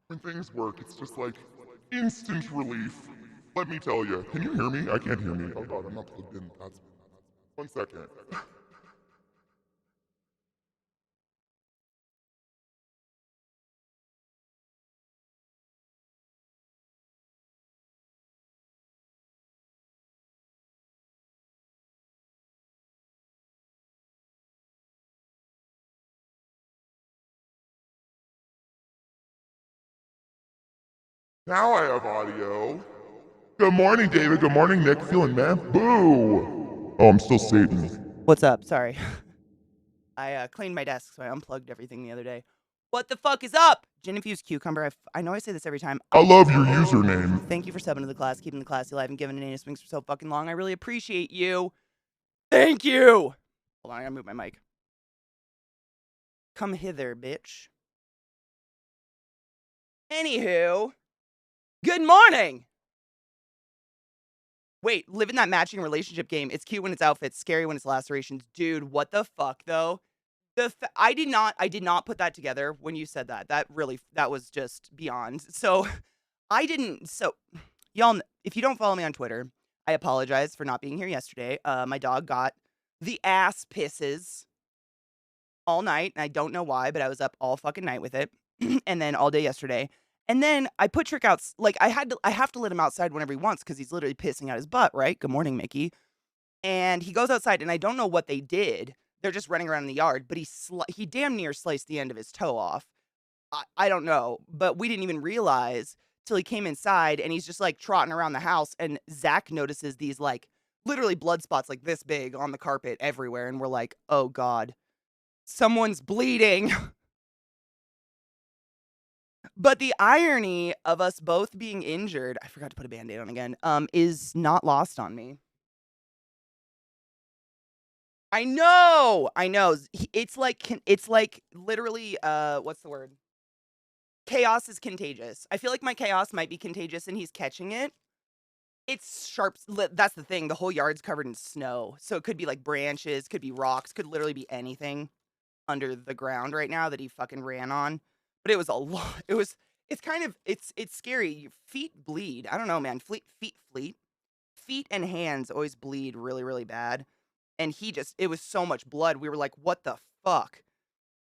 When things work, it's just like instant relief. Let me tell you. Can you hear me? I can't hear me. Oh god, I'm not plugged in. That's 1 second. Now I have audio. Good morning, David. Good morning, Nick. Feeling meh? Boo! Oh, I'm still Satan. What's up? Sorry. I cleaned my desk, so I unplugged everything the other day. What the fuck is up? Gin infused cucumber. I know I say this every time. I love your username. Thank you for subbing to the class, keeping the class alive, and giving an anus wings for so fucking long. I really appreciate you. Thank you. Hold on, I gotta move my mic. Come hither, bitch. Anywho, good morning. Wait, live in that matching relationship game. It's cute when it's outfits, scary when it's lacerations. Dude, what the fuck though? I did not put that together when you said that. That was just beyond. So y'all, if you don't follow me on Twitter, I apologize for not being here yesterday. My dog got the ass pisses all night, and I don't know why, but I was up all fucking night with it, and then all day yesterday. And then I put Trick out, like I have to let him outside whenever he wants because he's literally pissing out his butt, right? Good morning, Mickey. And he goes outside, and I don't know what they did. They're just running around in the yard, but he damn near sliced the end of his toe off. I don't know, but we didn't even realize till he came inside, and he's just like trotting around the house. And Zach notices these like literally blood spots like this big on the carpet everywhere, and we're like, oh god, someone's bleeding. But the irony of us both being injured, I forgot to put a band-aid on again, is not lost on me. I know. It's like literally, what's the word? Chaos is contagious. I feel like my chaos might be contagious and he's catching it. It's sharp. That's the thing. The whole yard's covered in snow. So it could be like branches, could be rocks, could literally be anything under the ground right now that he fucking ran on. But it was a lot. It's scary. Your feet bleed. I don't know, man. Feet and hands always bleed really, really bad. And it was so much blood. We were like, what the fuck?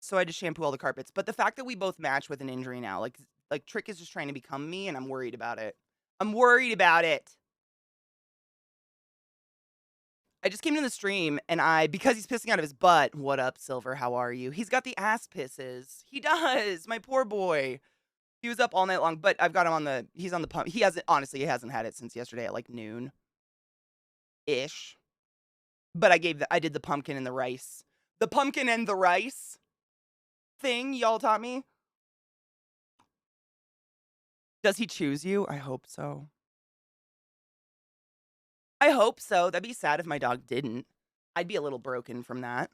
So I had to shampoo all the carpets. But the fact that we both match with an injury now, like Trick is just trying to become me, and I'm worried about it. I'm worried about it. I just came to the stream, and because he's pissing out of his butt. What up, Silver? How are you? He's got the ass pisses. He does. My poor boy. He was up all night long, but I've got him he's on the pump. He hasn't had it since yesterday at like noon. Ish. But I did the pumpkin and the rice. The pumpkin and the rice thing y'all taught me. Does he choose you? I hope so. I hope so. That'd be sad if my dog didn't. I'd be a little broken from that.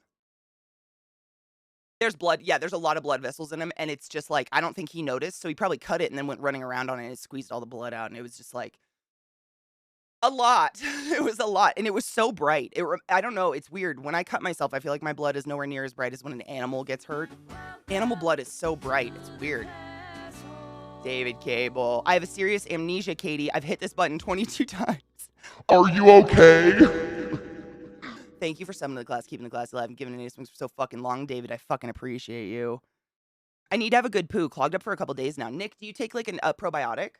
There's blood. Yeah, there's a lot of blood vessels in him, and it's just like, I don't think he noticed, so he probably cut it and then went running around on it and squeezed all the blood out, and it was just like a lot. It was a lot, and it was so bright. I don't know, it's weird. When I cut myself, I feel like my blood is nowhere near as bright as when an animal gets hurt. Animal blood is so bright. It's weird. David Cable. I have a serious amnesia, Katie. I've hit this button 22 times. Are you okay? Thank you for summoning the class, keeping the class alive, and giving an ace wings for so fucking long, David. I fucking appreciate you. I need to have a good poo. Clogged up for a couple days now. Nick, do you take like a probiotic?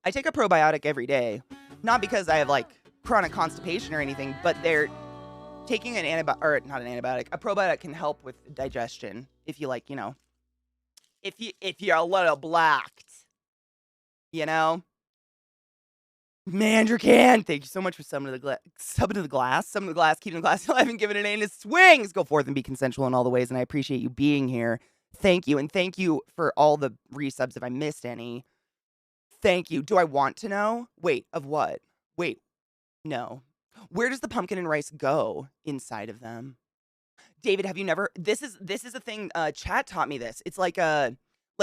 I take a probiotic every day. Not because I have like chronic constipation or anything, but they're taking an antibiotic, or not an antibiotic. A probiotic can help with digestion if you like, if you're a little blocked, you know? Mandracan, thank you so much for subbing to the glass, keeping the glass alive, and giving it anus swings. Go forth and be consensual in all the ways, and I appreciate you being here. Thank you, and thank you for all the resubs if I missed any. Thank you. Do I want to know? Wait, of what? Wait, no. Where does the pumpkin and rice go inside of them? David, have you never? This is a thing. Chat taught me this. It's like a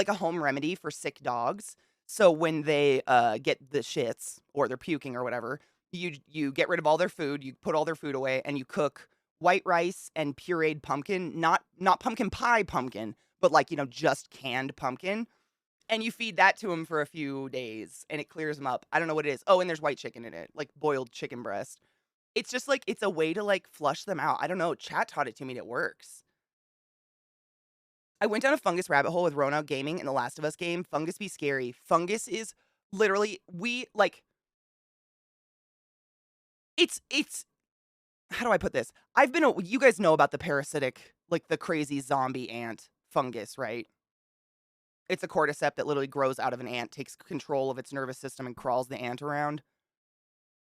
home remedy for sick dogs. So when they get the shits or they're puking or whatever, you get rid of all their food, you put all their food away, and you cook white rice and pureed pumpkin, not pumpkin pie pumpkin, but like, just canned pumpkin. And you feed that to him for a few days and it clears him up. I don't know what it is. Oh, and there's white chicken in it, like boiled chicken breast. It's just like, it's a way to like flush them out. I don't know. Chat taught it to me and it works. I went down a fungus rabbit hole with Rona Gaming in the Last of Us game. Fungus be scary. Fungus is literally, it's, how do I put this? You guys know about the parasitic, like the crazy zombie ant fungus, right? It's a cordyceps that literally grows out of an ant, takes control of its nervous system, and crawls the ant around.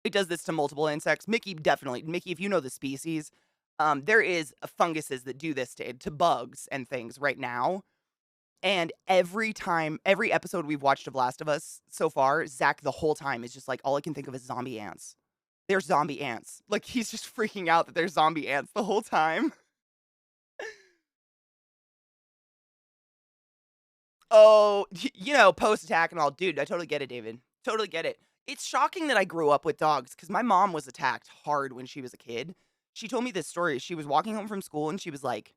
It does this to multiple insects. Mickey, if you know the species, there is funguses that do this to bugs and things right now. And every episode we've watched of Last of Us so far, Zach the whole time is just like, all I can think of is zombie ants. There's zombie ants. Like, he's just freaking out that there's zombie ants the whole time. Oh, post-attack and all. Dude, I totally get it, David. Totally get it. It's shocking that I grew up with dogs because my mom was attacked hard when she was a kid. She told me this story. She was walking home from school and she was like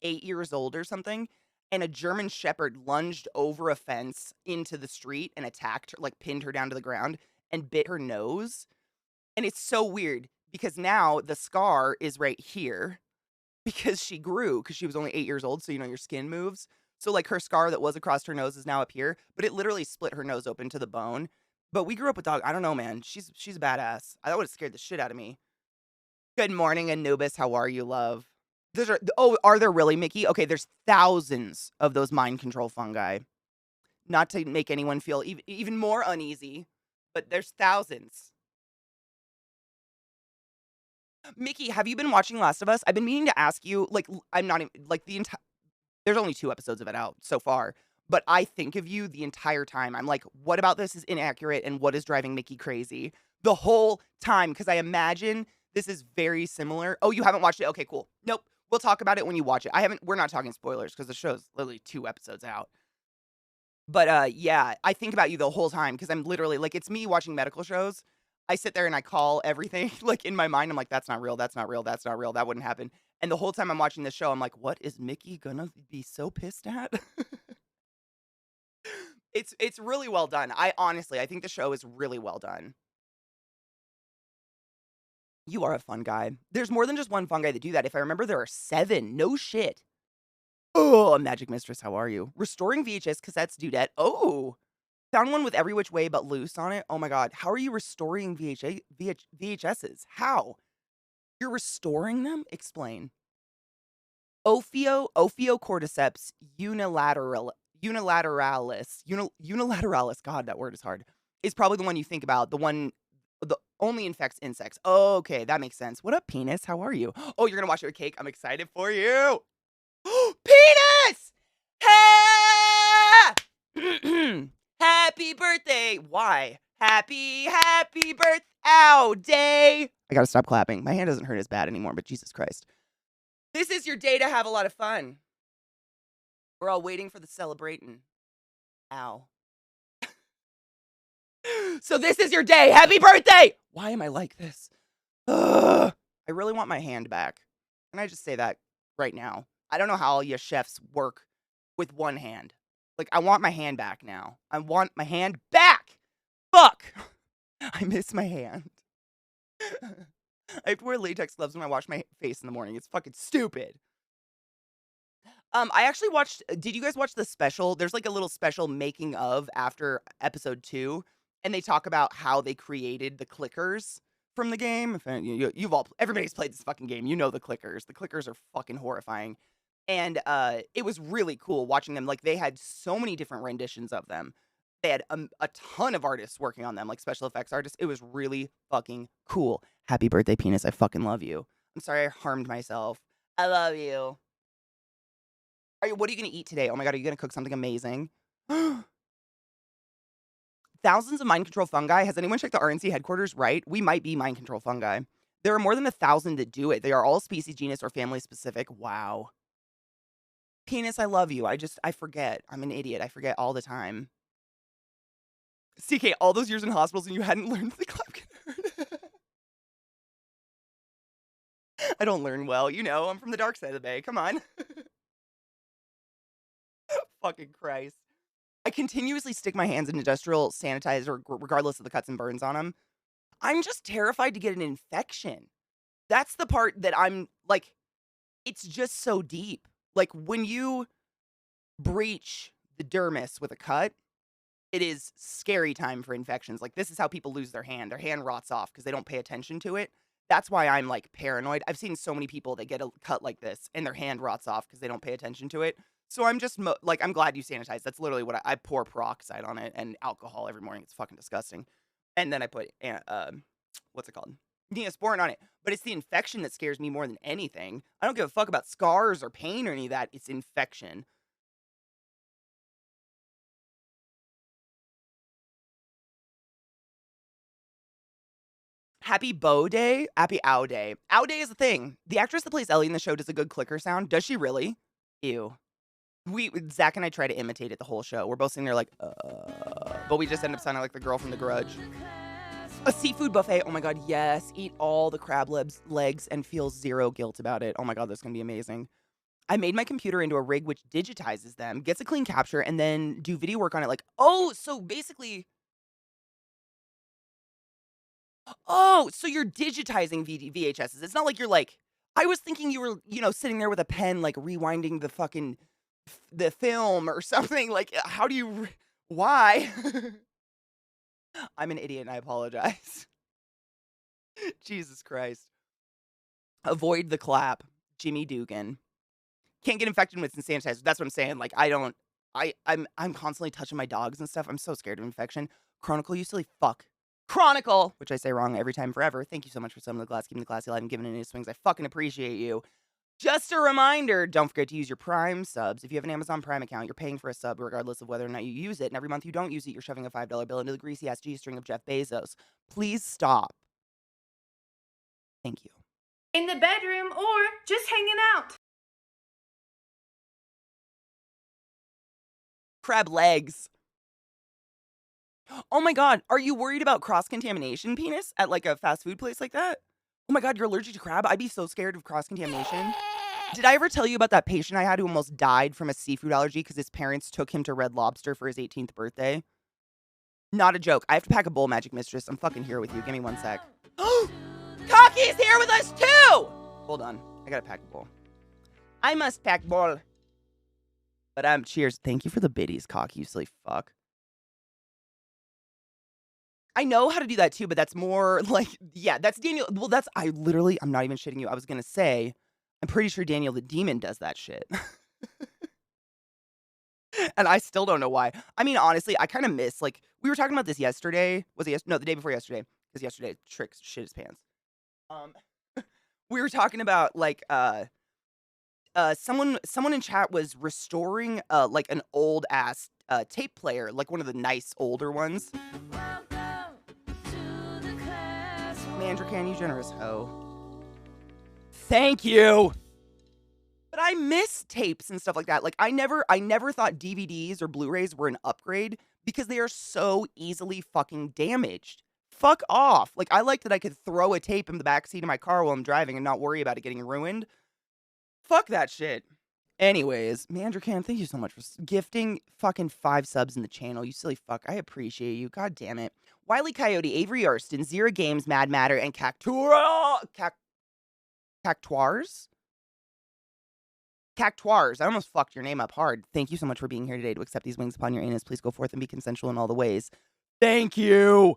8 years old or something. And a German Shepherd lunged over a fence into the street and attacked her, like pinned her down to the ground and bit her nose. And it's so weird because now the scar is right here because she grew because she was only 8 years old. So, your skin moves. So, like, her scar that was across her nose is now up here, but it literally split her nose open to the bone. But we grew up with dog. I don't know, man. She's a badass. That would have scared the shit out of me. Good morning, Anubis. How are you, love? Are there really, Mickey? Okay, there's thousands of those mind control fungi. Not to make anyone feel even more uneasy, but there's thousands. Mickey, have you been watching Last of Us? I've been meaning to ask you, like, I'm not even, like, the entire, there's only 2 episodes of it out so far, but I think of you the entire time. I'm like, what about this is inaccurate and what is driving Mickey crazy? The whole time, because I imagine this is very similar. Oh, you haven't watched it? Okay, cool. Nope. We'll talk about it when you watch it. We're not talking spoilers because the show's literally 2 episodes out. But yeah, I think about you the whole time because I'm literally like, it's me watching medical shows. I sit there and I call everything like in my mind. I'm like, that's not real. That's not real. That's not real. That wouldn't happen. And the whole time I'm watching this show, I'm like, what is Mickey gonna be so pissed at? It's really well done. I think the show is really well done. You are a fun guy. There's more than just one fun guy that do that. If I remember, there are 7. No shit. Oh, Magic Mistress, how are you? Restoring VHS cassettes, dudette. Oh, found one with Every Which Way But Loose on it. Oh my god, how are you restoring VHSs? How? You're restoring them? Explain. Ophiocordyceps unilateralis, god, that word is hard, is probably the one you think about, the only infects insects. Oh, okay, that makes sense. What up, Penis? How are you? Oh, you're gonna watch it with cake? I'm excited for you. Penis! Ha! Happy birthday! Why? Happy birthday! Ow, day! I gotta stop clapping. My hand doesn't hurt as bad anymore, but Jesus Christ. This is your day to have a lot of fun. We're all waiting for the celebrating. Ow. So this is your day. Happy birthday! Why am I like this? Ugh. I really want my hand back. Can I just say that right now? I don't know how all you chefs work with one hand. Like, I want my hand back now. I want my hand back! Fuck! I miss my hand. I have to wear latex gloves when I wash my face in the morning. It's fucking stupid. I actually watched, did you guys watch the special? There's like a little special making of after episode 2, and they talk about how they created the clickers from the game. Everybody's played this fucking game. You know the clickers. The clickers are fucking horrifying. And it was really cool watching them. Like, they had so many different renditions of them. They had a ton of artists working on them, like special effects artists. It was really fucking cool. Happy birthday, Penis. I fucking love you. I'm sorry I harmed myself. I love you. What are you going to eat today? Oh my god, are you going to cook something amazing? Thousands of mind control fungi. Has anyone checked the RNC headquarters? Right? We might be mind control fungi. There are more than 1,000 that do it. They are all species, genus, or family specific. Wow. Penis, I love you. I forget. I'm an idiot. I forget all the time. CK, all those years in hospitals and you hadn't learned the clap can hurt. I don't learn well, you know, I'm from the dark side of the bay, come on. Fucking Christ. I continuously stick my hands in industrial sanitizer regardless of the cuts and burns on them. I'm just terrified to get an infection. That's the part that I'm like, it's just so deep. Like when you breach the dermis with a cut, it is scary time for infections. Like this is how people lose their hand. Their hand rots off because they don't pay attention to it. That's why I'm like paranoid. I've seen so many people that get a cut like this and their hand rots off because they don't pay attention to it. So I'm just like, I'm glad you sanitize. That's literally what I pour peroxide on it and alcohol every morning. It's fucking disgusting. And then I put, what's it called? Neosporin on it. But it's the infection that scares me more than anything. I don't give a fuck about scars or pain or any of that. It's infection. Happy Bow Day? Happy Ow Day. Ow Day is a thing. The actress that plays Ellie in the show does a good clicker sound. Does she really? Ew. Zach and I try to imitate it the whole show. We're both sitting there like, but we just end up sounding like the girl from The Grudge. A seafood buffet. Oh my God, yes. Eat all the crab legs and feel zero guilt about it. Oh my God, that's gonna be amazing. I made my computer into a rig which digitizes them, gets a clean capture, and then do video work on it. Like, oh, so basically, oh, so you're digitizing VHSs. It's not like you're like, I was thinking you were, you know, sitting there with a pen, like rewinding the fucking, the film or something. Like, how do you, why? I'm an idiot and I apologize. Jesus Christ. Avoid the clap. Jimmy Dugan. Can't get infected with sanitizer. That's what I'm saying. Like, I'm constantly touching my dogs and stuff. I'm so scared of infection. Chronicle, you silly fuck. Chronicle, which I say wrong every time forever. Thank you so much for some of the glass, keeping the classy alive and giving it any swings. I fucking appreciate you. Just a reminder, don't forget to use your Prime subs. If you have an Amazon Prime account, you're paying for a sub regardless of whether or not you use it. And every month you don't use it, you're shoving a $5 bill into the greasy-ass G-string of Jeff Bezos. Please stop. Thank you. In the bedroom or just hanging out. Crab legs. Oh my God, are you worried about cross-contamination, penis, at like a fast food place like that? Oh my God, you're allergic to crab? I'd be so scared of cross-contamination. Did I ever tell you about that patient I had who almost died from a seafood allergy because his parents took him to Red Lobster for his 18th birthday? Not a joke. I have to pack a bowl, Magic Mistress. I'm fucking here with you. Give me one sec. Cocky's here with us too! Hold on. I gotta pack a bowl. I must pack bowl. But cheers. Thank you for the biddies, Cocky, you silly fuck. I know how to do that too, but that's more like, yeah, that's Daniel. Well, I'm not even shitting you. I was gonna say, I'm pretty sure Daniel the Demon does that shit. And I still don't know why. I mean, honestly, I kind of miss, like, we were talking about this yesterday. Was it no, the day before yesterday. Because yesterday, Tricks shit his pants. We were talking about, like, someone in chat was restoring, like, an old-ass, tape player, like one of the nice older ones. Mandracan, you generous hoe. Thank you! But I miss tapes and stuff like that. Like, I never thought DVDs or Blu-rays were an upgrade because they are so easily fucking damaged. Fuck off. Like, I like that I could throw a tape in the backseat of my car while I'm driving and not worry about it getting ruined. Fuck that shit. Anyways, Mandracan, thank you so much for gifting fucking 5 subs in the channel. You silly fuck. I appreciate you. God damn it. Wily Coyote, Avery Arston, Zero Games, Mad Matter, and Cactuars? Cactuars. I almost fucked your name up hard. Thank you so much for being here today to accept these wings upon your anus. Please go forth and be consensual in all the ways. Thank you.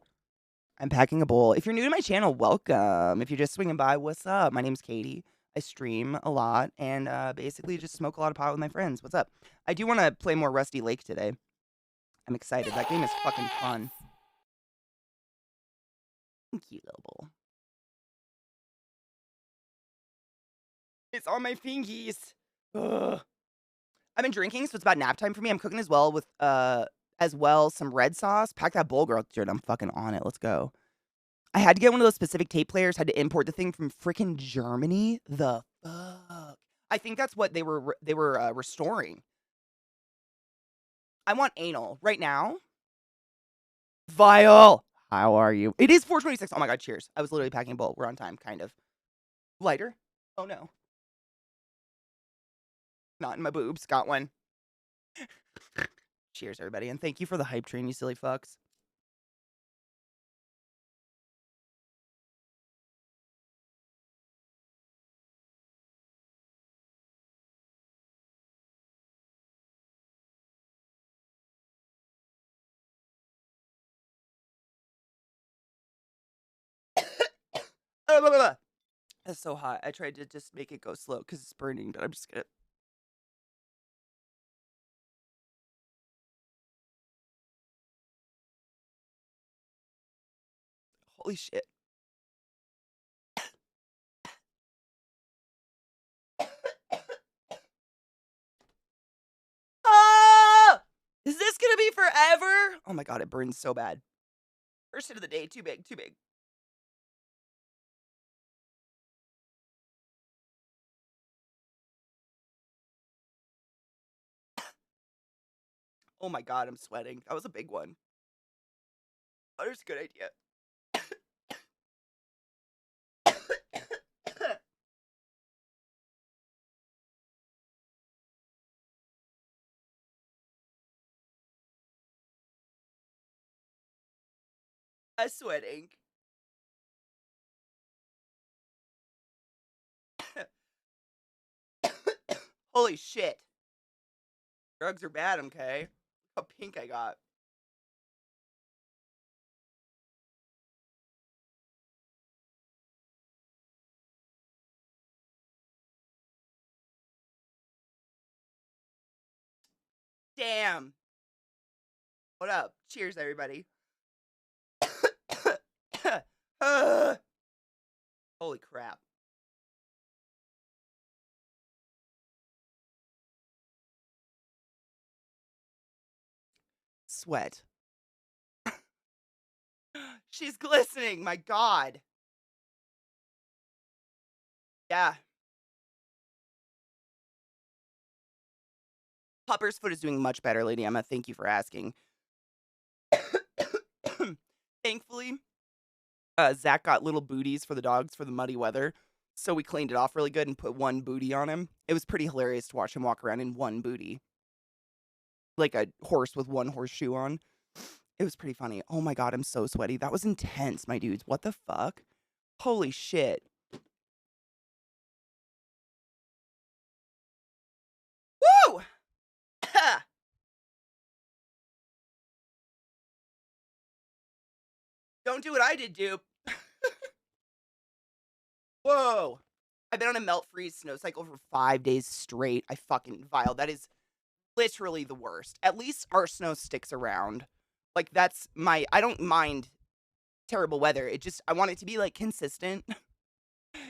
I'm packing a bowl. If you're new to my channel, welcome. If you're just swinging by, what's up? My name's Katie. I stream a lot and basically just smoke a lot of pot with my friends. What's up? I do want to play more Rusty Lake today. I'm excited. That game is fucking fun. Thank you, little bowl. It's on my fingies. Ugh. I've been drinking, so it's about nap time for me. I'm cooking as well with some red sauce. Pack that bowl, girl. Dude, I'm fucking on it. Let's go. I had to get one of those specific tape players. Had to import the thing from freaking Germany. The fuck. I think that's what they were restoring. I want anal right now. Vile. How are you? It is 4:26. Oh my God, cheers. I was literally packing a bowl. We're on time, kind of. Lighter? Oh no. Not in my boobs. Got one. Cheers, everybody, and thank you for the hype train, you silly fucks. That's so hot. I tried to just make it go slow because it's burning, but I'm just gonna. Holy shit. Ah! Is this gonna be forever? Oh my god, it burns so bad. First hit of the day, too big, too big. Oh my god, I'm sweating. That was a big one. Butter's a good idea. I'm sweating. Holy shit. Drugs are bad, okay? Look how pink I got. Damn. What up? Cheers, everybody. Holy crap. Sweat. She's glistening, my god. Yeah. Popper's foot is doing much better, Lady Emma. Thank you for asking. Thankfully, Zach got little booties for the dogs for the muddy weather, so we cleaned it off really good and put one booty on him. It was pretty hilarious to watch him walk around in one booty. Like a horse with one horseshoe on. It was pretty funny. Oh my god, I'm so sweaty. That was intense, my dudes. What the fuck? Holy shit. Woo! Don't do what I did, dude. Whoa. I've been on a melt freeze snow cycle for 5 days straight. I fucking vile. That is literally the worst. At least our snow sticks around. Like that's I don't mind terrible weather. It just I want it to be like consistent.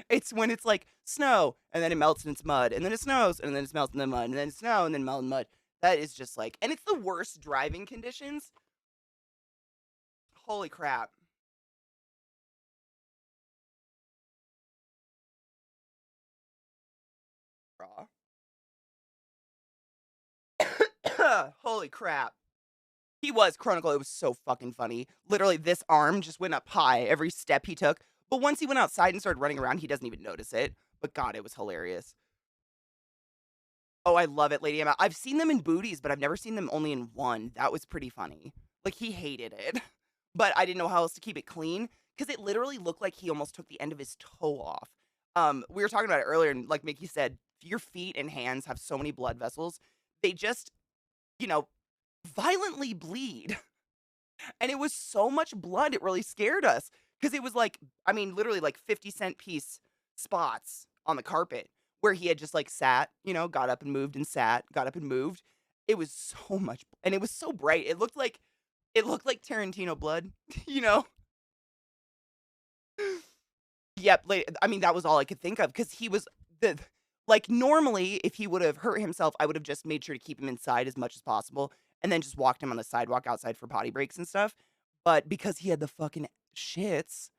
It's when it's like snow and then it melts and it's mud and then it snows and then it's melts and then mud and then snow and then melt and mud. That is just like, and it's the worst driving conditions. Holy crap. Holy crap. He was Chronicle. It was so fucking funny. Literally, this arm just went up high every step he took. But once he went outside and started running around, he doesn't even notice it. But God, it was hilarious. Oh, I love it, Lady Emma. I've seen them in booties, but I've never seen them only in one. That was pretty funny. Like, he hated it. But I didn't know how else to keep it clean because it literally looked like he almost took the end of his toe off. We were talking about it earlier, and like Mickey said, your feet and hands have so many blood vessels. They just, violently bleed. And it was so much blood, it really scared us. Because it was like, literally like 50-cent piece spots on the carpet where he had just like sat, got up and moved and sat, got up and moved. It was so much, and it was so bright. It looked like Tarantino blood, Yep, that was all I could think of because he was normally if he would have hurt himself, I would have just made sure to keep him inside as much as possible and then just walked him on the sidewalk outside for potty breaks and stuff. But because he had the fucking shits,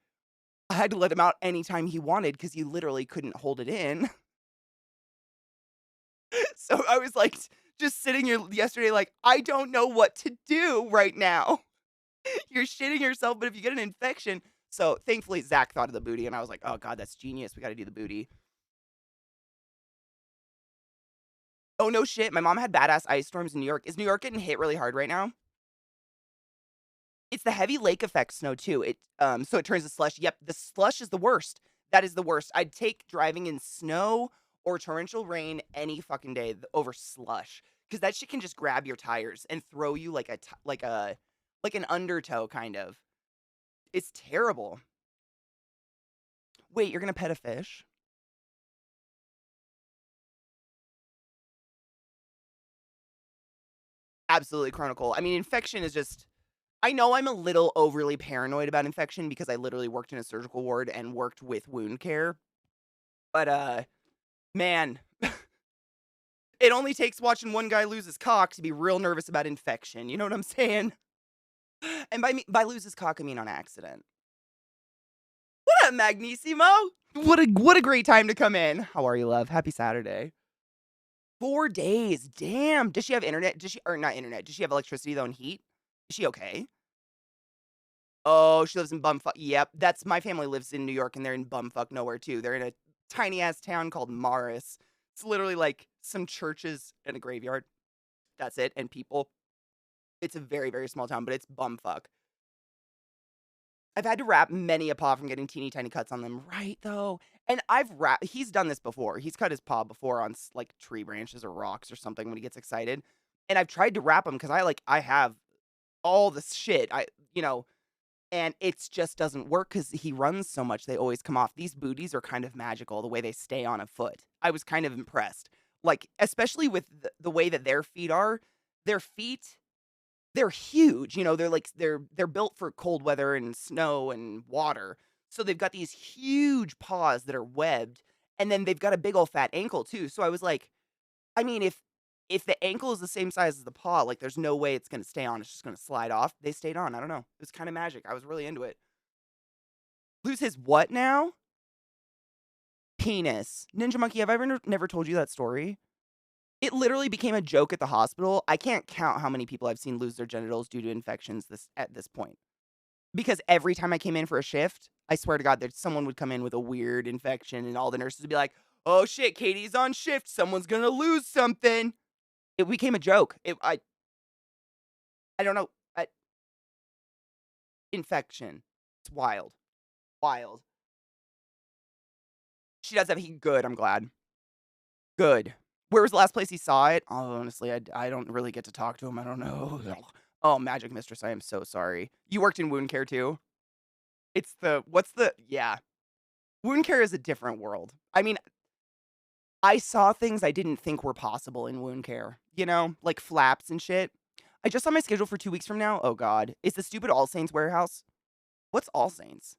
I had to let him out anytime he wanted because he literally couldn't hold it in. So I was like just sitting here yesterday like, I don't know what to do right now. You're shitting yourself, but if you get an infection. So thankfully Zach thought of the booty and I was like, oh God, that's genius. We got to do the booty. Oh, no shit. My mom had badass ice storms in New York. Is New York getting hit really hard right now? It's the heavy lake effect snow too. So it turns to slush. Yep, the slush is the worst. That is the worst. I'd take driving in snow or torrential rain any fucking day over slush because that shit can just grab your tires and throw you like an undertow kind of. It's terrible. Wait, you're gonna pet a fish? Absolutely, Chronicle. I mean, infection is just. I know I'm a little overly paranoid about infection because I literally worked in a surgical ward and worked with wound care. But man, it only takes watching one guy lose his cock to be real nervous about infection. You know what I'm saying? And by lose his cock, I mean on accident. What up, Magnissimo? What a great time to come in. How are you, love? Happy Saturday. 4 days. Damn. Does she have internet? Or not internet? Does she have electricity though and heat? Is she okay? Oh, she lives in bumfuck. Yep, that's my family lives in New York, and they're in bumfuck nowhere too. They're in a tiny ass town called Morris. It's literally like some churches and a graveyard. That's it, and people. It's a very, very small town, but it's bumfuck. I've had to wrap many a paw from getting teeny tiny cuts on them, right though. And he's done this before. He's cut his paw before on like tree branches or rocks or something when he gets excited. And I've tried to wrap him because I have all this shit. And it's just doesn't work because he runs so much, they always come off. These booties are kind of magical, the way they stay on a foot. I was kind of impressed. Like, especially with the way that their feet are. Their feet, they're huge. They're built for cold weather and snow and water. So they've got these huge paws that are webbed. And then they've got a big old fat ankle, too. So I was like, I mean, if the ankle is the same size as the paw, like, there's no way it's gonna stay on, it's just gonna slide off. They stayed on, I don't know. It was kinda magic. I was really into it. Lose his what now? Penis. Ninja Monkey, have I ever never told you that story? It literally became a joke at the hospital. I can't count how many people I've seen lose their genitals due to infections at this point. Because every time I came in for a shift, I swear to God, that someone would come in with a weird infection, and all the nurses would be like, "Oh shit, Katie's on shift. Someone's gonna lose something." It became a joke. I don't know. Infection. It's wild. Wild. She does have heat. Good. I'm glad. Good. Where was the last place he saw it? Oh, honestly, I don't really get to talk to him. I don't know. Oh, Magic Mistress, I am so sorry. You worked in wound care too? Yeah. Wound care is a different world. I mean, I saw things I didn't think were possible in wound care, like flaps and shit. I just saw my schedule for 2 weeks from now. Oh, God. It's the stupid All Saints warehouse. What's All Saints?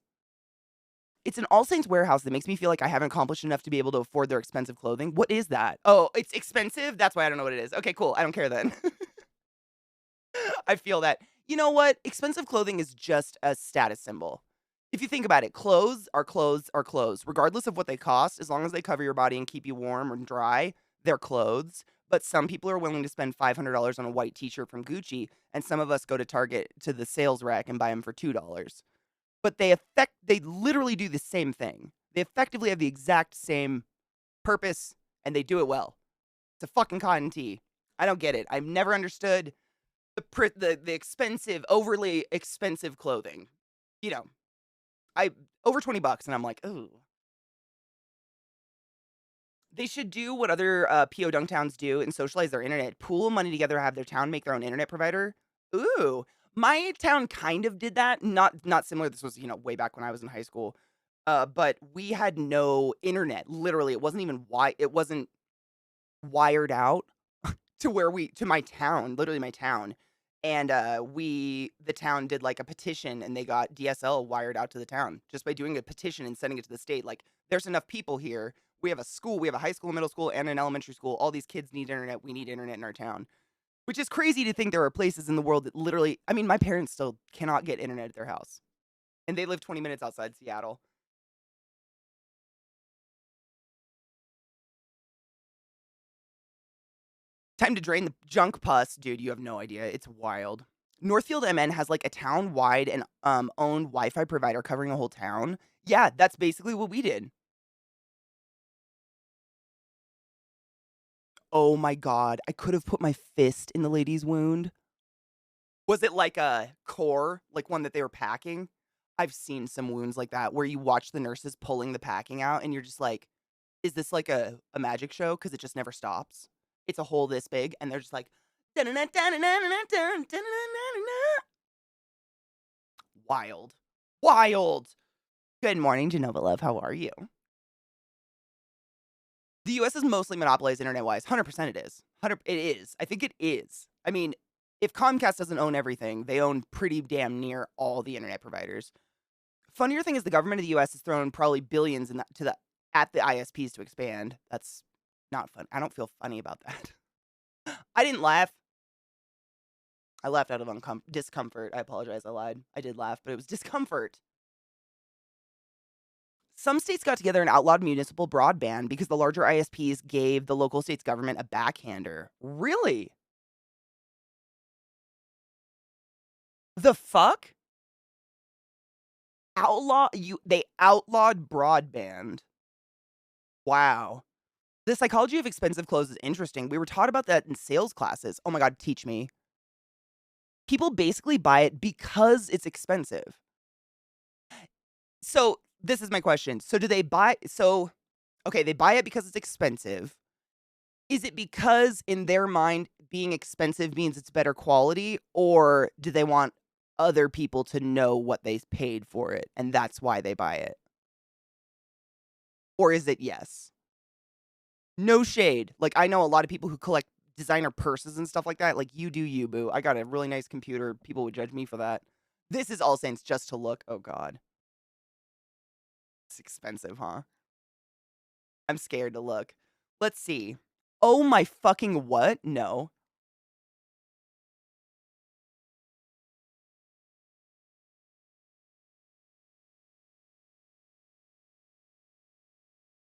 It's an All Saints warehouse that makes me feel like I haven't accomplished enough to be able to afford their expensive clothing. What is that? Oh, it's expensive? That's why I don't know what it is. Okay, cool. I don't care then. I feel that. You know what? Expensive clothing is just a status symbol. If you think about it, clothes are clothes are clothes. Regardless of what they cost, as long as they cover your body and keep you warm and dry, they're clothes. But some people are willing to spend $500 on a white t-shirt from Gucci, and some of us go to Target to the sales rack and buy them for $2. But they literally do the same thing. They effectively have the exact same purpose, and they do it well. It's a fucking cotton tee. I don't get it. I've never understood the expensive, overly expensive clothing. Over $20, and I'm like, ooh. They should do what other PO dunk towns do and socialize their internet. Pool money together, have their town make their own internet provider. Ooh. My town kind of did that. Not similar. This was, way back when I was in high school. But we had no internet. Literally, it wasn't wired out to my town, literally my town. And the town did like a petition, and they got DSL wired out to the town just by doing a petition and sending it to the state. Like, there's enough people here. We have a school, we have a high school, middle school, and an elementary school. All these kids need internet. We need internet in our town. Which is crazy to think there are places in the world that literally, I mean, my parents still cannot get internet at their house. And they live 20 minutes outside Seattle. Time to drain the junk pus. Dude, you have no idea. It's wild. Northfield MN has like a town-wide and owned Wi-Fi provider covering a whole town. Yeah, that's basically what we did. Oh my God. I could have put my fist in the lady's wound. Was it like a core, like one that they were packing? I've seen some wounds like that where you watch the nurses pulling the packing out and you're just like, is this like a magic show? Because it just never stops. It's a hole this big and they're just like, wild. Wild. Good morning, Genova Love. How are you? The US is mostly monopolized internet-wise. 100% it is. It is. I think it is. I mean, if Comcast doesn't own everything, they own pretty damn near all the internet providers. Funnier thing is the government of the US has thrown probably billions at the ISPs to expand. That's not fun. I don't feel funny about that. I didn't laugh. I laughed out of discomfort. I apologize. I lied. I did laugh, but it was discomfort. Some states got together and outlawed municipal broadband because the larger ISPs gave the local state's government a backhander. Really? The fuck? They outlawed broadband. Wow. The psychology of expensive clothes is interesting. We were taught about that in sales classes. Oh my God, teach me. People basically buy it because it's expensive. So this is my question. So they buy it because it's expensive. Is it because in their mind being expensive means it's better quality, or do they want other people to know what they paid for it and that's why they buy it? Or is it yes? No shade. Like, I know a lot of people who collect designer purses and stuff like that. Like, you do you, boo. I got a really nice computer. People would judge me for that. This is All Saints just to look. Oh God. It's expensive, huh? I'm scared to look. Let's see. Oh my fucking what? No.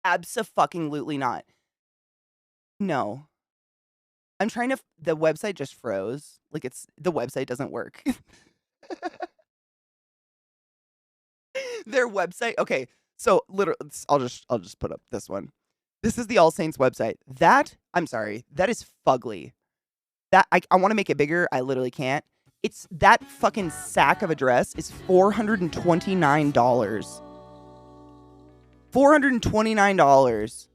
Abso-fucking-lutely not. No. I'm trying to the website just froze. Like the website doesn't work. Their website. Okay. So literally I'll just put up this one. This is the All Saints website. I'm sorry. That is fugly. That I want to make it bigger. I literally can't. It's that fucking sack of a dress is $429. $429.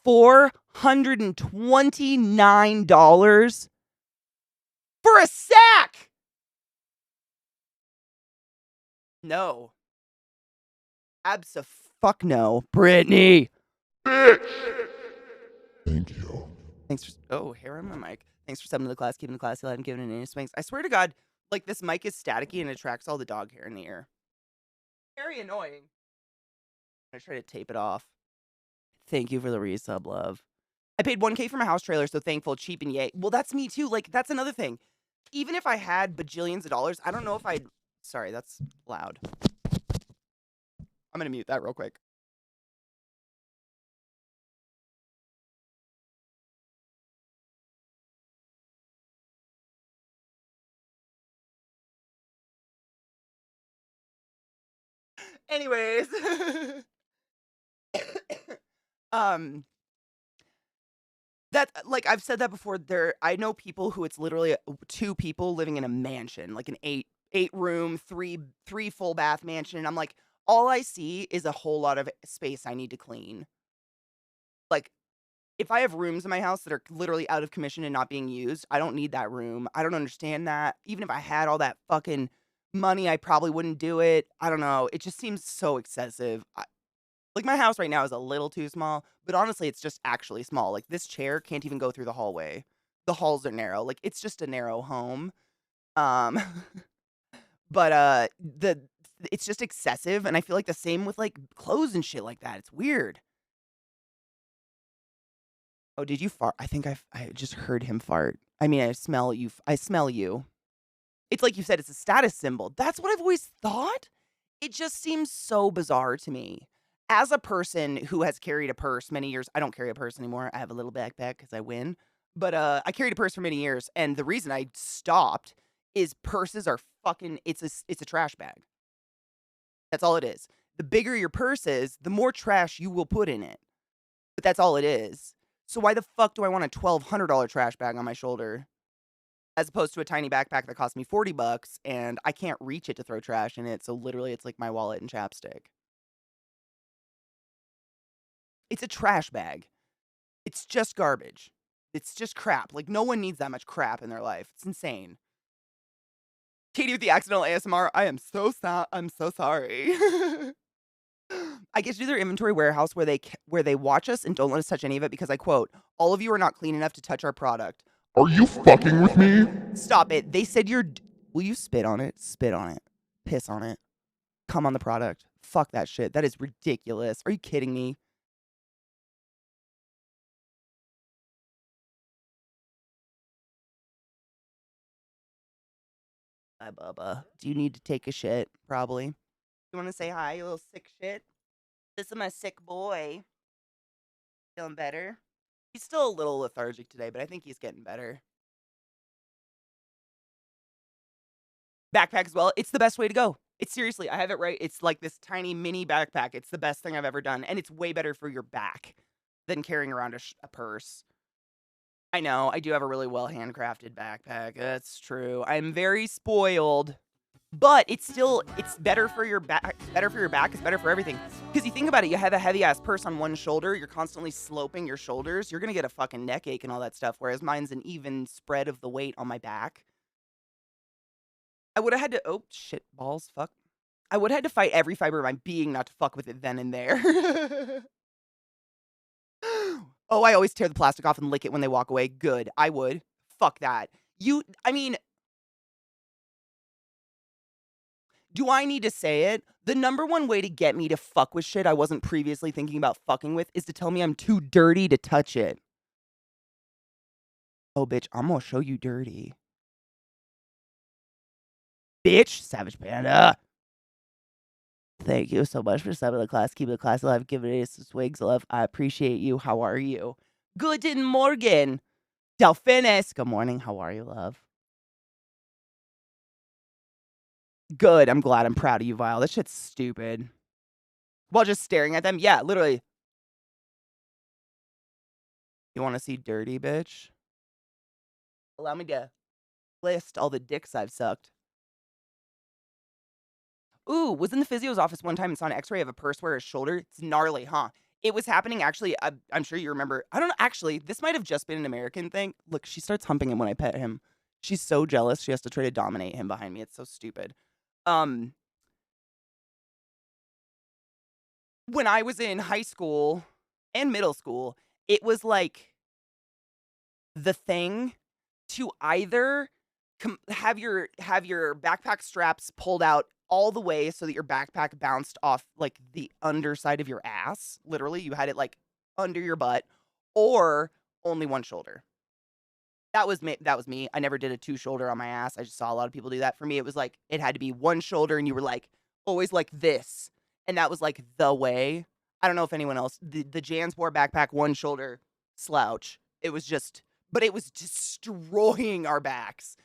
$429 for a sack. No. Abso-fuck no. Brittany. Bitch! Thank you. Thanks for hair on my mic. Thanks for subbing to the class, keeping the class alive and giving it any swings. I swear to God, like this mic is staticky and attracts all the dog hair in the ear. Very annoying. I try to tape it off. Thank you for the resub, love. I paid $1K for my house trailer, so thankful, cheap, and yay. Well, that's me too. Like, that's another thing. Even if I had bajillions of dollars, I don't know if I'd... Sorry, that's loud. I'm gonna mute that real quick. Anyways. That, like, I've said that before. I know people who it's literally 2 people living in a mansion, like an 8-room, 3 full bath mansion. And I'm like, all I see is a whole lot of space I need to clean. Like, if I have rooms in my house that are literally out of commission and not being used, I don't need that room. I don't understand that. Even if I had all that fucking money, I probably wouldn't do it. I don't know. It just seems so excessive. Like, my house right now is a little too small, but honestly, it's just actually small. Like, this chair can't even go through the hallway. The halls are narrow. Like, it's just a narrow home. But it's just excessive, and I feel like the same with, like, clothes and shit like that. It's weird. Oh, did you fart? I think I just heard him fart. I mean, I smell you. It's like you said, it's a status symbol. That's what I've always thought. It just seems so bizarre to me. As a person who has carried a purse many years, I don't carry a purse anymore. I have a little backpack because I win. But I carried a purse for many years, and the reason I stopped is purses are fucking it's a trash bag. That's all it is. The bigger your purse is, the more trash you will put in it. But that's all it is. So why the fuck do I want a $1,200 trash bag on my shoulder as opposed to a tiny backpack that cost me $40 and I can't reach it to throw trash in it, so literally it's like my wallet and chapstick. It's a trash bag. It's just garbage. It's just crap. Like, no one needs that much crap in their life. It's insane. Katie with the accidental ASMR. I'm so sorry. I get to do their inventory warehouse where they watch us and don't let us touch any of it because I quote, "All of you are not clean enough to touch our product." Are you fucking with me? Stop it. They said will you spit on it? Spit on it. Piss on it. Come on the product. Fuck that shit. That is ridiculous. Are you kidding me? Hi, Bubba. Do you need to take a shit? Probably. You want to say hi, you little sick shit? This is my sick boy. Feeling better? He's still a little lethargic today, but I think he's getting better. Backpack as well. It's the best way to go. It's seriously, I have it right. It's like this tiny mini backpack. It's the best thing I've ever done. And it's way better for your back than carrying around a purse. I know, I do have a really well handcrafted backpack. That's true. I'm very spoiled. But it's better for your back. It's better for your back. It's better for everything. Because you think about it, you have a heavy ass purse on one shoulder. You're constantly sloping your shoulders. You're going to get a fucking neck ache and all that stuff. Whereas mine's an even spread of the weight on my back. I would have had to, oh shit, balls, fuck. I would have had to fight every fiber of my being not to fuck with it then and there. Oh, I always tear the plastic off and lick it when they walk away. Good. I would. Fuck that. I mean, do I need to say it? The number one way to get me to fuck with shit I wasn't previously thinking about fucking with is to tell me I'm too dirty to touch it. Oh, bitch, I'm gonna show you dirty. Bitch, Savage Panda. Thank you so much for subbing the class. Keep the class alive. Giving it some swigs love. I appreciate you. How are you? Guten Morgen. Delphinus. Good morning. How are you, love? Good. I'm glad. I'm proud of you, Vile. That shit's stupid. While just staring at them? Yeah, literally. You want to see dirty, bitch? Allow me to list all the dicks I've sucked. Ooh, was in the physio's office one time and saw an x-ray of a purse wearer's shoulder. It's gnarly, huh? It was happening, actually, I'm sure you remember. I don't know, actually, this might have just been an American thing. Look, she starts humping him when I pet him. She's so jealous, she has to try to dominate him behind me. It's so stupid. When I was in high school and middle school, it was like the thing to either have your backpack straps pulled out all the way so that your backpack bounced off like the underside of your ass. Literally, you had it like under your butt, or only one shoulder. That was me. I never did a two shoulder on my ass. I just saw a lot of people do that. For me, it was like it had to be one shoulder, and you were like always like this, and that was like the way. I don't know if anyone else. The Jansport backpack, one shoulder slouch. It was just, but it was destroying our backs,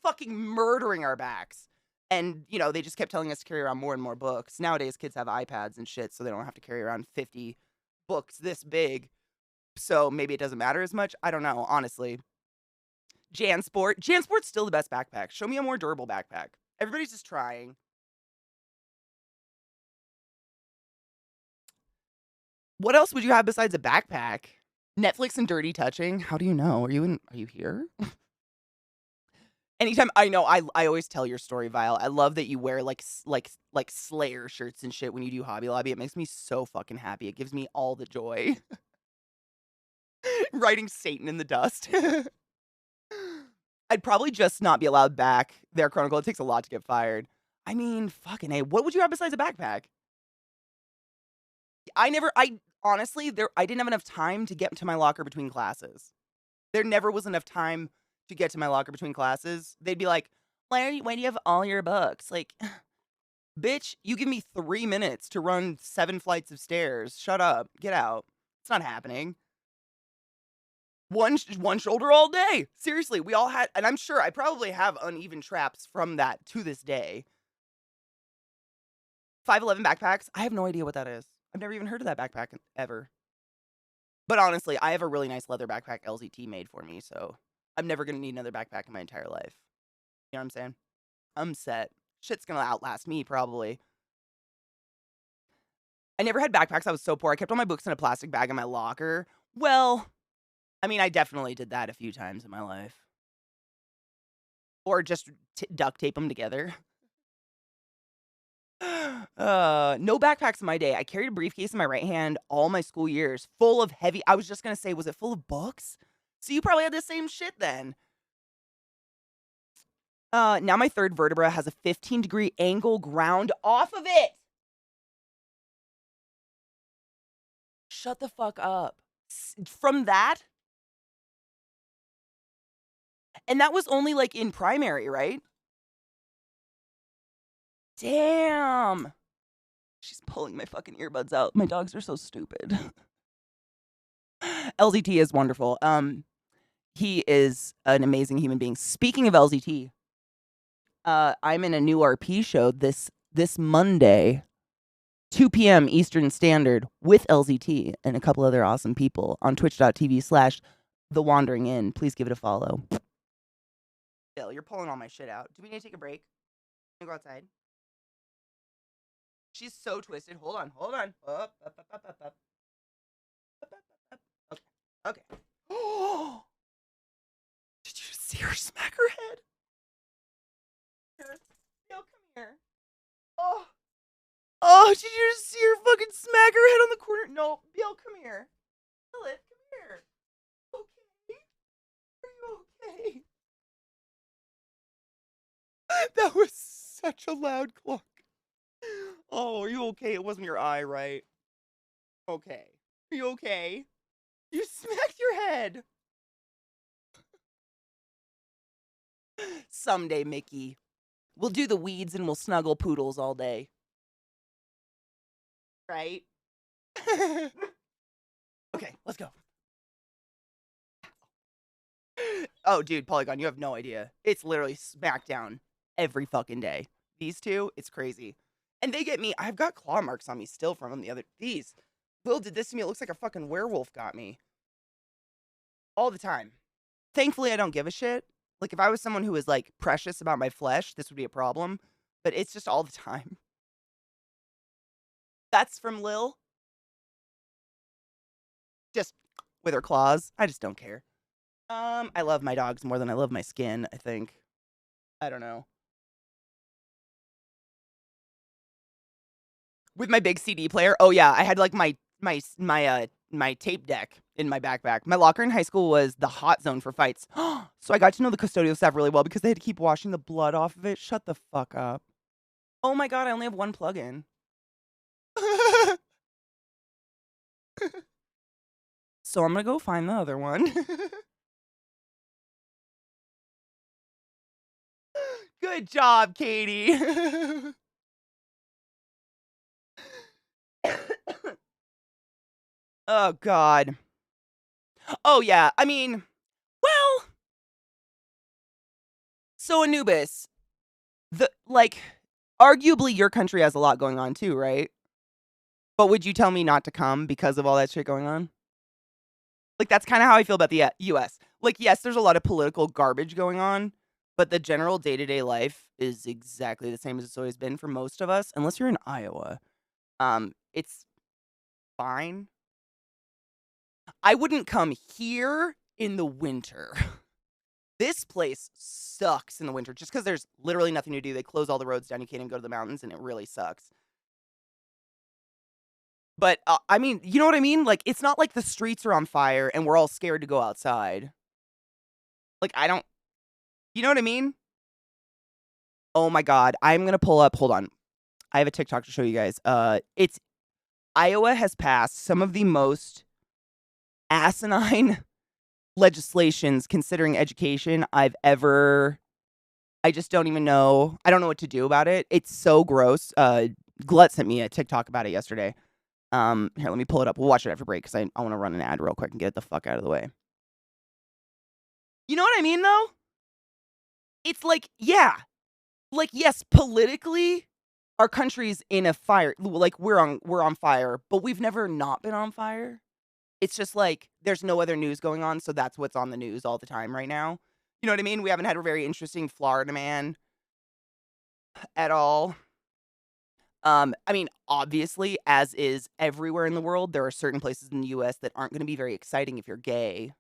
fucking murdering our backs. And, you know, they just kept telling us to carry around more and more books. Nowadays, kids have iPads and shit, so they don't have to carry around 50 books this big. So maybe it doesn't matter as much. I don't know, honestly. Jansport's still the best backpack. Show me a more durable backpack. Everybody's just trying. What else would you have besides a backpack? Netflix and dirty touching? How do you know? Are you here? Anytime I know, I always tell your story, Vile. I love that you wear like Slayer shirts and shit when you do Hobby Lobby. It makes me so fucking happy. It gives me all the joy. Writing Satan in the dust. I'd probably just not be allowed back there, Chronicle. It takes a lot to get fired. I mean, fucking A. What would you have besides a backpack? I didn't have enough time to get to my locker between classes. There never was enough time to get to my locker between classes. They'd be like, why do you have all your books? Like, bitch, you give me 3 minutes to run 7 flights of stairs. Shut up. Get out. It's not happening. One shoulder all day. Seriously, we all had, and I'm sure I probably have uneven traps from that to this day. 511 backpacks. I have no idea what that is. I've never even heard of that backpack ever. But honestly, I have a really nice leather backpack LZT made for me, so I'm never going to need another backpack in my entire life. You know what I'm saying? I'm set. Shit's going to outlast me, probably. I never had backpacks. I was so poor. I kept all my books in a plastic bag in my locker. Well, I mean, I definitely did that a few times in my life. Or just duct tape them together. No backpacks in my day. I carried a briefcase in my right hand all my school years, full of heavy. I was just gonna say, was it full of books? So you probably had the same shit then. Now my third vertebra has a 15-degree angle ground off of it. Shut the fuck up. From that? And that was only like in primary, right? Damn. She's pulling my fucking earbuds out. My dogs are so stupid. LZT is wonderful. He is an amazing human being. Speaking of LZT, I'm in a new RP show this Monday, 2 p.m. Eastern Standard with LZT and a couple other awesome people on twitch.tv/The Wandering Inn. Please give it a follow. Bill, you're pulling all my shit out. Do we need to take a break? Can we go outside? She's so twisted. Hold on. Up. Okay. Oh! Did you see her smack her head? Here. Yo, come here. Oh, did you just see her fucking smack her head on the corner? No, Bill, come here. Lilith, come here. Okay? Are you okay? That was such a loud cluck. Oh, are you okay? It wasn't your eye, right? Okay. Are you okay? You smacked your head. Someday, Mickey. We'll do the weeds and we'll snuggle poodles all day. Right? Okay, let's go. Oh, dude, Polygon, you have no idea. It's literally smackdown every fucking day. These two, it's crazy. And they get me. I've got claw marks on me still from them. These. Will did this to me. It looks like a fucking werewolf got me. All the time. Thankfully, I don't give a shit. Like, if I was someone who was, like, precious about my flesh, this would be a problem. But it's just all the time. That's from Lil. Just with her claws. I just don't care. I love my dogs more than I love my skin, I think. I don't know. With my big CD player. Oh yeah, I had like my tape deck in my backpack. My locker in high school was the hot zone for fights. So I got to know the custodial staff really well because they had to keep washing the blood off of it. Shut the fuck up. Oh my god, I only have one plug-in. So I'm gonna go find the other one. Good job, Katie. Oh, God. Oh, yeah. I mean, well, so Anubis, arguably your country has a lot going on too, right? But would you tell me not to come because of all that shit going on? Like, that's kind of how I feel about the U.S. Like, yes, there's a lot of political garbage going on, but the general day-to-day life is exactly the same as it's always been for most of us, unless you're in Iowa. It's fine. I wouldn't come here in the winter. This place sucks in the winter just because there's literally nothing to do. They close all the roads down. You can't even go to the mountains, and it really sucks. But, I mean, you know what I mean? Like, it's not like the streets are on fire and we're all scared to go outside. Like, you know what I mean? Oh my god, I'm gonna pull up, hold on. I have a TikTok to show you guys. Iowa has passed some of the most asinine legislations considering education I just don't even know. I don't know what to do about it. It's so gross. Glut sent me a TikTok about it yesterday. Here, let me pull it up. We'll watch it after break because I want to run an ad real quick and get it the fuck out of the way. You know what I mean, though? It's like, yeah. Like, yes, politically, our country's in a fire. Like, we're on fire, but we've never not been on fire. It's just like there's no other news going on, so that's what's on the news all the time right now. You know what I mean? We haven't had a very interesting Florida man at all. I mean, obviously, as is everywhere in the world, there are certain places in the US that aren't going to be very exciting if you're gay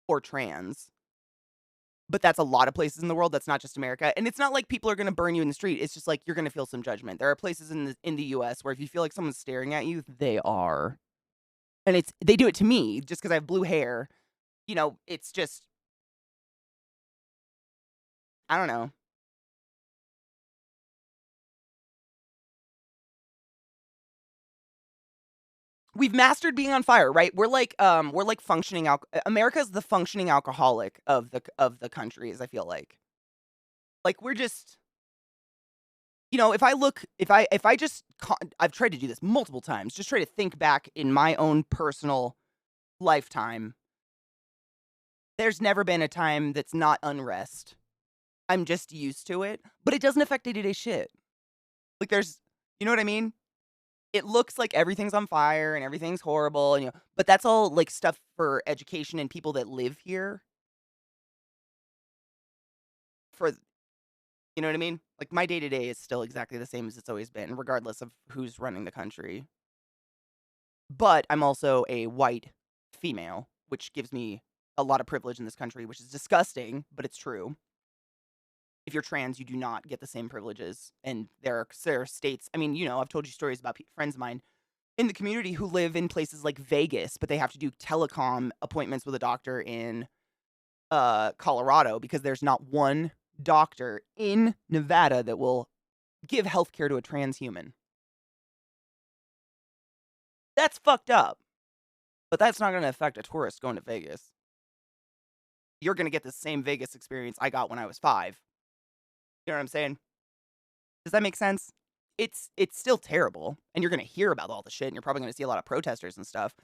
or trans. But that's a lot of places in the world. That's not just America. And it's not like people are going to burn you in the street. It's just like you're going to feel some judgment. There are places in the US where if you feel like someone's staring at you, they are. And they do it to me just because I have blue hair. You know, it's just I don't know. We've mastered being on fire, right? We're like functioning America's the functioning alcoholic of the countries, I feel like. Like we're just if I just I've tried to do this multiple times, just try to think back in my own personal lifetime. There's never been a time that's not unrest. I'm just used to it, but it doesn't affect day-to-day shit. Like you know what I mean? It looks like everything's on fire and everything's horrible and but that's all like stuff for education and people that live here for you know what I mean? Like my day to day is still exactly the same as it's always been regardless of who's running the country. But I'm also a white female, which gives me a lot of privilege in this country, which is disgusting, but it's true. If you're trans, you do not get the same privileges and there are states, I mean, I've told you stories about friends of mine in the community who live in places like Vegas, but they have to do telecom appointments with a doctor in Colorado because there's not one doctor in Nevada that will give healthcare to a trans human. That's fucked up. But that's not going to affect a tourist going to Vegas. You're going to get the same Vegas experience I got when I was 5. You know what I'm saying? Does that make sense? It's still terrible, and you're going to hear about all the shit, and you're probably going to see a lot of protesters and stuff.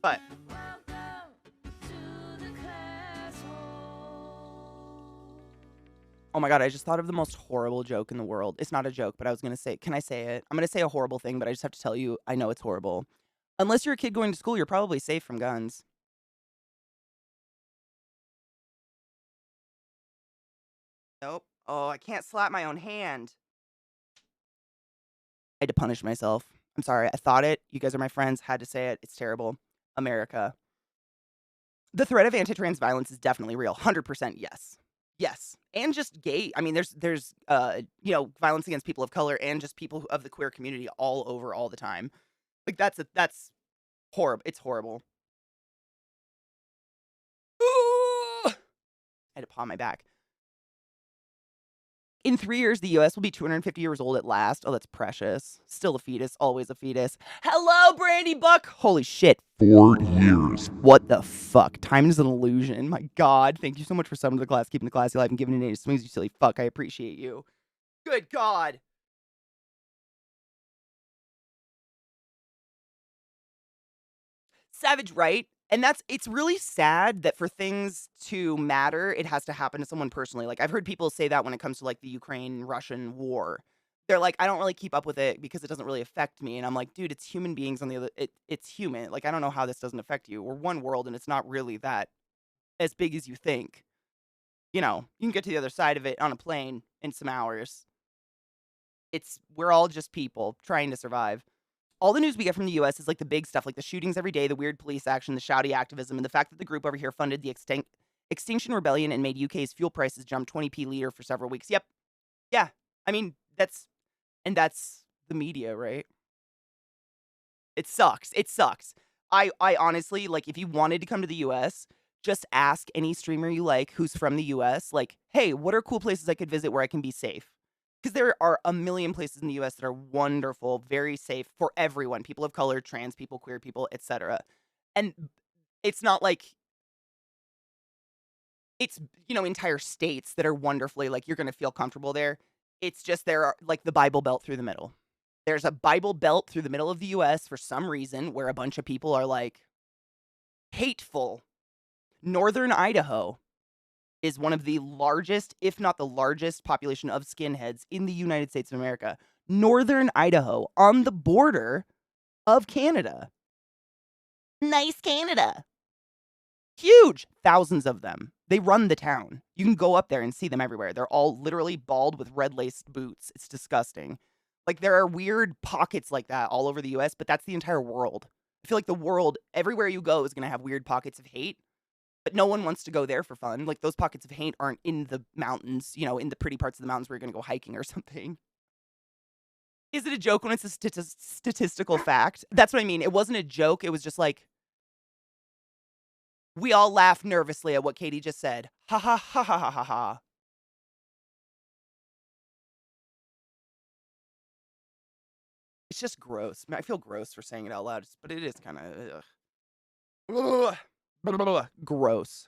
But oh my god, I just thought of the most horrible joke in the world. It's not a joke, but I was going to say, can I say it? I'm going to say a horrible thing, but I just have to tell you, I know it's horrible. Unless you're a kid going to school, you're probably safe from guns. Nope. Oh, I can't slap my own hand. I had to punish myself. I'm sorry. I thought it. You guys are my friends. Had to say it. It's terrible. America. The threat of anti-trans violence is definitely real. 100% yes. Yes. And just gay. I mean, there's violence against people of color and just people of the queer community all over all the time. Like that's horrible. It's horrible. Ooh! I had to paw my back. In 3 years, the US will be 250 years old at last. Oh, that's precious. Still a fetus, always a fetus. Hello, Brandy Buck! Holy shit. 4 years. What the fuck? Time is an illusion. My god. Thank you so much for summoning the class, keeping the classy alive, and giving it a swings, you silly fuck. I appreciate you. Good god. Savage, right? And it's really sad that for things to matter, it has to happen to someone personally. Like, I've heard people say that when it comes to, like, the Ukraine-Russian war. They're like, I don't really keep up with it because it doesn't really affect me. And I'm like, dude, it's human beings on the other, it's human. Like, I don't know how this doesn't affect you. We're one world and it's not really that as big as you think. You can get to the other side of it on a plane in some hours. We're all just people trying to survive. All the news we get from the US is like the big stuff, like the shootings every day, the weird police action, the shouty activism, and the fact that the group over here funded the Extinction Rebellion and made UK's fuel prices jump 20p liter for several weeks. Yep. Yeah. I mean, that's the media, right? It sucks. It sucks. I honestly, like, if you wanted to come to the US, just ask any streamer you like who's from the US, like, hey, what are cool places I could visit where I can be safe? Because there are a million places in the US that are wonderful, very safe for everyone, people of color, trans people, queer people, etc. And it's not like it's, entire states that are wonderfully, like, you're going to feel comfortable there. It's just there are, like, the Bible Belt through the middle. There's a Bible Belt through the middle of the US for some reason where a bunch of people are, like, hateful. Northern Idaho. is one of the largest, if not the largest, population of skinheads in the United States of America. Northern Idaho, on the border of Canada. Nice Canada. Huge. Thousands of them. They run the town. You can go up there and see them everywhere. They're all literally bald with red-laced boots. It's disgusting. Like, there are weird pockets like that all over the US, but that's the entire world. I feel like the world, everywhere you go, is going to have weird pockets of hate, but no one wants to go there for fun. Like, those pockets of hate aren't in the mountains, you know, in the pretty parts of the mountains where you're going to go hiking or something. Is it a joke when it's a statistical fact? That's what I mean. It wasn't a joke. It was just like, we all laugh nervously at what Katie just said. Ha ha ha ha ha ha ha. It's just gross. I feel gross for saying it out loud, but it is kind of gross.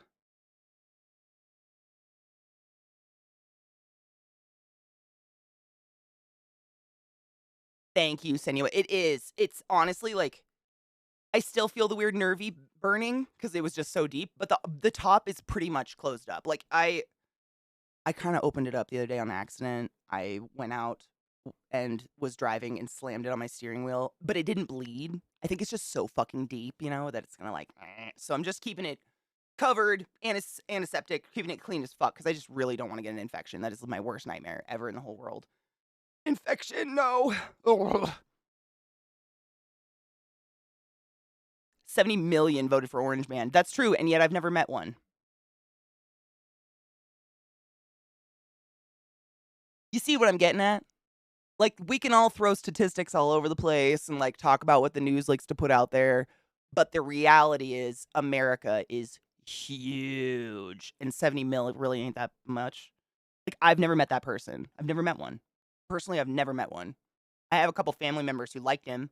Thank you, Senua. It is. It's honestly like, I still feel the weird nervy burning because it was just so deep, but the top is pretty much closed up. Like, I kind of opened it up the other day on accident. I went out and was driving and slammed it on my steering wheel, but it didn't bleed. I think it's just so fucking deep, you know, that it's gonna like, so I'm just keeping it covered, antiseptic, keeping it clean as fuck because I just really don't want to get an infection. That is my worst nightmare ever in the whole world. Infection, no. Ugh. 70 million voted for Orange Man. That's true, and yet I've never met one. You see what I'm getting at? Like, we can all throw statistics all over the place and, like, talk about what the news likes to put out there, but the reality is America is huge, and 70 mil really ain't that much. Like, I've never met that person. I've never met one. Personally, I've never met one. I have a couple family members who liked him,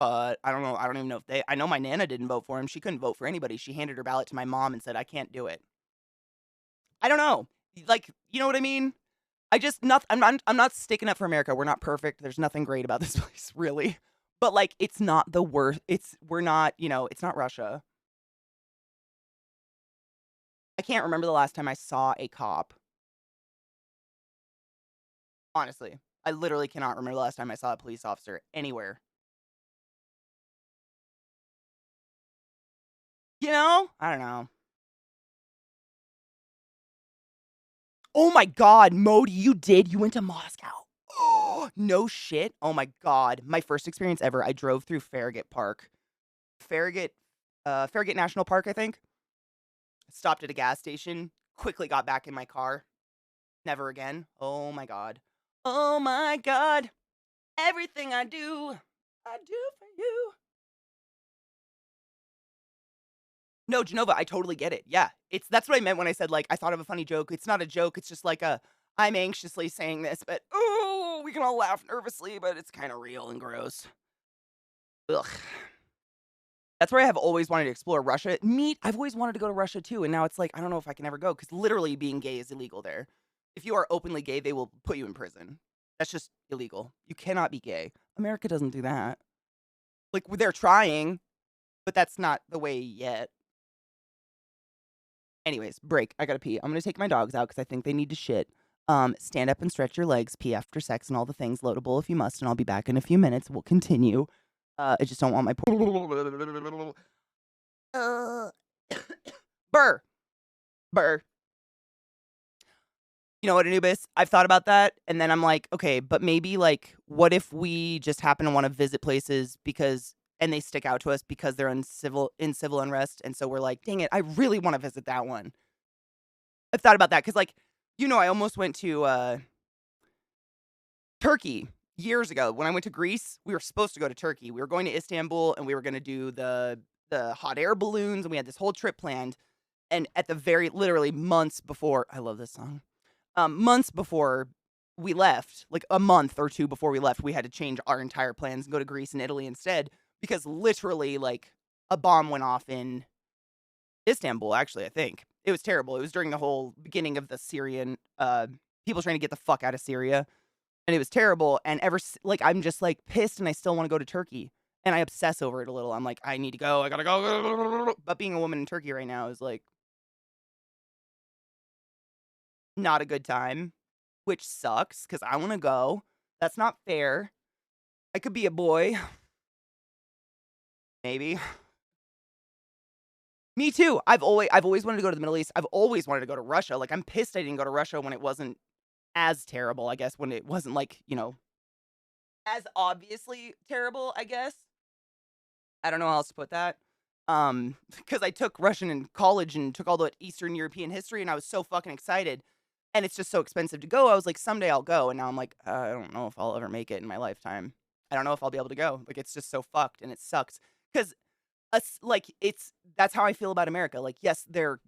but I don't know. I don't even know if I know my Nana didn't vote for him. She couldn't vote for anybody. She handed her ballot to my mom and said, I can't do it. I don't know. Like, you know what I mean? I'm not sticking up for America. We're not perfect. There's nothing great about this place, really. But like, it's not the worst. We're not, you know, it's not Russia. I can't remember the last time I saw a cop. Honestly, I literally cannot remember the last time I saw a police officer anywhere. You know? I don't know. Oh my God, Modi, you did? You went to Moscow? Oh, no shit. Oh my God. My first experience ever. I drove through Farragut Park. Farragut National Park, I think. Stopped at a gas station. Quickly got back in my car. Never again. Oh my God. Oh my God. Everything I do for you. No, Genova, I totally get it. Yeah. That's what I meant when I said, like, I thought of a funny joke. It's not a joke. It's just like I'm anxiously saying this, but oh, we can all laugh nervously, but it's kind of real and gross. Ugh. That's where I have always wanted to explore Russia. I've always wanted to go to Russia too, and now it's like, I don't know if I can ever go, because literally being gay is illegal there. If you are openly gay, they will put you in prison. That's just illegal. You cannot be gay. America doesn't do that. Like, they're trying, but that's not the way yet. Anyways, break. I gotta pee. I'm gonna take my dogs out because I think they need to shit. Stand up and stretch your legs, pee after sex and all the things. Loadable if you must, and I'll be back in a few minutes. We'll continue. I just don't want my Burr. Burr. You know what, Anubis? I've thought about that, and then I'm like, okay, but maybe, like, what if we just happen to want to visit places and they stick out to us because they're in civil unrest, and so we're like, dang it, I really want to visit that one. I've thought about that, because, like, you know, I almost went to Turkey years ago. When I went to Greece, we were supposed to go to Turkey. We were going to Istanbul, and we were going to do the hot air balloons, and we had this whole trip planned, and at the literally months before, I love this song, months before we left, like a month or two before we left, we had to change our entire plans and go to Greece and Italy instead, because literally, like, a bomb went off in Istanbul, actually, I think. It was terrible. It was during the whole beginning of the Syrian, people trying to get the fuck out of Syria, and it was terrible, and I'm just, like, pissed, and I still want to go to Turkey, and I obsess over it a little. I'm like, I need to go, I gotta go, but being a woman in Turkey right now is, like, not a good time, which sucks because I want to go. That's not fair. I could be a boy. Maybe. Me too. I've always wanted to go to the Middle East. I've always wanted to go to Russia. Like, I'm pissed I didn't go to Russia when it wasn't as terrible, I guess, when it wasn't like, as obviously terrible, I guess. I don't know how else to put that. Because I took Russian in college and took all the Eastern European history, and I was so fucking excited. And it's just so expensive to go. I was like, someday I'll go. And now I'm like, I don't know if I'll ever make it in my lifetime. I don't know if I'll be able to go. Like, it's just so fucked, and it sucks. Because that's how I feel about America. Like, yes, their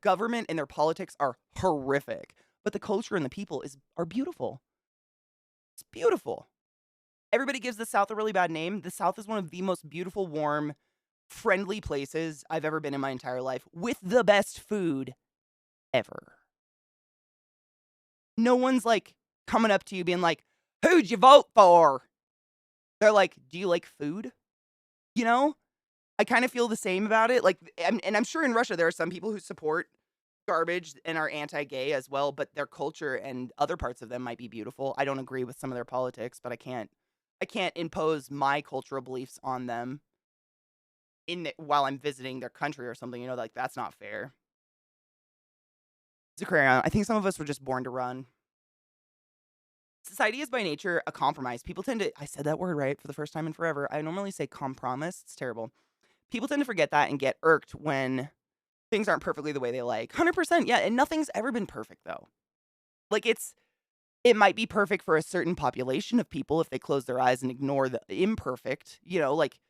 government and their politics are horrific, but the culture and the people are beautiful. It's beautiful. Everybody gives the South a really bad name. The South is one of the most beautiful, warm, friendly places I've ever been in my entire life, with the best food ever. No one's like coming up to you being like, "Who'd you vote for?" They're like, "Do you like food?" You know? I kind of feel the same about it. Like, and I'm sure in Russia there are some people who support garbage and are anti-gay as well, but their culture and other parts of them might be beautiful. I don't agree with some of their politics, but I can't impose my cultural beliefs on them while I'm visiting their country or something. Like, that's not fair. Zakarian, I think some of us were just born to run. Society is by nature a compromise. People tend to, I said that word right for the first time in forever. I normally say compromise. It's terrible. People tend to forget that and get irked when things aren't perfectly the way they like. 100%, yeah, and nothing's ever been perfect, though. Like, it might be perfect for a certain population of people if they close their eyes and ignore the imperfect. Like,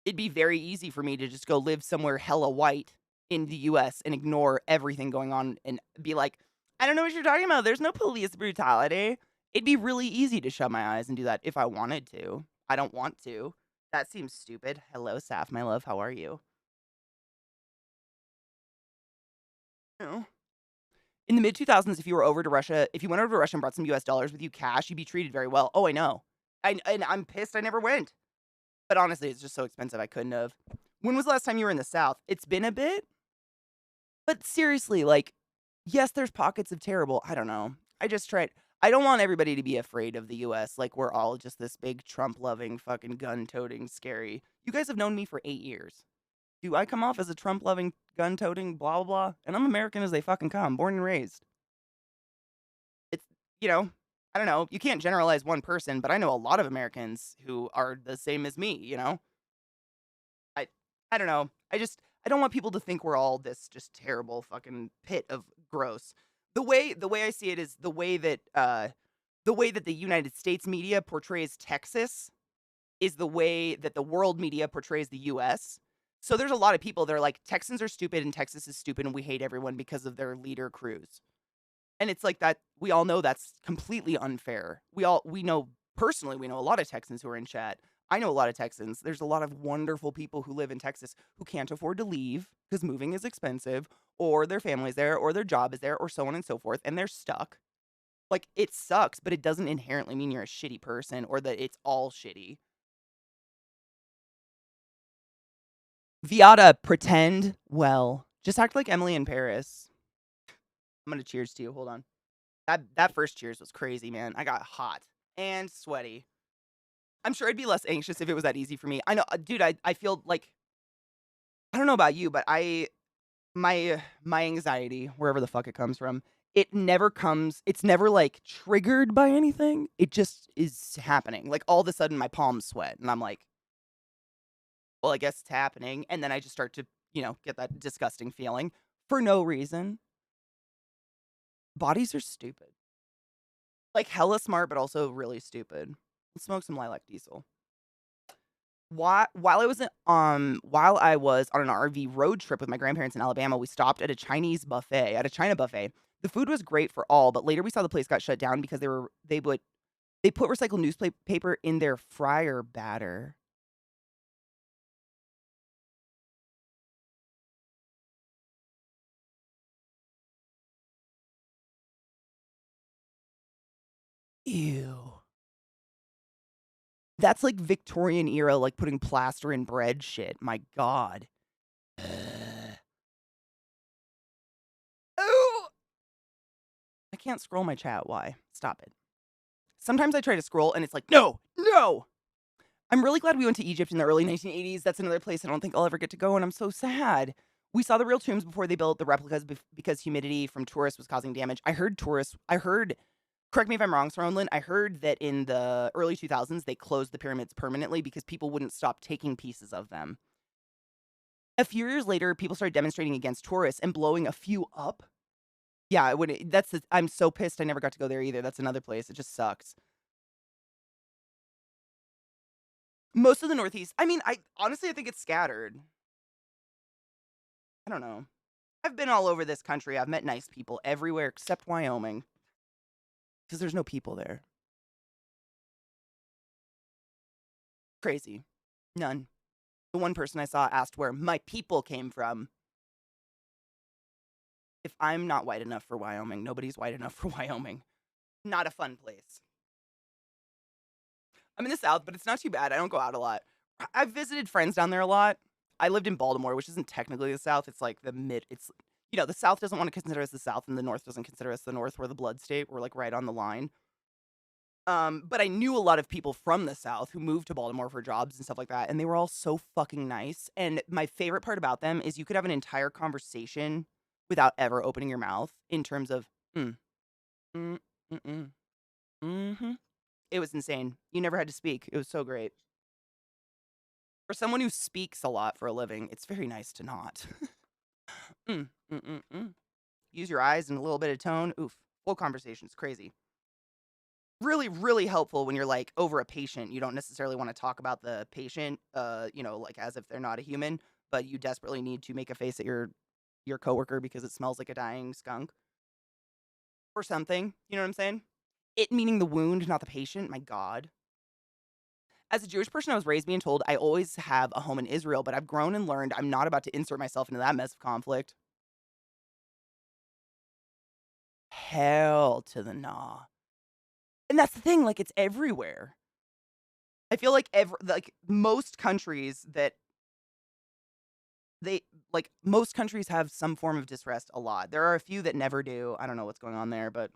it'd be very easy for me to just go live somewhere hella white in the US and ignore everything going on and be like, I don't know what you're talking about. There's no police brutality. It'd be really easy to shut my eyes and do that if I wanted to. I don't want to. That seems stupid. Hello, Saf, my love. How are you? In the mid 2000s, if you went over to Russia and brought some US dollars with you cash, you'd be treated very well. Oh, I know. And I'm pissed I never went. But honestly, it's just so expensive I couldn't have. When was the last time you were in the South? It's been a bit. But seriously, like, yes, there's pockets of terrible. I don't know. I don't want everybody to be afraid of the US. Like, we're all just this big Trump-loving, fucking gun-toting, scary. You guys have known me for 8 years. Do I come off as a Trump-loving, gun-toting, blah, blah, blah? And I'm American as they fucking come, born and raised. It's, I don't know. You can't generalize one person, but I know a lot of Americans who are the same as me, I don't know. I don't want people to think we're all this just terrible fucking pit of gross. The way I see it is the way that the United States media portrays Texas is the way that the world media portrays the US. So there's a lot of people that are like, Texans are stupid and Texas is stupid and we hate everyone because of their leader Cruz. And it's like that. We all know that's completely unfair. We know personally, we know a lot of Texans who are in chat. I know a lot of Texans. There's a lot of wonderful people who live in Texas who can't afford to leave because moving is expensive, or their family's there, or their job is there, or so on and so forth, and they're stuck. Like, it sucks, but it doesn't inherently mean you're a shitty person or that it's all shitty. Viata, pretend well. Just act like Emily in Paris. I'm gonna cheers to you. Hold on. That first cheers was crazy, man. I got hot and sweaty. I'm sure I'd be less anxious if it was that easy for me. I know, dude, I feel like, I don't know about you, but my anxiety, wherever the fuck it comes from, it's never like triggered by anything. It just is happening. Like, all of a sudden my palms sweat and I'm like, well, I guess it's happening. And then I just start to, get that disgusting feeling for no reason. Bodies are stupid. Like, hella smart, but also really stupid. Let's smoke some lilac diesel. While I was on an RV road trip with my grandparents in Alabama, we stopped at a China buffet. The food was great for all, but later we saw the place got shut down because they put recycled newspaper in their fryer batter. Ew. That's like Victorian era, like putting plaster in bread shit. My God. Ooh. can't scroll my chat. Why? Stop it. Sometimes I try to scroll and it's like, no, no. I'm really glad we went to Egypt in the early 1980s. That's another place I don't think I'll ever get to go, and I'm so sad. We saw the real tombs before they built the replicas because humidity from tourists was causing damage. I heard, correct me if I'm wrong, Sronlin, I heard that in the early 2000s, they closed the pyramids permanently because people wouldn't stop taking pieces of them. A few years later, people started demonstrating against tourists and blowing a few up. Yeah, I'm so pissed I never got to go there either. That's another place. It just sucks. Most of the Northeast, I mean, honestly, I think it's scattered. I don't know. I've been all over this country. I've met nice people everywhere except Wyoming. Because there's no people there. Crazy. None. The one person I saw asked where my people came from. If I'm not white enough for Wyoming, nobody's white enough for Wyoming. Not a fun place. I'm in the South, but it's not too bad. I don't go out a lot. I've visited friends down there a lot. I lived in Baltimore, which isn't technically the South. It's like the mid. It's, the South doesn't want to consider us the South, and the North doesn't consider us the North. We're the blood state. We're like right on the line. But I knew a lot of people from the South who moved to Baltimore for jobs and stuff like that, and they were all so fucking nice. And my favorite part about them is you could have an entire conversation without ever opening your mouth in terms of, mm-hmm. It was insane. You never had to speak. It was so great. For someone who speaks a lot for a living, it's very nice to not. Use your eyes and a little bit of tone. Oof. Full conversation. It's crazy. Really, really helpful when you're like over a patient. You don't necessarily want to talk about the patient, like as if they're not a human, but you desperately need to make a face at your coworker because it smells like a dying skunk or something. You know what I'm saying? It meaning the wound, not the patient. My God. As a Jewish person, I was raised being told I always have a home in Israel, but I've grown and learned I'm not about to insert myself into that mess of conflict. Hell to the nah. And that's the thing, like, it's everywhere. I feel like most countries most countries have some form of distrust a lot. There are a few that never do. I don't know what's going on there, but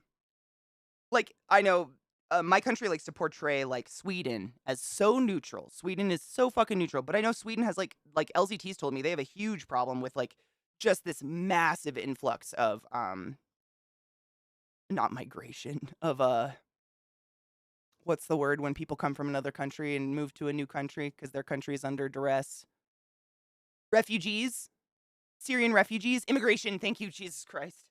like, I know my country likes to portray like Sweden as so neutral. Sweden is so fucking neutral, but I know Sweden has like LZT's told me they have a huge problem with like just this massive influx of not migration of what's the word when people come from another country and move to a new country because their country is under duress? Refugees, Syrian refugees, immigration. Thank you, Jesus Christ.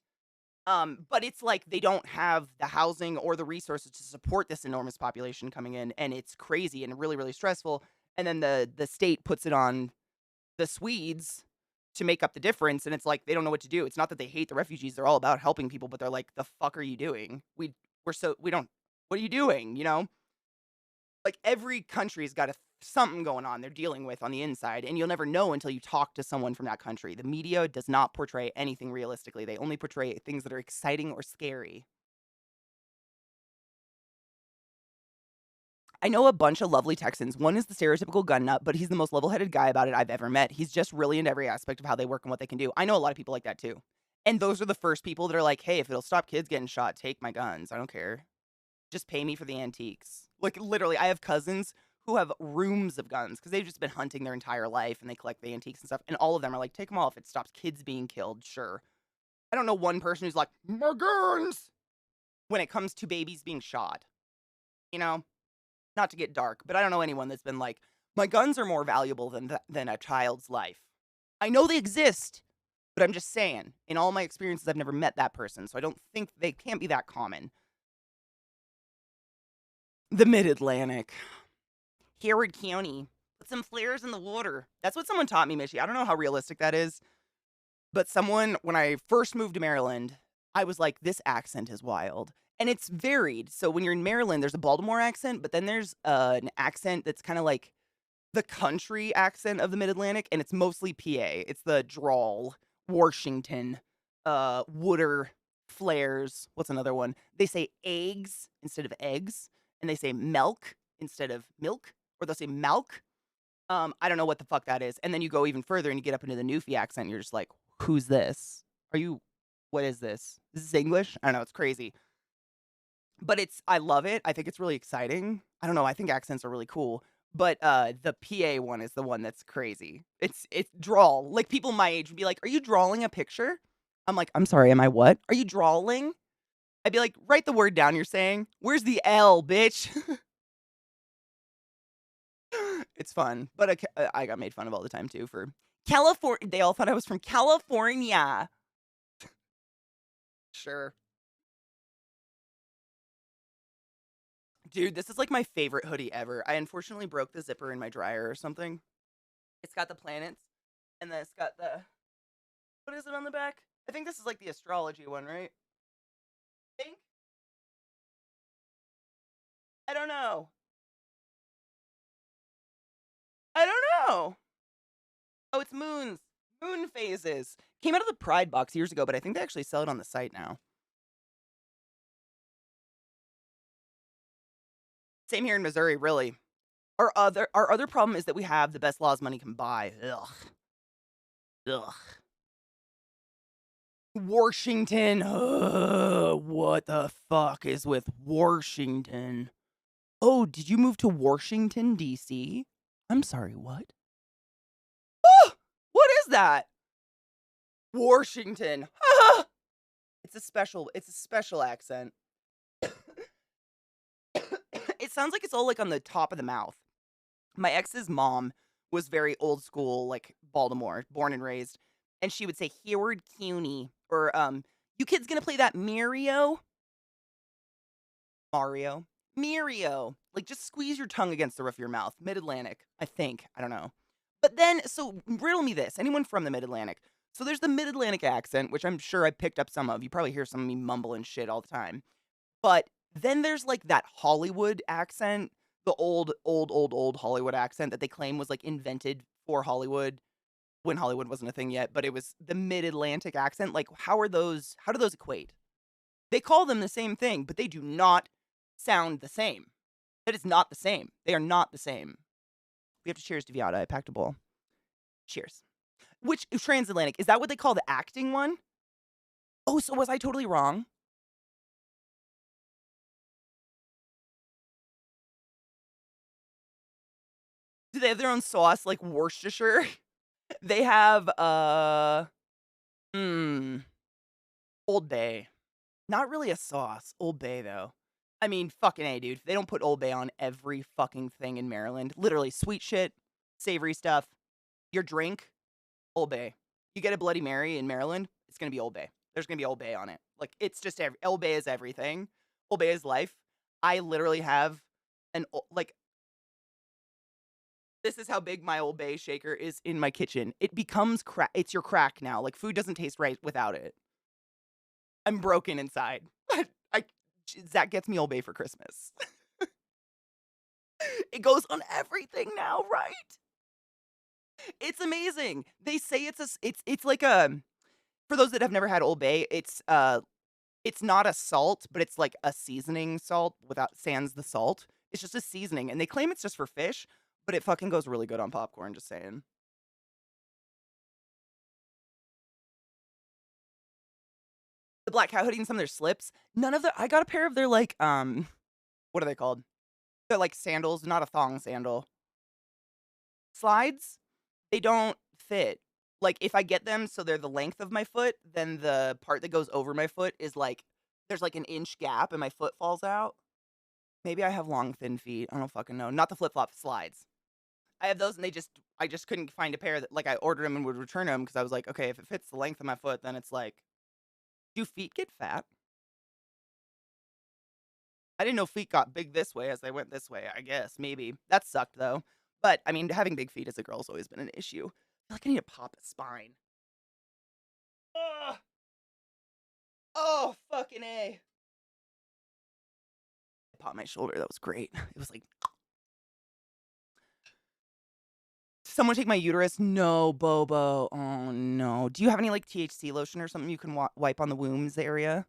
But it's like they don't have the housing or the resources to support this enormous population coming in, and it's crazy and really, really stressful. And then the state puts it on the Swedes to make up the difference, and it's like they don't know what to do. It's not that they hate the refugees; they're all about helping people, but they're like, "The fuck are you doing? We don't. What are you doing? You know?" Like every country's got something going on they're dealing with on the inside, and you'll never know until you talk to someone from that country. The media does not portray anything realistically. They only portray things that are exciting or scary. I know a bunch of lovely Texans. One is the stereotypical gun nut, but he's the most level-headed guy about it I've ever met. He's just really into every aspect of how they work and what they can do. I know a lot of people like that too. And those are the first people that are like, hey, if it'll stop kids getting shot, take my guns. I don't care. Just pay me for the antiques. Like, literally, I have cousins who have rooms of guns because they've just been hunting their entire life and they collect the antiques and stuff. And all of them are like, take them all if it stops kids being killed, sure. I don't know one person who's like, my guns, when it comes to babies being shot. You know? Not to get dark, but I don't know anyone that's been like, my guns are more valuable than a child's life. I know they exist, but I'm just saying, in all my experiences, I've never met that person, so I don't think they can't be that common. The Mid-Atlantic. Hayward County. Put some flares in the water. That's what someone taught me, Mishy. I don't know how realistic that is. But someone, when I first moved to Maryland, I was like, this accent is wild. And it's varied. So when you're in Maryland, there's a Baltimore accent, but then there's an accent that's kind of like the country accent of the Mid-Atlantic, and it's mostly PA. It's the drawl, Washington, Wooder, flares. What's another one? They say eggs instead of eggs, and they say milk instead of milk, or they'll say milk. I don't know what the fuck that is. And then you go even further and you get up into the Newfie accent, and you're just like, who's this? Are you What is this? This is English? I don't know, it's crazy. But I love it. I think it's really exciting. I don't know, I think accents are really cool. But the PA one is the one that's crazy. It's drawl. Like people my age would be like, "Are you drawing a picture?" I'm like, "I'm sorry, am I what? Are you drawing?" I'd be like, "Write the word down you're saying. Where's the L, bitch?" It's fun. But I got made fun of all the time too for California. They all thought I was from California. Sure. Dude, this is like my favorite hoodie ever. I unfortunately broke the zipper in my dryer or something. It's got the planets, and then it's got the, what is it on the back? I think this is like the astrology one, right? Think? I don't know. I don't know. Oh, it's moons. Moon phases. Came out of the Pride box years ago, but I think they actually sell it on the site now. Same here in Missouri, really. Our other problem is that we have the best laws money can buy. Ugh. Ugh. Washington. Ugh, what the fuck is with Washington? Oh, did you move to Washington, D.C.? I'm sorry, what? Oh, what is that? Washington. Ah! It's a special accent. It sounds like it's all like on the top of the mouth. My ex's mom was very old school, like Baltimore, born and raised. And she would say, Howard CUNY, or, you kids gonna play that Mario? Mario. Like, just squeeze your tongue against the roof of your mouth. Mid-Atlantic, I think. I don't know. But then, so riddle me this. Anyone from the Mid-Atlantic? So there's the Mid-Atlantic accent, which I'm sure I picked up some of. You probably hear some of me mumbling shit all the time. But then there's, like, that Hollywood accent, the old Hollywood accent that they claim was, like, invented for Hollywood when Hollywood wasn't a thing yet, but it was the Mid-Atlantic accent. Like, how do those equate? They call them the same thing, but they do not sound the same. That is not the same. They are not the same. We have to cheers to Viata. I packed a bowl. Cheers. Which transatlantic? Is that what they call the acting one? Oh, so was I totally wrong? Do they have their own sauce like Worcestershire? They have Old Bay. Not really a sauce. Old Bay though. I mean, fucking A, dude. They don't put Old Bay on every fucking thing in Maryland. Literally, sweet shit, savory stuff. Your drink, Old Bay. You get a Bloody Mary in Maryland, it's gonna be Old Bay. There's gonna be Old Bay on it. Like, it's just Old Bay is everything. Old Bay is life. I literally have like, this is how big my Old Bay shaker is in my kitchen. It becomes crack. It's your crack now. Like, food doesn't taste right without it. I'm broken inside. Zach gets me Old Bay for Christmas. It goes on everything now, right? It's amazing. They say it's like a, for those that have never had Old Bay, it's not a salt, but it's like a seasoning salt without sans the salt. It's just a seasoning, and they claim it's just for fish, but it fucking goes really good on popcorn, just saying. The black cow hoodie and some of their slips. None of the I got a pair of their like what are they called? They're like sandals, not a thong sandal. Slides, they don't fit. Like if I get them so they're the length of my foot, then the part that goes over my foot is like there's like an inch gap and my foot falls out. Maybe I have long thin feet. I don't fucking know. Not the flip-flop slides. I have those and I just couldn't find a pair that like I ordered them and would return them because I was like, okay, if it fits the length of my foot, then it's like, do feet get fat? I didn't know feet got big this way as they went this way, I guess. Maybe. That sucked, though. But, I mean, having big feet as a girl's always been an issue. I feel like I need to pop a spine. Ugh. Oh, fucking A. I popped my shoulder. That was great. It was like... Someone take my uterus? No, Bobo. Oh, no. Do you have any, like, THC lotion or something you can wipe on the wombs area?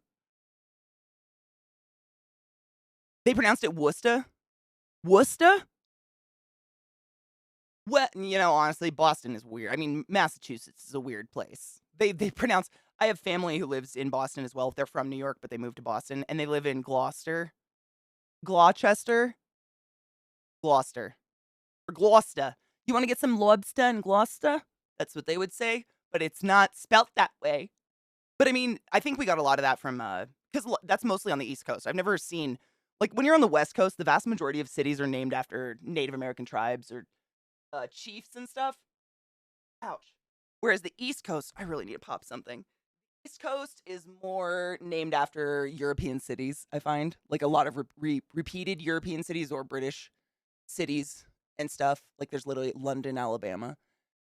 They pronounced it Worcester? Worcester? Well, you know, honestly, Boston is weird. I mean, Massachusetts is a weird place. They pronounce... I have family who lives in Boston as well. They're from New York, but they moved to Boston, and they live in Gloucester, Gloucester, Gloucester, or Gloucester. You want to get some lobster in Gloucester? That's what they would say, but it's not spelt that way. But I mean, I think we got a lot of that from because that's mostly on the East Coast. I've never seen like when you're on the West Coast, the vast majority of cities are named after Native American tribes or chiefs and stuff. Ouch. Whereas the East Coast, I really need to pop something. East Coast is more named after European cities, I find. Like a lot of repeated European cities or British cities and stuff. Like there's literally London, Alabama.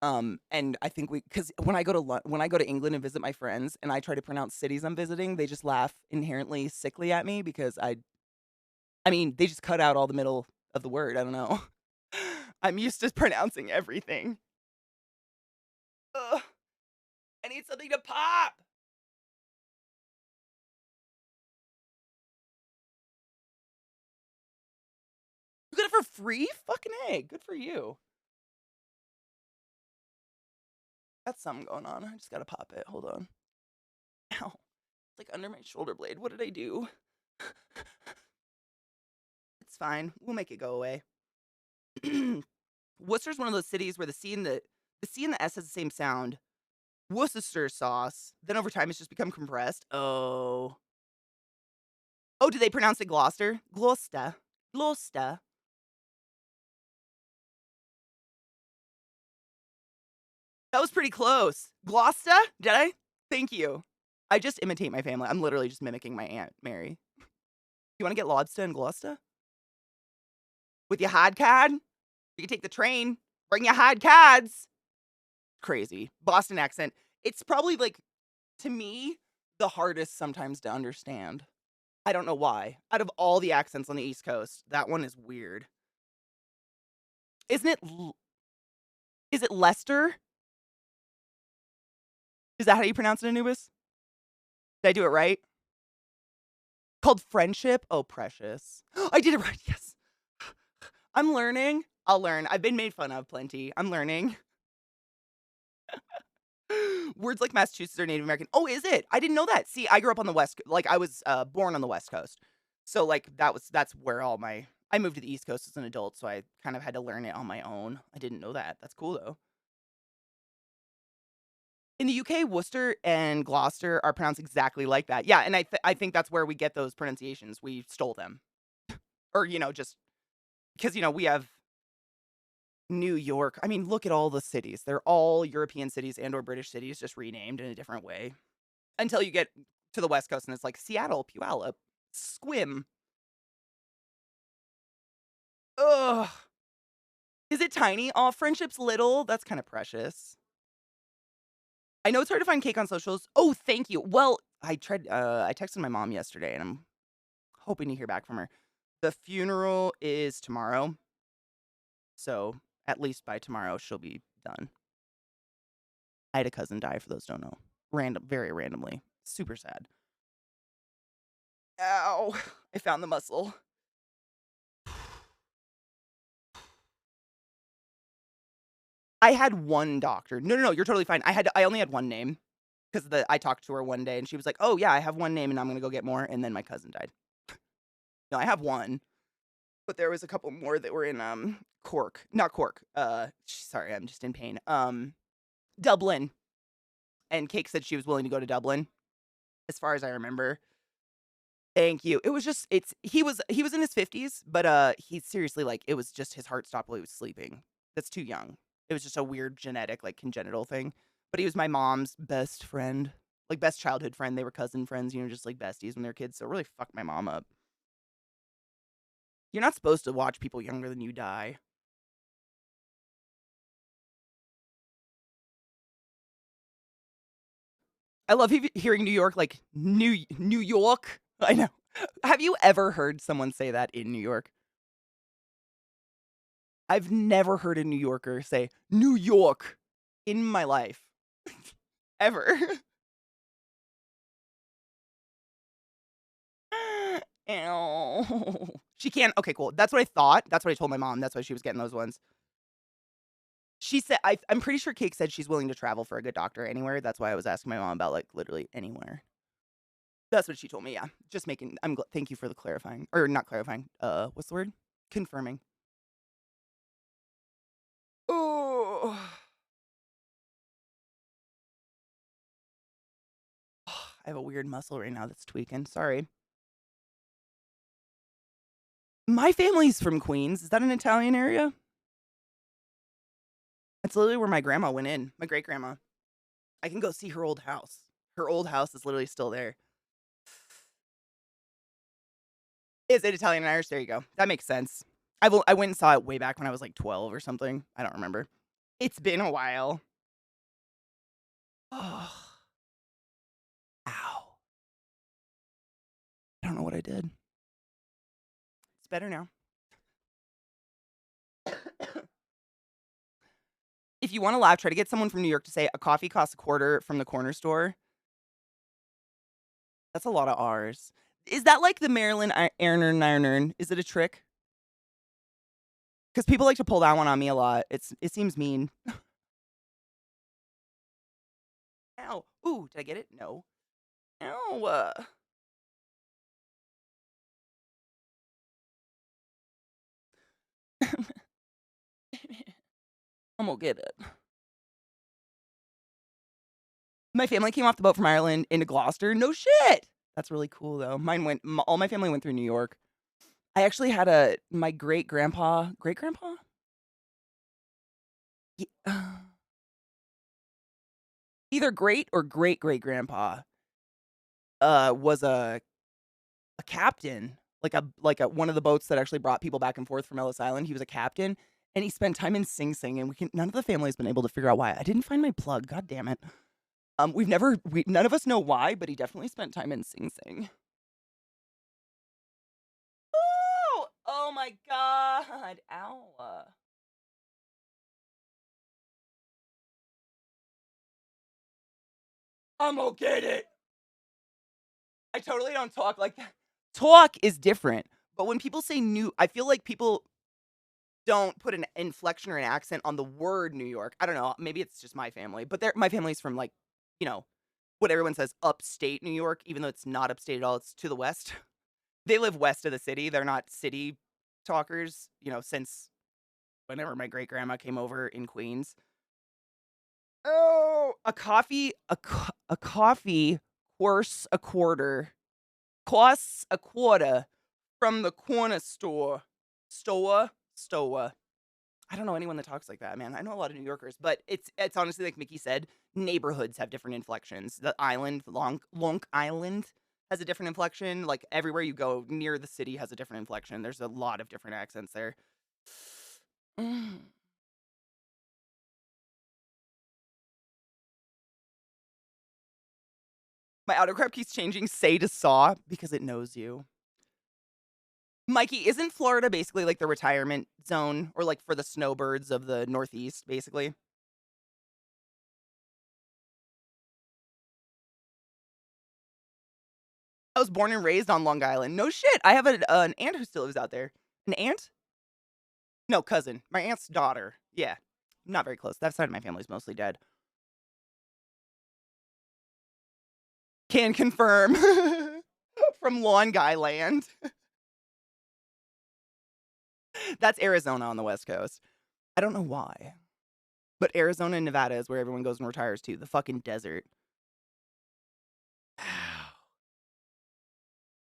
And I think because when I go to England and visit my friends and I try to pronounce cities I'm visiting, they just laugh inherently sickly at me because I mean, they just cut out all the middle of the word. I don't know. I'm used to pronouncing everything. Ugh, I need something to pop. You got it for free? Fucking A. Good for you. Got something going on. I just gotta pop it. Hold on. Ow. It's like under my shoulder blade. What did I do? It's fine. We'll make it go away. Worcester's one of those cities where the C and the S has the same sound. Worcester sauce. Then over time it's just become compressed. Oh. Oh, do they pronounce it Gloucester? Gloucester. Gloucester. That was pretty close. Gloucester? Did I? Thank you. I just imitate my family. I'm literally just mimicking my Aunt Mary. You want to get lobster in Gloucester? With your hard card? You can take the train. Bring your hard cards. Crazy. Boston accent. It's probably like, to me, the hardest sometimes to understand. I don't know why. Out of all the accents on the East Coast, that one is weird. Isn't it? Is it Leicester? Is that how you pronounce it, Anubis? Did I do it right? Called friendship? Oh, precious. I did it right. Yes. I'm learning. I'll learn. I've been made fun of plenty. I'm learning. Words like Massachusetts are Native American. Oh, is it? I didn't know that. See, I grew up on the West. Like, I was born on the West Coast. So, like, that's where all my... I moved to the East Coast as an adult, so I kind of had to learn it on my own. I didn't know that. That's cool, though. In the UK, Worcester and Gloucester are pronounced exactly like that. Yeah, and I think that's where we get those pronunciations. We stole them. Or, just... Because, we have New York. I mean, look at all the cities. They're all European cities and or British cities, just renamed in a different way. Until you get to the West Coast and it's like Seattle, Puyallup, Squim. Ugh. Is it tiny? Oh, friendship's little. That's kind of precious. I know it's hard to find cake on socials. Oh, thank you. Well, I texted my mom yesterday and I'm hoping to hear back from her. The funeral is tomorrow. So at least by tomorrow, she'll be done. I had a cousin die, for those who don't know. Very randomly. Super sad. Ow. I found the muscle. I had one doctor. No, you're totally fine. I only had one name because I talked to her one day and she was like, "Oh yeah, I have one name and I'm gonna go get more." And then my cousin died. No, I have one, but there was a couple more that were in Cork, not Cork. Sorry, I'm just in pain. Dublin. And Cake said she was willing to go to Dublin, as far as I remember. Thank you. It was just he was in his 50s, but he seriously like it was just his heart stopped while he was sleeping. That's too young. It was just a weird genetic, like, congenital thing. But he was my mom's best friend. Like, best childhood friend. They were cousin friends, just, like, besties when they were kids. So it really fucked my mom up. You're not supposed to watch people younger than you die. I love hearing New York, like, New York. I know. Have you ever heard someone say that in New York? I've never heard a New Yorker say New York in my life. Ever. Ew. She can't. Okay, cool. That's what I thought. That's what I told my mom. That's why she was getting those ones. She said, I'm pretty sure Cake said she's willing to travel for a good doctor anywhere. That's why I was asking my mom about, like, literally anywhere. That's what she told me, yeah. Just making thank you for the clarifying. Or not clarifying, what's the word? Confirming. Oh. I have a weird muscle right now that's tweaking. Sorry. My family's from Queens. Is that an Italian area? That's literally where my grandma went in. My great grandma. I can go see her old house. Her old house is literally still there. Is it Italian and Irish? There you go. That makes sense. I went and saw it way back when I was like 12 or something. I don't remember. It's been a while. Oh. Ow. I don't know what I did. It's better now. If you want to laugh, try to get someone from New York to say a coffee costs $1 from the corner store. That's a lot of R's. Is that like the Maryland iron? Is it a trick? Because people like to pull that one on me a lot. It seems mean. Ow. Ooh, did I get it? No. Ow. I'm gonna get it. My family came off the boat from Ireland into Gloucester. No shit. That's really cool though. All my family went through New York. I actually had my great grandpa. Yeah. Either great or great grandpa was a captain, like a one of the boats that actually brought people back and forth from Ellis Island. He was a captain, and he spent time in Sing Sing, and none of the family's been able to figure out why. I didn't find my plug. God damn it. None of us know why, but he definitely spent time in Sing Sing. Oh my god. Ow. I'm gonna get it. I totally don't talk like that. Talk is different, but when people say I feel like people don't put an inflection or an accent on the word New York. I don't know. Maybe it's just my family, but my family's from like, what everyone says upstate New York, even though it's not upstate at all. It's to the west. They live west of the city. They're not city talkers, since whenever my great grandma came over in Queens. Oh, a coffee course a quarter. Costs a quarter from the corner store. Stoa. I don't know anyone that talks like that, man. I know a lot of New Yorkers, but it's honestly like Mickey said, neighborhoods have different inflections. The island, Long Island has a different inflection. Like everywhere you go near the city has a different inflection. There's a lot of different accents there. My autocorrect keeps changing say to saw because it knows you. Mikey, isn't Florida basically like the retirement zone or like for the snowbirds of the Northeast, basically? I was born and raised on Long Island. No shit. I have an aunt who still lives out there. An aunt? No, cousin. My aunt's daughter. Yeah. Not very close. That side of my family's mostly dead. Can confirm. From Long Island. That's Arizona on the West Coast. I don't know why. But Arizona and Nevada is where everyone goes and retires to. The fucking desert.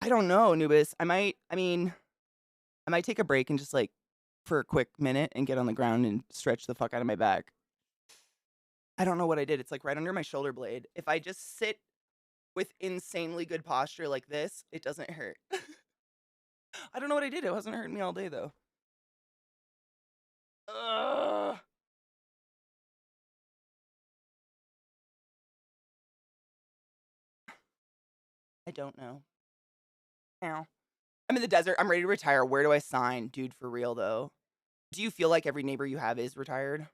I don't know, Anubis. I might take a break and just like for a quick minute and get on the ground and stretch the fuck out of my back. I don't know what I did. It's like right under my shoulder blade. If I just sit with insanely good posture like this, it doesn't hurt. I don't know what I did. It wasn't hurting me all day though. Ugh. I don't know. Ow. I'm in the desert. I'm ready to retire. Where do I sign? Dude, for real though. Do you feel like every neighbor you have is retired?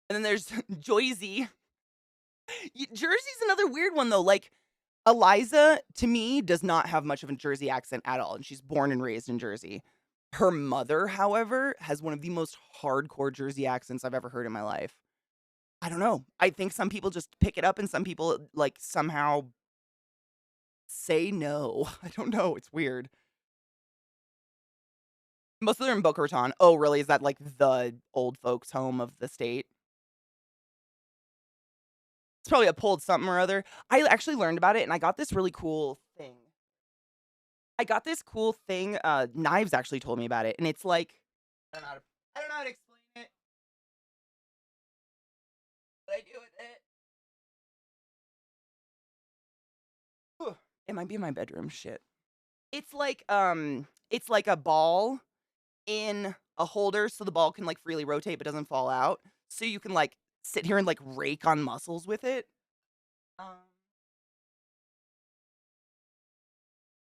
And then there's Joyzy. Jersey's another weird one though. Like Eliza, to me, does not have much of a Jersey accent at all, and she's born and raised in Jersey. Her mother, however, has one of the most hardcore Jersey accents I've ever heard in my life. I don't know. I think some people just pick it up and some people, like, somehow say no. I don't know. It's weird. Most of them are in Boca Raton. Oh, really? Is that, like, the old folks' home of the state? It's probably a pulled something or other. I actually learned about it, and I got this really cool thing. Knives actually told me about it, and it's like I don't know how to explain it, but I do with it. Whew, it might be in my bedroom, shit. It's like a ball in a holder so the ball can, like, freely rotate but doesn't fall out, so you can, like, sit here and, like, rake on muscles with it. Um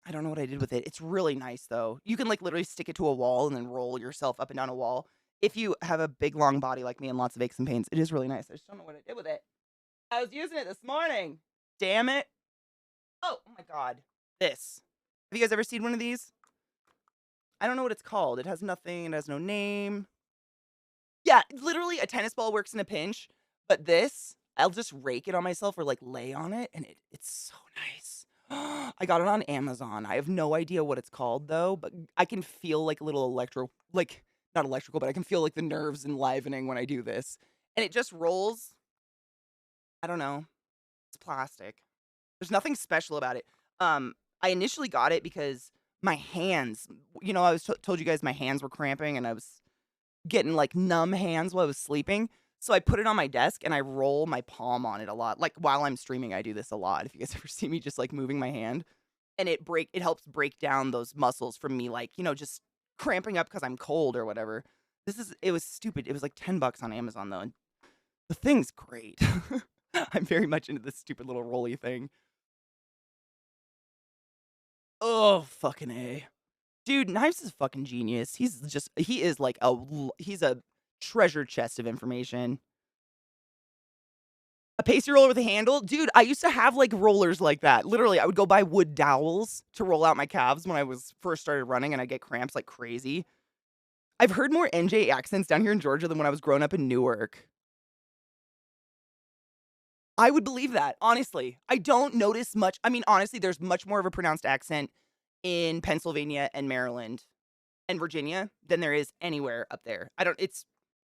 I don't know what I did with it. It's really nice, though. You can, like, literally stick it to a wall and then roll yourself up and down a wall. If you have a big, long body like me and lots of aches and pains, it is really nice. I just don't know what I did with it. I was using it this morning. Damn it. Oh my god. This. Have you guys ever seen one of these? I don't know what it's called. It has nothing. It has no name. Yeah, literally a tennis ball works in a pinch, but this, I'll just rake it on myself or, like, lay on it, and it's so nice. I got it on Amazon. I have no idea what it's called, though, but I can feel, like, a little not electrical, but I can feel, like, the nerves enlivening when I do this, and it just rolls. I don't know. It's plastic. There's nothing special about it. I initially got it because my hands, I was told you guys my hands were cramping, and I was getting, like, numb hands while I was sleeping, so I put it on my desk, and I roll my palm on it a lot. Like, while I'm streaming, I do this a lot, if you guys ever see me just, like, moving my hand, and it helps break down those muscles from me, like, just cramping up because 'cause I'm cold or whatever. It was stupid. It was, like, $10 on Amazon, though, and the thing's great. I'm very much into this stupid little rolly thing. Oh, fucking A. Dude, Knives is fucking genius. He is like he's a treasure chest of information. A pacey roller with a handle? Dude, I used to have, like, rollers like that. Literally, I would go buy wood dowels to roll out my calves when I was first started running, and I'd get cramps like crazy. I've heard more NJ accents down here in Georgia than when I was growing up in Newark. I would believe that, honestly. I don't notice much. I mean, honestly, there's much more of a pronounced accent in Pennsylvania and Maryland and Virginia than there is anywhere up there. I don't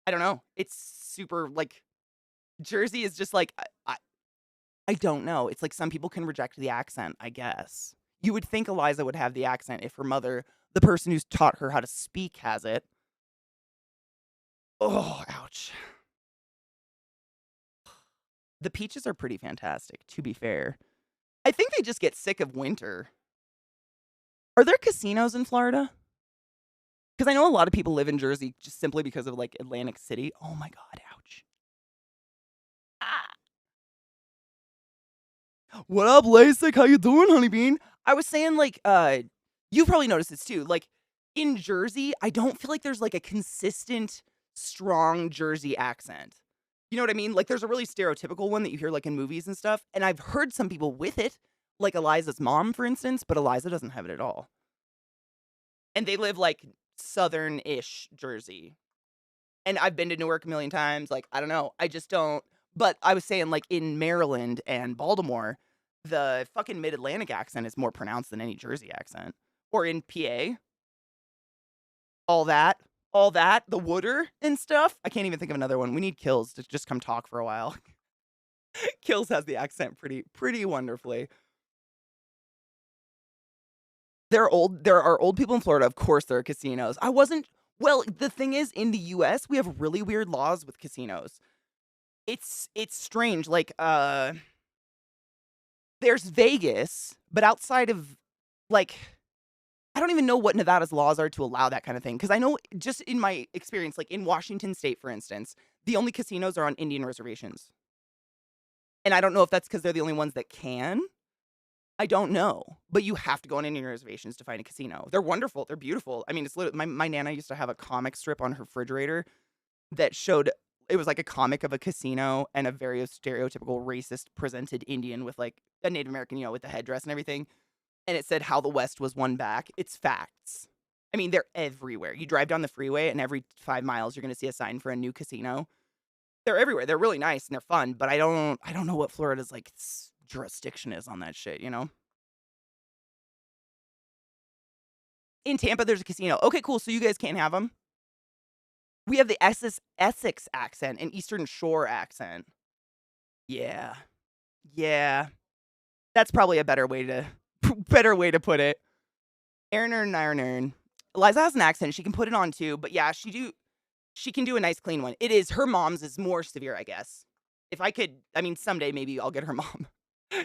know. It's super, like, Jersey is just like I don't know. It's like some people can reject the accent, I guess. You would think Eliza would have the accent if her mother, the person who's taught her how to speak, has it. Oh, ouch. The peaches are pretty fantastic, to be fair. I think they just get sick of winter. Are there casinos in Florida? Because I know a lot of people live in Jersey just simply because of, like, Atlantic City. Oh my god, ouch. Ah. What up, Lasik? How you doing, honey bean? I was saying, like, you probably noticed this too. Like, in Jersey, I don't feel like there's, like, a consistent, strong Jersey accent. You know what I mean? Like, there's a really stereotypical one that you hear, like, in movies and stuff, and I've heard some people with it, like Eliza's mom, for instance, but Eliza doesn't have it at all. And they live, like, southern-ish Jersey. And I've been to Newark a million times, like, I don't know, I just don't, but I was saying, like, in Maryland and Baltimore, the fucking Mid-Atlantic accent is more pronounced than any Jersey accent. Or in PA, all that the Wooder and stuff. I can't even think of another one. We need Kills to just come talk for a while. Kills has the accent pretty wonderfully. There are old people in Florida, of course there are casinos. Well, the thing is, in the US, we have really weird laws with casinos. It's strange, like, there's Vegas, but outside of, like, I don't even know what Nevada's laws are to allow that kind of thing. Because I know just in my experience, like, in Washington State, for instance, the only casinos are on Indian reservations. And I don't know if that's because 'cause they're the only ones that can. I don't know, but you have to go on Indian reservations to find a casino. They're wonderful, they're beautiful. I mean, it's literally my Nana used to have a comic strip on her refrigerator that showed it was like a comic of a casino and a very stereotypical racist presented Indian with, like, a Native American, with the headdress and everything, and it said how the West was won back. It's facts. I mean, they're everywhere. You drive down the freeway, and every 5 miles, you're gonna see a sign for a new casino. They're everywhere. They're really nice, and they're fun, but I don't know what Florida's, like, jurisdiction is on that shit, you know? In Tampa, there's a casino. Okay, cool, so you guys can't have them? We have the Essex accent and Eastern Shore accent. Yeah. Yeah. That's probably a better way to put it. Aaron. Liza has an accent. She can put it on too, but yeah, she can do a nice clean one. It is her mom's is more severe, I guess. If I could, I mean, someday maybe I'll get her mom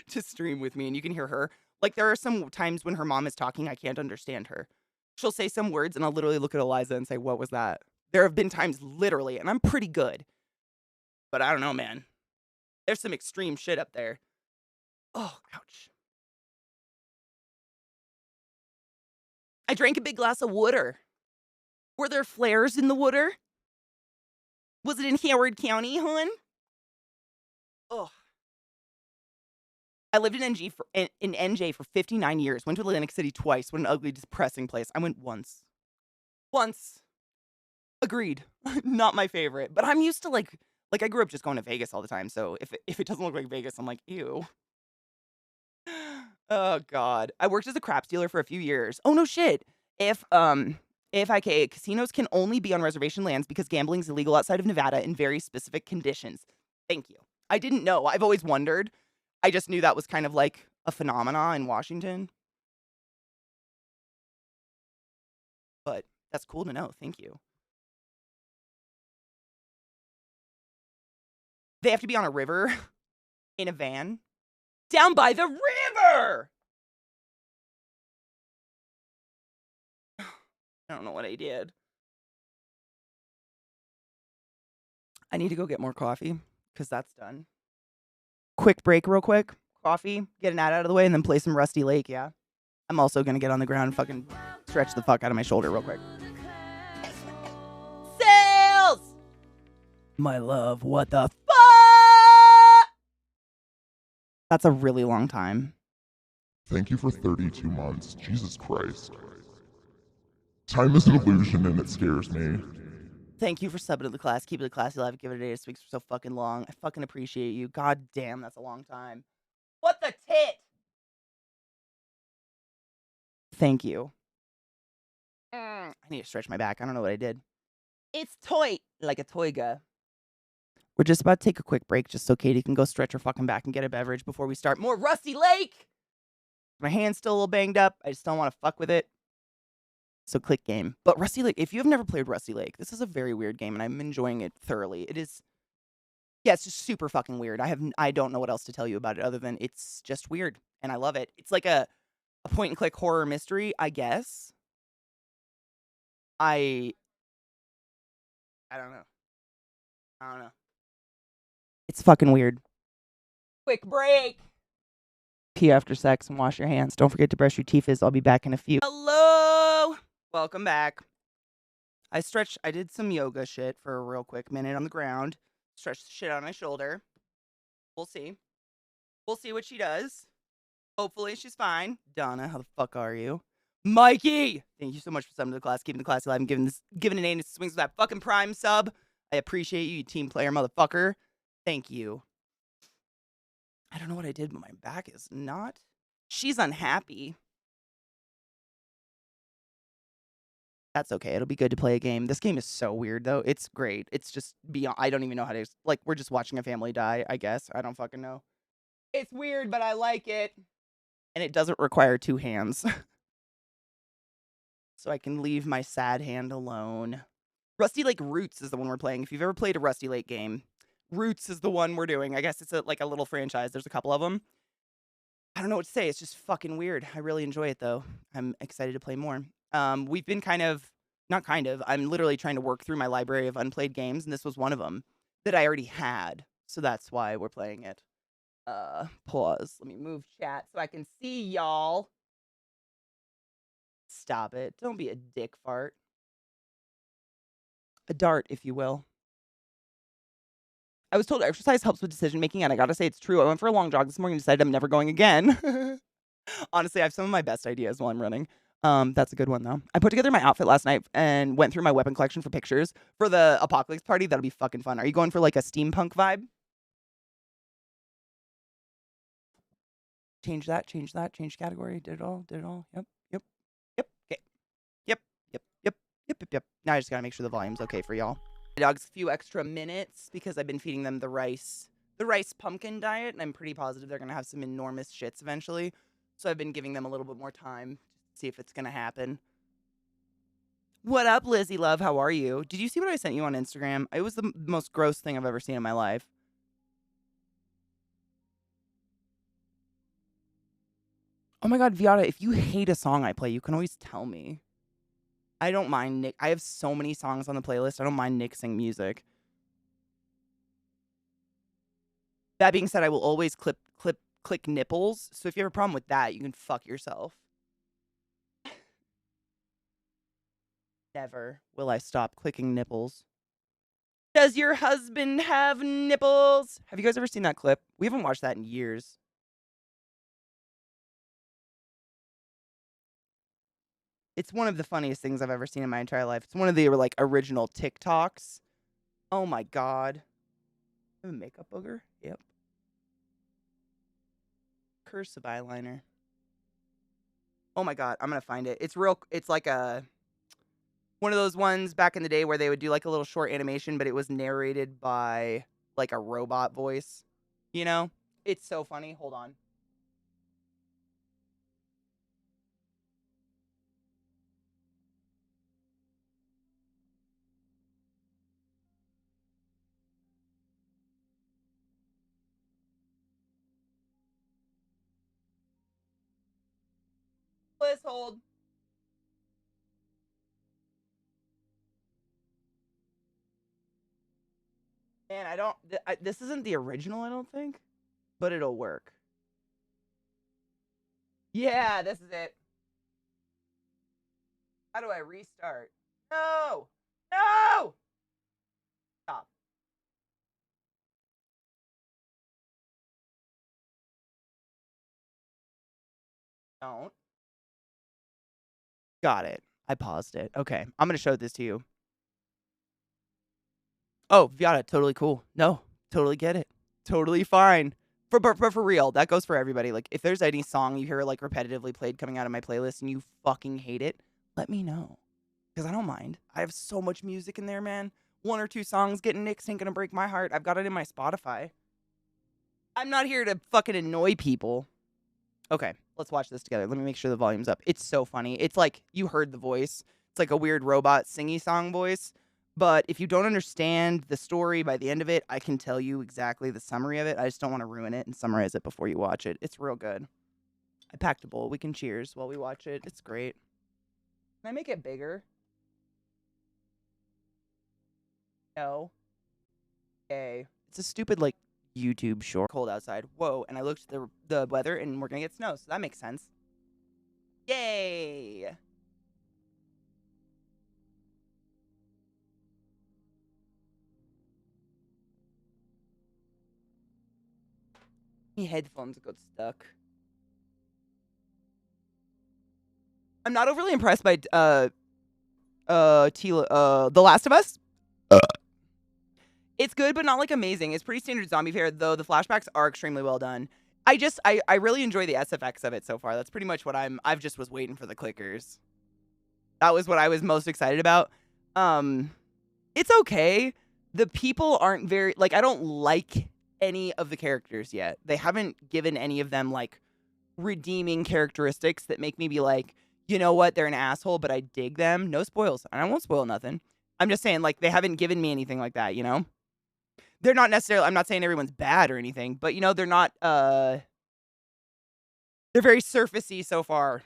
to stream with me and you can hear her. Like there are some times when her mom is talking, I can't understand her. She'll say some words and I'll literally look at Eliza and say, "What was that?" There have been times literally, and I'm pretty good. But I don't know, man. There's some extreme shit up there. Oh, ouch. I drank a big glass of water. Were there flares in the water? Was it in Howard County, hon? Oh. I lived in NJ for 59 years. Went to Atlantic City twice. What an ugly, depressing place. I went once. Once. Agreed. Not my favorite. But I'm used to like I grew up just going to Vegas all the time. So if it doesn't look like Vegas, I'm like, ew. Oh God. I worked as a craps dealer for a few years. Oh no shit. AFIK, casinos can only be on reservation lands because gambling is illegal outside of Nevada in very specific conditions. Thank you. I didn't know. I've always wondered. I just knew that was kind of like a phenomena in Washington. But that's cool to know. Thank you. They have to be on a river in a van down by the river. I don't know what I did. I need to go get more coffee because that's done. Quick break real quick. Coffee, get an ad out of the way, and then play some Rusty Lake, yeah? I'm also going to get on the ground and fucking stretch the fuck out of my shoulder real quick. Sales! My love, what the fuck? That's a really long time. Thank you for 32 months. Jesus Christ. Time is an illusion and it scares me. Thank you for subbing to the class. Keep it classy live. Give it a day. 6 weeks for so fucking long. I fucking appreciate you. God damn, that's a long time. What the tit? Thank you. I need to stretch my back. I don't know what I did. It's toy like a toiga. We're just about to take a quick break just so Katie can go stretch her fucking back and get a beverage before we start more Rusty Lake. My hand's still a little banged up. I just don't want to fuck with it. So click game. But Rusty Lake, if you have never played Rusty Lake, this is a very weird game and I'm enjoying it thoroughly. It is, yeah, it's just super fucking weird. I don't know what else to tell you about it other than it's just weird and I love it. It's like a point and click horror mystery, I guess. I don't know. It's fucking weird. Quick break. Pee after sex and wash your hands. Don't forget to brush your teeth. I'll be back in a few. Hello. Welcome back. I did some yoga shit for a real quick minute on the ground. Stretched the shit out of my shoulder. We'll see. We'll see what she does. Hopefully she's fine. Donna, how the fuck are you? Mikey! Thank you so much for subbing to the class, keeping the class alive, and giving an A to swings with that fucking prime sub. I appreciate you, you team player motherfucker. Thank you. I don't know what I did, but my back is not. She's unhappy. That's okay. It'll be good to play a game. This game is so weird, though. It's great. It's just beyond. I don't even know how to. Like, we're just watching a family die, I guess. I don't fucking know. It's weird, but I like it. And it doesn't require 2 hands. So I can leave my sad hand alone. Rusty Lake Roots is the one we're playing. If you've ever played a Rusty Lake game, Roots is the one we're doing. I guess it's like a little franchise. There's a couple of them. I don't know what to say. It's just fucking weird. I really enjoy it, though. I'm excited to play more. We've been I'm literally trying to work through my library of unplayed games, and this was one of them that I already had. So that's why we're playing it. Pause. Let me move chat so I can see y'all. Stop it. Don't be a dick fart. A dart, if you will. I was told exercise helps with decision making, and I gotta say it's true. I went for a long jog this morning and decided I'm never going again. Honestly, I have some of my best ideas while I'm running. That's a good one though. I put together my outfit last night and went through my weapon collection for pictures for the apocalypse party. That'll be fucking fun. Are you going for like a steampunk vibe? Change that, change category. Did it all. Yep. Okay. Yep. Now I just gotta make sure the volume's okay for y'all. The dog's a few extra minutes because I've been feeding them the rice pumpkin diet, and I'm pretty positive they're gonna have some enormous shits eventually. So I've been giving them a little bit more time to see if it's gonna happen. What up, Lizzie love? How are you? Did you see what I sent you on Instagram? It was the most gross thing I've ever seen in my life. Oh my god, Viata, if you hate a song I play, you can always tell me. I don't mind Nick. I have so many songs on the playlist. I don't mind nixing music. That being said, I will always click nipples. So if you have a problem with that, you can fuck yourself. Never will I stop clicking nipples. Does your husband have nipples? Have you guys ever seen that clip? We haven't watched that in years. It's one of the funniest things I've ever seen in my entire life. It's one of the like original TikToks. Oh my god. I have a makeup booger? Yep. Cursive eyeliner. Oh my god, I'm gonna find it. It's like one of those ones back in the day where they would do like a little short animation, but it was narrated by like a robot voice. You know? It's so funny. Hold on. Please hold. Man, I don't. This isn't the original, I don't think, but it'll work. Yeah, this is it. How do I restart? No! No! Stop. Don't. Got it. I paused it. Okay, I'm gonna show this to you. Oh, Viata, totally cool. No, totally get it. Totally fine. But for real, that goes for everybody. Like, if there's any song you hear like repetitively played coming out of my playlist and you fucking hate it, let me know. Because I don't mind. I have so much music in there, man. 1 or 2 songs getting nixed ain't gonna break my heart. I've got it in my Spotify. I'm not here to fucking annoy people. Okay, let's watch this together. Let me make sure the volume's up. It's so funny. It's like, you heard the voice. It's like a weird robot singy song voice. But if you don't understand the story by the end of it, I can tell you exactly the summary of it. I just don't want to ruin it and summarize it before you watch it. It's real good. I packed a bowl. We can cheers while we watch it. It's great. Can I make it bigger? No. Okay. It's a stupid, like, YouTube short. Cold outside. Whoa. And I looked at the weather, and we're going to get snow, so that makes sense. Yay! My headphones got stuck. I'm not overly impressed by The Last of Us. It's good, but not like amazing. It's pretty standard zombie fare, though the flashbacks are extremely well done. I really enjoy the SFX of it so far. That's pretty much what I've just was waiting for the clickers. That was what I was most excited about. It's okay. The people aren't very, like, I don't like any of the characters yet. They haven't given any of them, like, redeeming characteristics that make me be like, you know what, they're an asshole, but I dig them. No spoils. And I won't spoil nothing. I'm just saying, like, they haven't given me anything like that, you know? They're not necessarily, I'm not saying everyone's bad or anything, but, you know, they're not, they're very surfacey so far.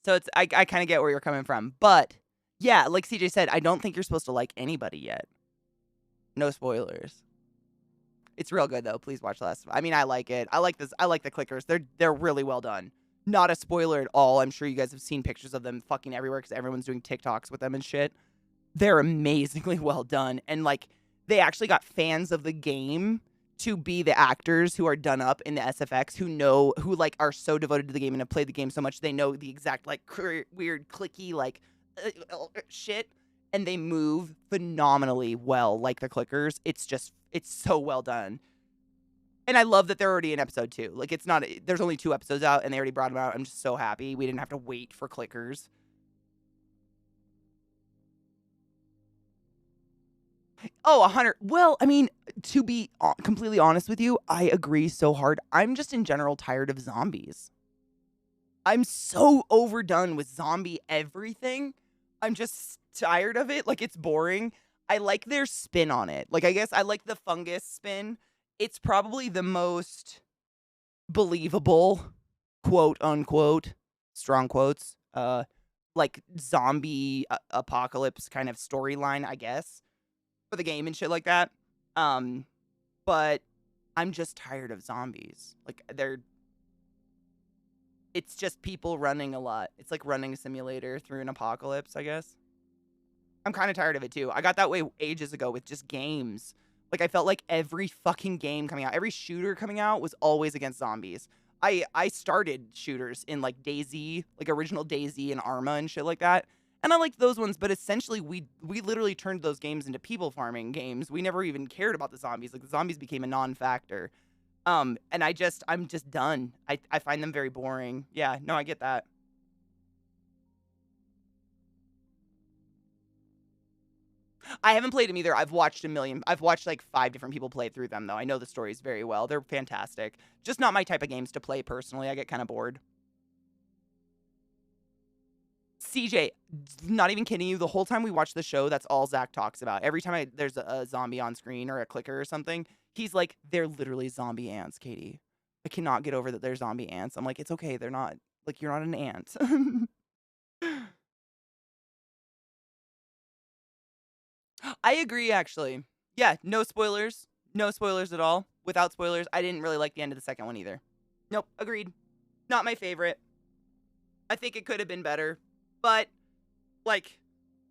So I kind of get where you're coming from. But, yeah, like CJ said, I don't think you're supposed to like anybody yet. No spoilers. It's real good, though. Please watch the last. I mean, I like it. I like this. I like the clickers. They're really well done. Not a spoiler at all. I'm sure you guys have seen pictures of them fucking everywhere because everyone's doing TikToks with them and shit. They're amazingly well done. And, like, they actually got fans of the game to be the actors who are done up in the SFX, who like are so devoted to the game and have played the game so much they know the exact like weird clicky like shit, and they move phenomenally well like the clickers. It's so well done. And I love that they're already in episode 2. Like, there's only 2 episodes out, and they already brought them out. I'm just so happy. We didn't have to wait for clickers. Oh, 100. Well, I mean, to be completely honest with you, I agree so hard. I'm just in general tired of zombies. I'm so overdone with zombie everything. I'm just tired of it. Like, it's boring. I like their spin on it. Like, I guess I like the fungus spin. It's probably the most believable, quote unquote, strong quotes, like zombie apocalypse kind of storyline, I guess, for the game and shit like that. But I'm just tired of zombies. Like, it's just people running a lot. It's like running a simulator through an apocalypse, I guess. I'm kind of tired of it too. I got that way ages ago with just games. Like, I felt like every fucking game coming out, every shooter coming out was always against zombies. I started shooters in, like, DayZ, like, original DayZ and Arma and shit like that. And I liked those ones, but essentially we literally turned those games into people farming games. We never even cared about the zombies. Like, the zombies became a non-factor. And I'm just done. I find them very boring. Yeah, no, I get that. I haven't played them either. I've watched like 5 different people play through them, though. I know the stories very well. They're fantastic. Just not my type of games to play personally. I get kind of bored. CJ, not even kidding you. The whole time we watch the show, that's all Zach talks about. Every time there's a zombie on screen or a clicker or something, he's like, they're literally zombie ants, Katie. I cannot get over that they're zombie ants. I'm like, it's okay. They're not. Like, you're not an ant. I agree, actually. Yeah, no spoilers. No spoilers at all. Without spoilers, I didn't really like the end of the second one either. Nope, agreed. Not my favorite. I think it could have been better. But, like,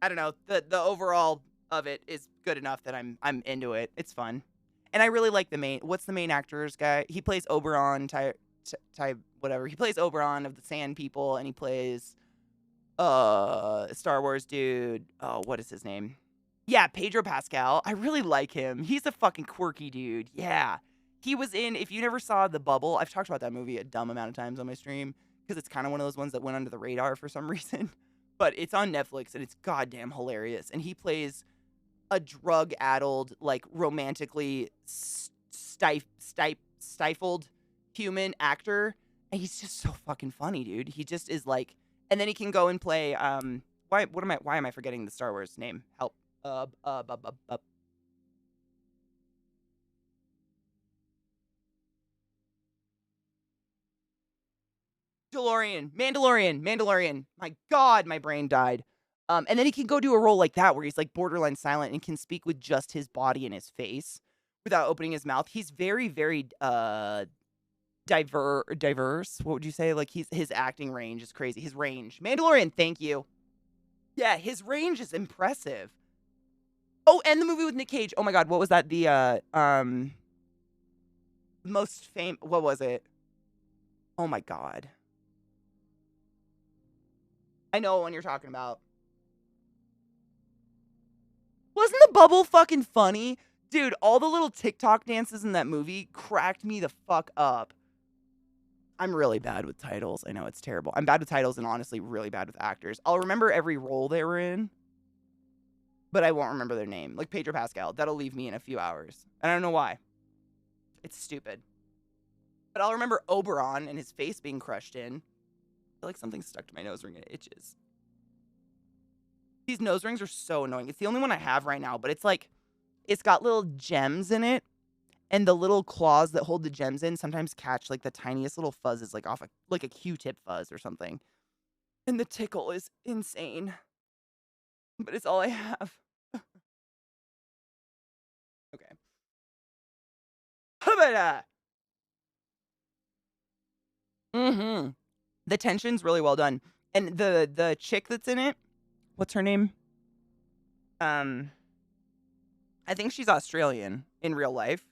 I don't know. The overall of it is good enough that I'm into it. It's fun. And I really like what's the main actor's guy? He plays Oberon, whatever. He plays Oberon of the Sand People, and he plays Star Wars dude. Oh, what is his name? Yeah, Pedro Pascal. I really like him. He's a fucking quirky dude. Yeah. He was in, if you never saw The Bubble, I've talked about that movie a dumb amount of times on my stream because it's kind of one of those ones that went under the radar for some reason. But it's on Netflix and it's goddamn hilarious. And he plays a drug-addled, like, romantically stifled human actor. And he's just so fucking funny, dude. He just is like, and then he can go and play, why am I forgetting the Star Wars name? Help. Mandalorian. My God, my brain died. And then he can go do a role like that where he's like borderline silent and can speak with just his body and his face without opening his mouth. He's very, very diverse. What would you say? Like, his acting range is crazy. His range. Mandalorian, thank you. Yeah, his range is impressive. Oh, and the movie with Nick Cage. Oh my God, what was that? The most famous. What was it? Oh my God. I know what one you're talking about. Wasn't The Bubble fucking funny? Dude, all the little TikTok dances in that movie cracked me the fuck up. I'm really bad with titles. I know it's terrible. I'm bad with titles and honestly really bad with actors. I'll remember every role they were in, but I won't remember their name. Like Pedro Pascal. That'll leave me in a few hours. I don't know why. It's stupid. But I'll remember Oberon and his face being crushed in. I feel like something stuck to my nose ring and it itches. These nose rings are so annoying. It's the only one I have right now, but it's like, it's got little gems in it. And the little claws that hold the gems in sometimes catch like the tiniest little fuzzes, like off like a Q-tip fuzz or something. And the tickle is insane. But it's all I have. Okay. Mm-hmm. The tension's really well done. And the chick that's in it, what's her name? I think she's Australian in real life.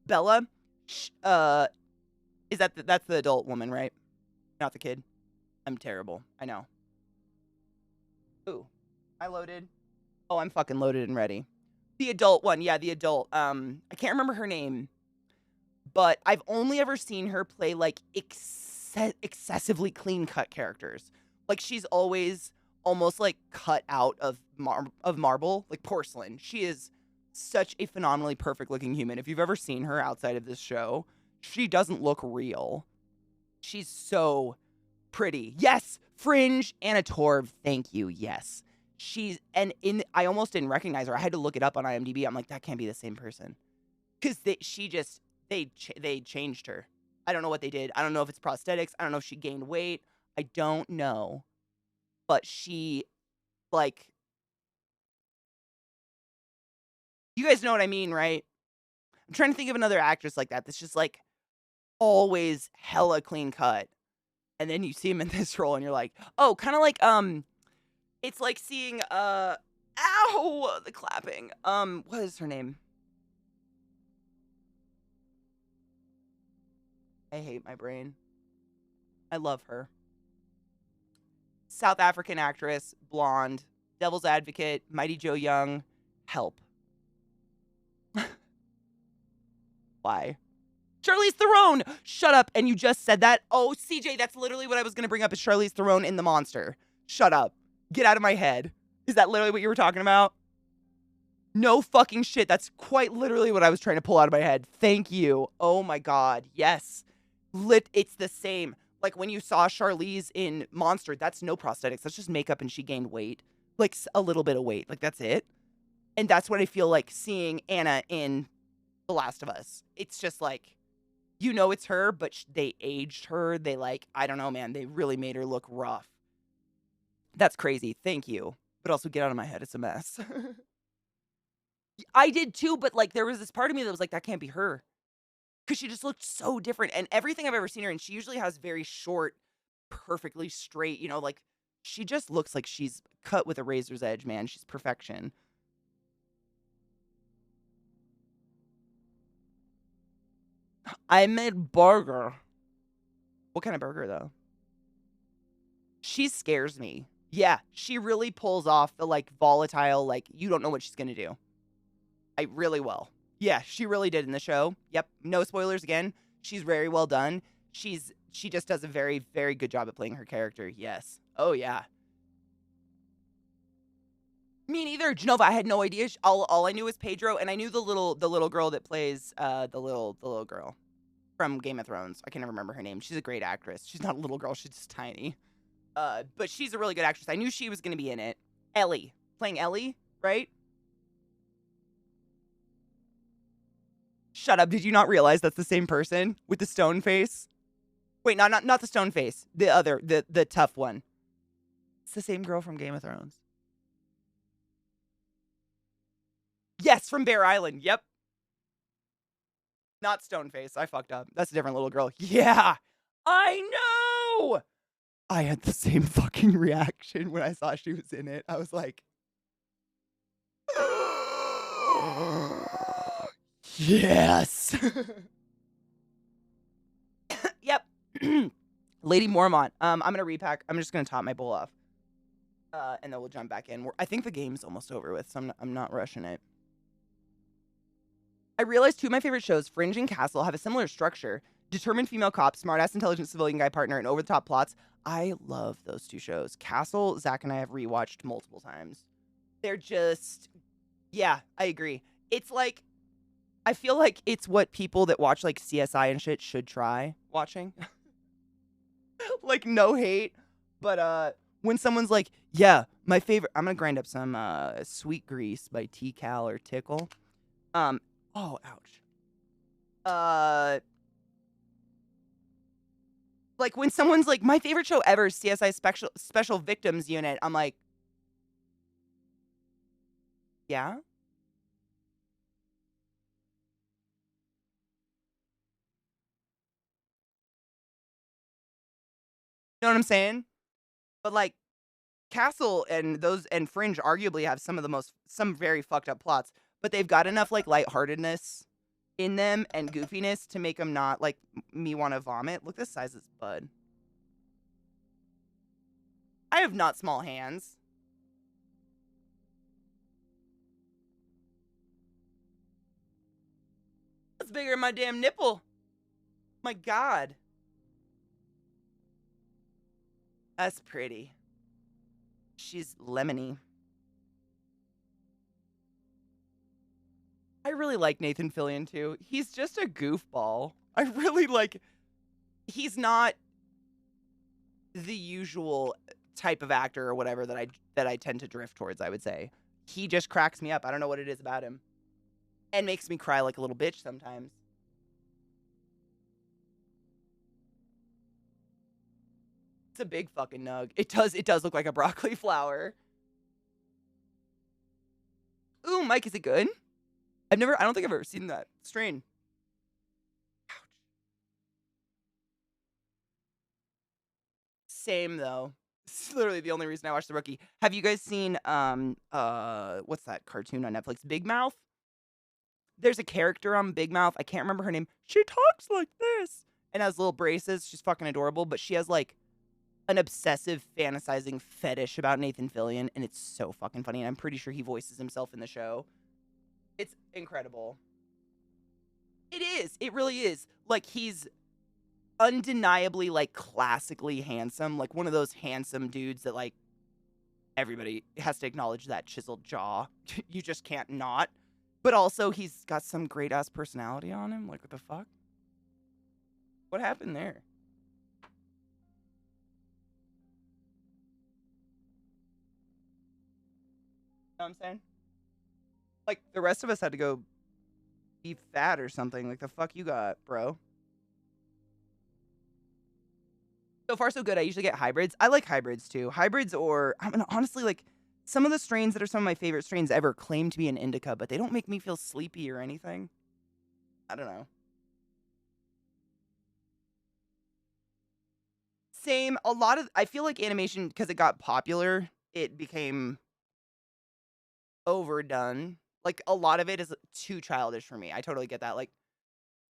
Bella, is that's the adult woman, right? Not the kid. I'm terrible. I know. Ooh, I loaded. Oh, I'm fucking loaded and ready. The adult one, yeah, the adult. I can't remember her name, but I've only ever seen her play like excessively clean cut characters. Like she's always almost like cut out of marble, like porcelain. She is such a phenomenally perfect looking human. If you've ever seen her outside of this show, she doesn't look real. She's so pretty. Yes, Fringe, Anna Torv. Thank you. Yes. I almost didn't recognize her. I had to look it up on IMDb. I'm like, that can't be the same person. Because they changed her. I don't know what they did. I don't know if it's prosthetics. I don't know if she gained weight. I don't know. But she, like, you guys know what I mean, right? I'm trying to think of another actress like that that's just, like, always hella clean cut. And then you see him in this role and you're like, oh, kind of like, it's like seeing, ow, the clapping. What is her name? I hate my brain. I love her. South African actress, blonde, devil's advocate, Mighty Joe Young. Help. Why? Charlize Theron! Shut up. And you just said that? Oh, CJ, that's literally what I was going to bring up is Charlize Theron in The Monster. Shut up. Get out of my head. Is that literally what you were talking about? No fucking shit. That's quite literally what I was trying to pull out of my head. Thank you. Oh my God. Yes. It's the same. Like when you saw Charlize in Monster, that's no prosthetics. That's just makeup and she gained weight. Like a little bit of weight. Like that's it. And that's what I feel like seeing Anna in The Last of Us. It's just like, you know it's her, but they aged her. They I don't know, man. They really made her look rough. That's crazy. Thank you. But also get out of my head. It's a mess. I did too, but like there was this part of me that was like, that can't be her. Because she just looked so different. And everything I've ever seen her in, she usually has very short, perfectly straight, like she just looks like she's cut with a razor's edge, man. She's perfection. I made burger. What kind of burger, though? She scares me. Yeah, she really pulls off the, volatile, you don't know what she's going to do. Really well. Yeah, she really did in the show. Yep, no spoilers again. She's very well done. She just does a very, very good job at playing her character. Yes. Oh, yeah. Me neither, Genova. I had no idea. All I knew was Pedro, and I knew the little girl that plays the little girl from Game of Thrones. I can never remember her name. She's a great actress. She's not a little girl. She's just tiny. But she's a really good actress. I knew she was going to be in it. Ellie, playing Ellie, right? Shut up. Did you not realize that's the same person with the stone face? Wait, not the stone face. The other, the tough one. It's the same girl from Game of Thrones. Yes, from Bear Island. Yep. Not Stoneface. I fucked up. That's a different little girl. Yeah. I know. I had the same fucking reaction when I saw she was in it. I was like, yes. Yep. Lady Mormont. I'm going to repack. I'm just going to top my bowl off. And then we'll jump back in. I think the game's almost over with, so I'm not rushing it. I realized two of my favorite shows, Fringe and Castle, have a similar structure. Determined female cop, smartass intelligent civilian guy partner, and over-the-top plots. I love those two shows. Castle, Zach and I have rewatched multiple times. They're just... Yeah, I agree. It's like... I feel like it's what people that watch, CSI and shit should try watching. No hate. But, when someone's like, yeah, my favorite... I'm gonna grind up some, Sweet Grease by T-Cal or Tickle. Oh, ouch. When someone's like, my favorite show ever is CSI Special Victims Unit, I'm like, yeah? You know what I'm saying? But, Castle and Fringe arguably have some very fucked up plots, but they've got enough, lightheartedness in them and goofiness to make them not like me want to vomit. Look at the size of this bud. I have not small hands. That's bigger than my damn nipple. My God. That's pretty. She's lemony. I really like Nathan Fillion too. He's just a goofball. I really like. He's not the usual type of actor or whatever that I tend to drift towards. I would say he just cracks me up. I don't know what it is about him, and makes me cry like a little bitch sometimes. It's a big fucking nug. It does look like a broccoli flower. Ooh, Mike, is it good? I don't think I've ever seen that strain. Ouch. Same though. It's literally the only reason I watched The Rookie. Have you guys seen what's that cartoon on Netflix? Big Mouth? There's a character on Big Mouth. I can't remember her name. She talks like this and has little braces. She's fucking adorable, but she has like an obsessive fantasizing fetish about Nathan Fillion, and it's so fucking funny. And I'm pretty sure he voices himself in the show. It's incredible. It is. It really is. Like, he's undeniably, like, classically handsome. Like, one of those handsome dudes that, like, everybody has to acknowledge that chiseled jaw. You just can't not. But also, he's got some great-ass personality on him. Like, what the fuck? What happened there? You know what I'm saying? Like, the rest of us had to go be fat or something. Like, the fuck you got, bro? So far, so good. I usually get hybrids. I like hybrids, too. Hybrids or, I mean, honestly, like, some of the strains that are some of my favorite strains ever claim to be an indica, but they don't make me feel sleepy or anything. I don't know. Same. I feel like animation, because it got popular, it became overdone. Like, a lot of it is too childish for me. I totally get that. Like,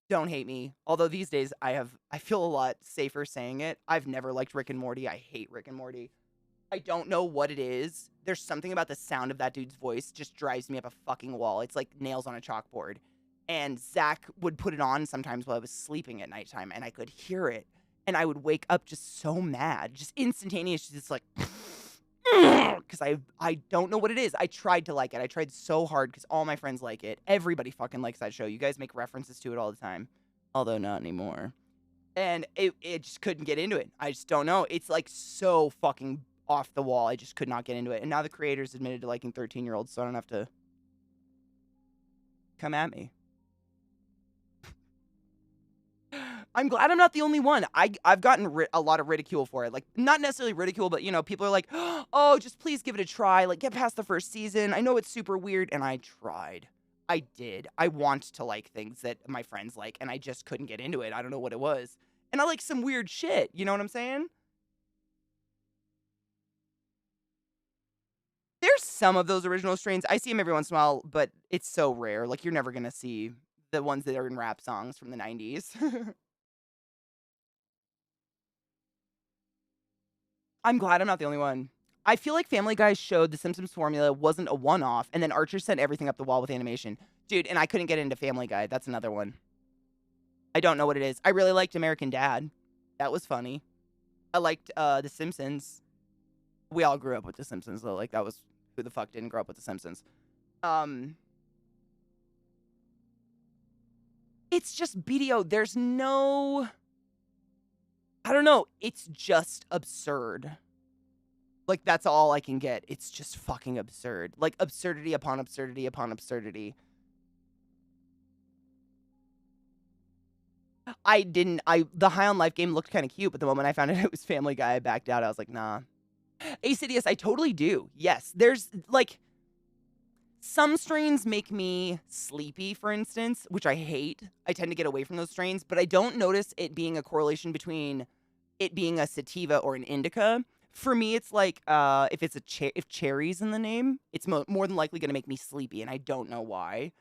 don't hate me. Although these days I feel a lot safer saying it. I've never liked Rick and Morty. I hate Rick and Morty. I don't know what it is. There's something about the sound of that dude's voice just drives me up a fucking wall. It's like nails on a chalkboard. And Zach would put it on sometimes while I was sleeping at nighttime, and I could hear it. And I would wake up just so mad, just instantaneous, just like, because I don't know what it is. I tried to like it. I tried so hard because all my friends like it. Everybody fucking likes that show. You guys make references to it all the time, although not anymore. And it just couldn't get into it. I just don't know. It's like so fucking off the wall. I just could not get into it. And now the creators admitted to liking 13-year-olds, so I don't have to come at me. I'm glad I'm not the only one. I've gotten a lot of ridicule for it. Like, not necessarily ridicule, but, you know, people are like, oh, just please give it a try. Like, get past the first season. I know it's super weird. And I tried. I did. I want to like things that my friends like, and I just couldn't get into it. I don't know what it was. And I like some weird shit. You know what I'm saying? There's some of those original strains. I see them every once in a while, but it's so rare. Like, you're never going to see the ones that are in rap songs from the 90s. I'm glad I'm not the only one. I feel like Family Guy showed the Simpsons formula wasn't a one-off, and then Archer sent everything up the wall with animation. Dude, and I couldn't get into Family Guy. That's another one. I don't know what it is. I really liked American Dad. That was funny. I liked The Simpsons. We all grew up with The Simpsons, though. Like, that was... Who the fuck didn't grow up with The Simpsons? It's just BDO. There's no... I don't know. It's just absurd. Like, that's all I can get. It's just fucking absurd. Like, absurdity upon absurdity upon absurdity. The High on Life game looked kind of cute, but the moment I found out it was Family Guy, I backed out. I was like, nah. Acidius, I totally do. Yes. There's, like, some strains make me sleepy, for instance, which I hate. I tend to get away from those strains, but I don't notice it being a correlation between it being a sativa or an indica. For me, it's like if it's if cherry's in the name, it's more than likely going to make me sleepy, and I don't know why.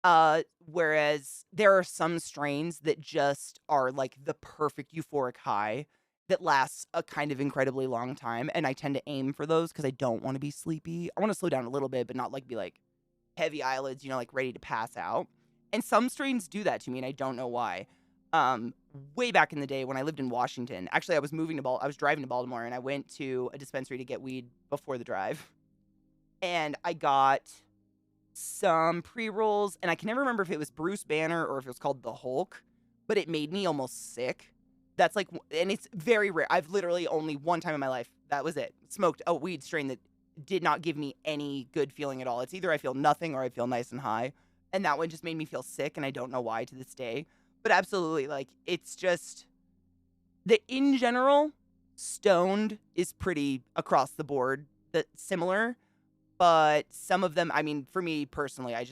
Whereas there are some strains that just are like the perfect euphoric high that lasts a kind of incredibly long time, and I tend to aim for those because I don't want to be sleepy. I want to slow down a little bit, but not like be like heavy eyelids, like ready to pass out. And some strains do that to me, and I don't know why. Um, Way back in the day when I lived in Washington, actually I was I was driving to Baltimore, and I went to a dispensary to get weed before the drive, and I got some pre-rolls, and I can never remember if it was Bruce Banner or if it was called the Hulk, but it made me almost sick. That's like, and it's very rare. I've literally only one time in my life, that was it, smoked a weed strain that did not give me any good feeling at all. It's either I feel nothing or I feel nice and high. And that one just made me feel sick, and I don't know why to this day. But absolutely, like, it's just that in general, stoned is pretty across the board that similar. But some of them, I mean, for me personally, I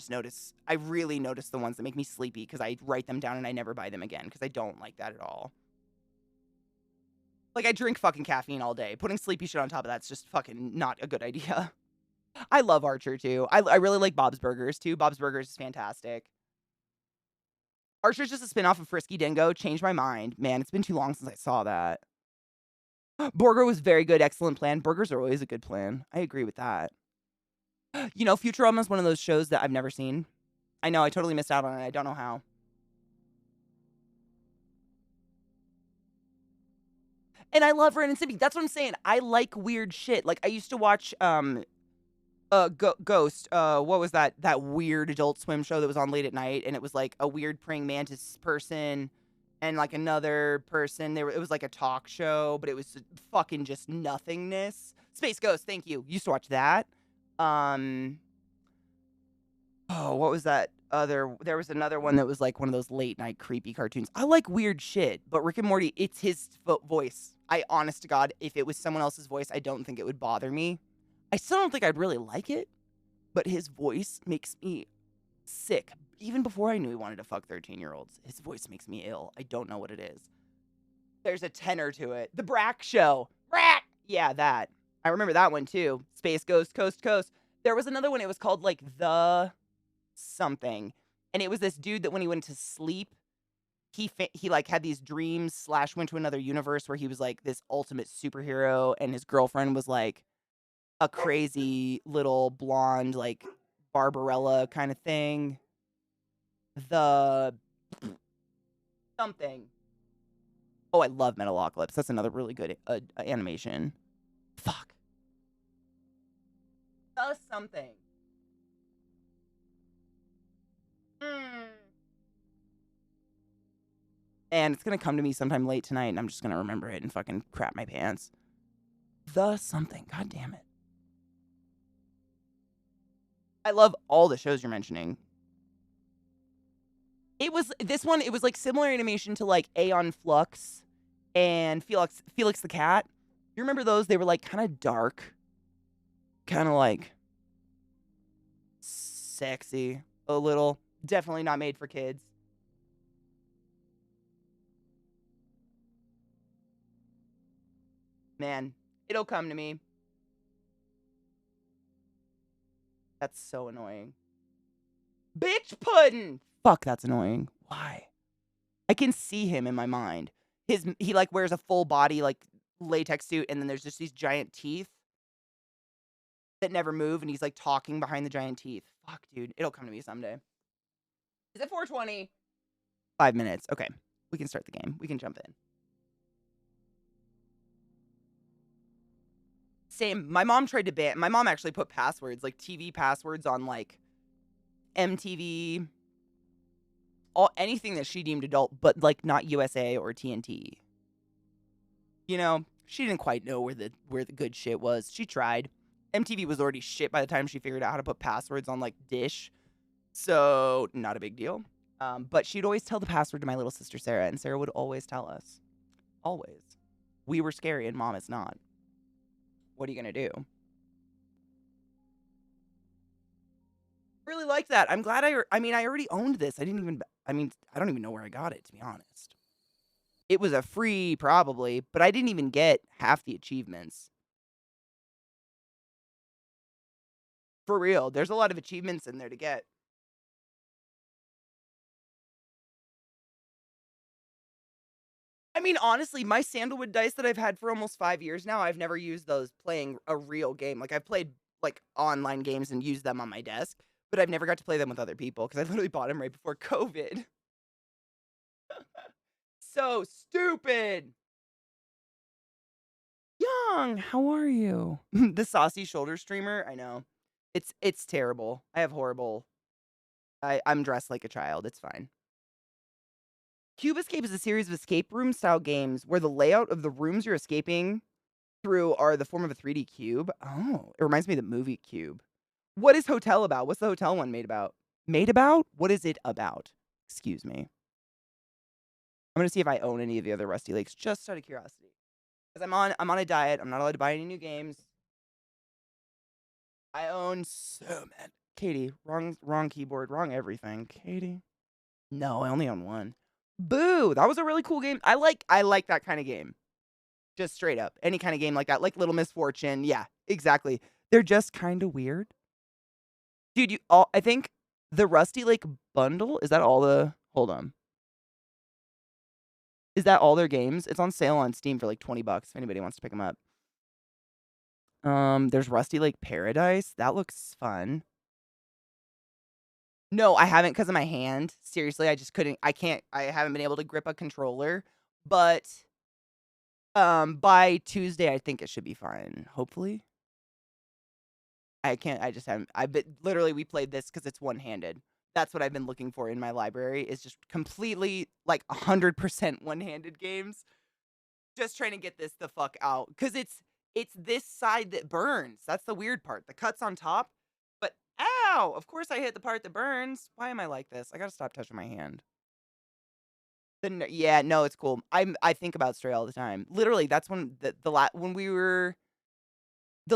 really notice the ones that make me sleepy because I write them down and I never buy them again because I don't like that at all. Like, I drink fucking caffeine all day. Putting sleepy shit on top of that's just fucking not a good idea. I love Archer, too. I really like Bob's Burgers, too. Bob's Burgers is fantastic. Archer's just a spinoff of Frisky Dingo. Changed my mind. Man, it's been too long since I saw that. Burger was very good. Excellent plan. Burgers are always a good plan. I agree with that. Futurama is one of those shows that I've never seen. I know, I totally missed out on it. I don't know how. And I love Ren and Stimpy. That's what I'm saying. I like weird shit. Like, I used to watch Ghost. What was that? That weird Adult Swim show that was on late at night, and it was like a weird praying mantis person and like another person. It was like a talk show, but it was fucking just nothingness. Space Ghost. Thank you. Used to watch that. Oh, what was that there was another one that was like one of those late night creepy cartoons. I like weird shit, but Rick and Morty, it's his voice. I honest to God, if it was someone else's voice, I don't think it would bother me. I still don't think I'd really like it, but his voice makes me sick. Even before I knew he wanted to fuck 13-year-olds, his voice makes me ill. I don't know what it is. There's a tenor to it. The Brack Show. Brack! Yeah, that. I remember that one too. Space Ghost, Coast to Coast. There was another one. It was called like The something, and it was this dude that when he went to sleep, he like had these dreams / went to another universe where he was like this ultimate superhero, and his girlfriend was like a crazy little blonde like Barbarella kind of thing. The something. Oh, I love Metalocalypse. That's another really good animation. Fuck. The something. And it's gonna come to me sometime late tonight, and I'm just gonna remember it and fucking crap my pants. The something. God damn it. I love all the shows you're mentioning. It was like similar animation to like Aeon Flux and Felix the Cat. You remember those? They were like kind of dark, kind of like sexy a little. Definitely not made for kids. Man, it'll come to me. That's so annoying. Bitch pudding! Fuck, that's annoying. Why? I can see him in my mind. He like wears a full body like latex suit, and then there's just these giant teeth that never move, and he's like talking behind the giant teeth. Fuck, dude. It'll come to me someday. Is it 4:20? 5 minutes. Okay. We can start the game. We can jump in. Same. My mom tried to ban. My mom actually put passwords, like TV passwords, on like MTV, anything that she deemed adult, but like not USA or TNT. She didn't quite know where the good shit was. She tried. MTV was already shit by the time she figured out how to put passwords on like Dish, so not a big deal. But she'd always tell the password to my little sister Sarah, and Sarah would always tell us. Always. We were scary, and Mom is not. What are you gonna do? Really like that. I'm glad I already owned this. I don't even know where I got it, to be honest. It was a free, probably, but I didn't even get half the achievements. For real, there's a lot of achievements in there to get. I mean, honestly, my sandalwood dice that I've had for almost 5 years now, I've never used those playing a real game. Like, I've played, like, online games and used them on my desk, but I've never got to play them with other people because I literally bought them right before COVID. So stupid! Young, how are you? The saucy shoulder streamer? I know. It's terrible. I have horrible... I'm dressed like a child. It's fine. Cube Escape is a series of escape room-style games where the layout of the rooms you're escaping through are the form of a 3D cube. Oh, it reminds me of the movie Cube. What is Hotel about? What's the hotel one made about? Made about? What is it about? Excuse me. I'm gonna see if I own any of the other Rusty Lakes, just out of curiosity. Because I'm on a diet. I'm not allowed to buy any new games. I own so many. Katie, wrong keyboard, wrong everything. Katie. No, I only own one. Boo! That was a really cool game. I like that kind of game. Just straight up. Any kind of game like that. Like Little Misfortune. Yeah, exactly. They're just kind of weird. Dude, I think the Rusty Lake bundle, is that all the... Hold on. Is that all their games? It's on sale on Steam for like 20 bucks if anybody wants to pick them up. There's Rusty Lake Paradise. That looks fun. No, I haven't because of my hand. Seriously, I just couldn't. I haven't been able to grip a controller. But by Tuesday, I think it should be fine. Hopefully. I just haven't. Literally, we played this because it's one-handed. That's what I've been looking for in my library, is just completely, like, 100% one-handed games. Just trying to get this the fuck out. Because it's this side that burns. That's the weird part. The cut's on top. But, ow! Of course I hit the part that burns. Why am I like this? I gotta stop touching my hand. Yeah, no, it's cool. I think about Stray all the time. Literally, that's when the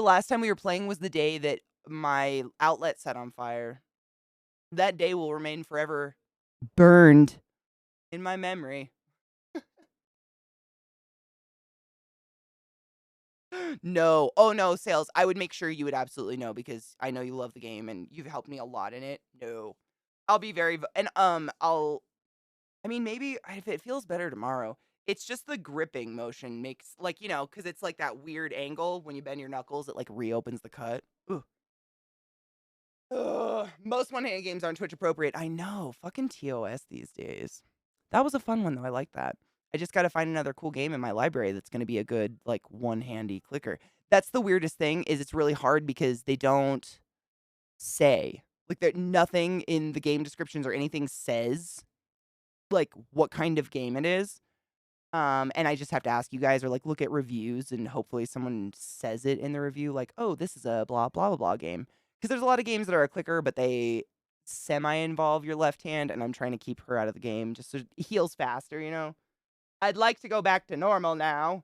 last time we were playing was the day that my outlet set on fire. That day will remain forever burned in my memory. No. Oh, no, Sales. I would make sure you would absolutely know because I know you love the game and you've helped me a lot in it. No. I'll be very... And, I mean, maybe if it feels better tomorrow. It's just the gripping motion makes, like, you know, because it's like that weird angle when you bend your knuckles, it, like, reopens the cut. Ugh. Ugh. Most one-handed games aren't Twitch appropriate. I know. Fucking TOS these days. That was a fun one, though. I like that. I just got to find another cool game in my library that's going to be a good, like, one-handy clicker. That's the weirdest thing, is it's really hard because they don't say. Like, nothing in the game descriptions or anything says, like, what kind of game it is. And I just have to ask you guys, or, like, look at reviews, and hopefully someone says it in the review, like, oh, this is a blah, blah, blah, blah game. Because there's a lot of games that are a clicker, but they semi-involve your left hand, and I'm trying to keep her out of the game just so it heals faster, you know? I'd like to go back to normal now.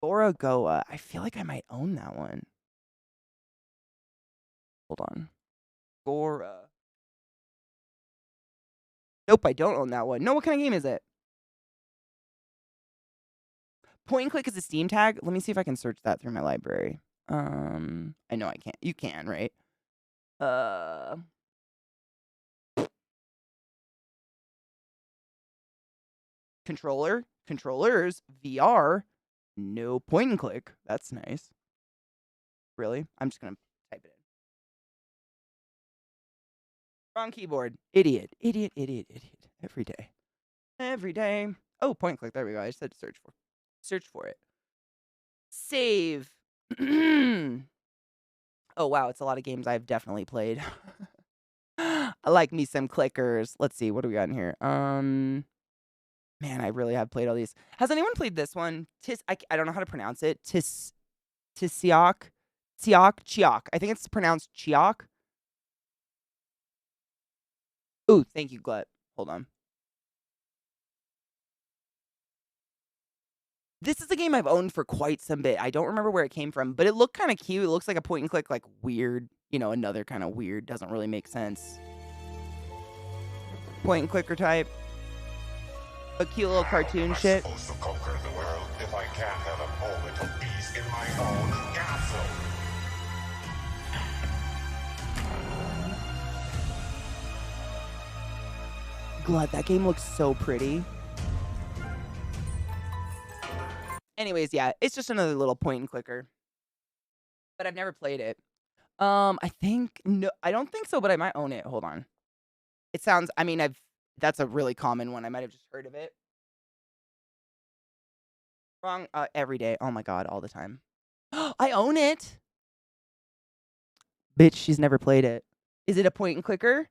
Borogoa. I feel like I might own that one. Hold on. Gora. Nope, I don't own that one. No, what kind of game is it? Point and click is a Steam tag. Let me see if I can search that through my library. I know I can't. You can, right? Controllers, VR, no point and click. That's nice. Really? I'm just gonna type it in. Wrong keyboard. Idiot. Every day. Oh, point and click. There we go. I just had to search for it. Save. Oh, wow. It's a lot of games I've definitely played. I like me some clickers. Let's see. What do we got in here? Man, I really have played all these. Has anyone played this one? I don't know how to pronounce it. Chiok. I think it's pronounced Chiok. Ooh, thank you, Glut. Hold on. This is a game I've owned for quite some bit. I don't remember where it came from, but it looked kind of cute. It looks like a point and click, like weird, you know, another kind of weird, doesn't really make sense. Point and clicker type. A cute little cartoon shit. I'm supposed to conquer the world if I can't have a moment of peace in my own castle. Glut, that game looks so pretty. Anyways, yeah, it's just another little point and clicker. But I've never played it. I think no, I don't think so, but I might own it. Hold on. It sounds. I mean, that's a really common one. I might have just heard of it. Wrong. Every day. Oh my god, all the time. I own it. Bitch, she's never played it. Is it a point and clicker?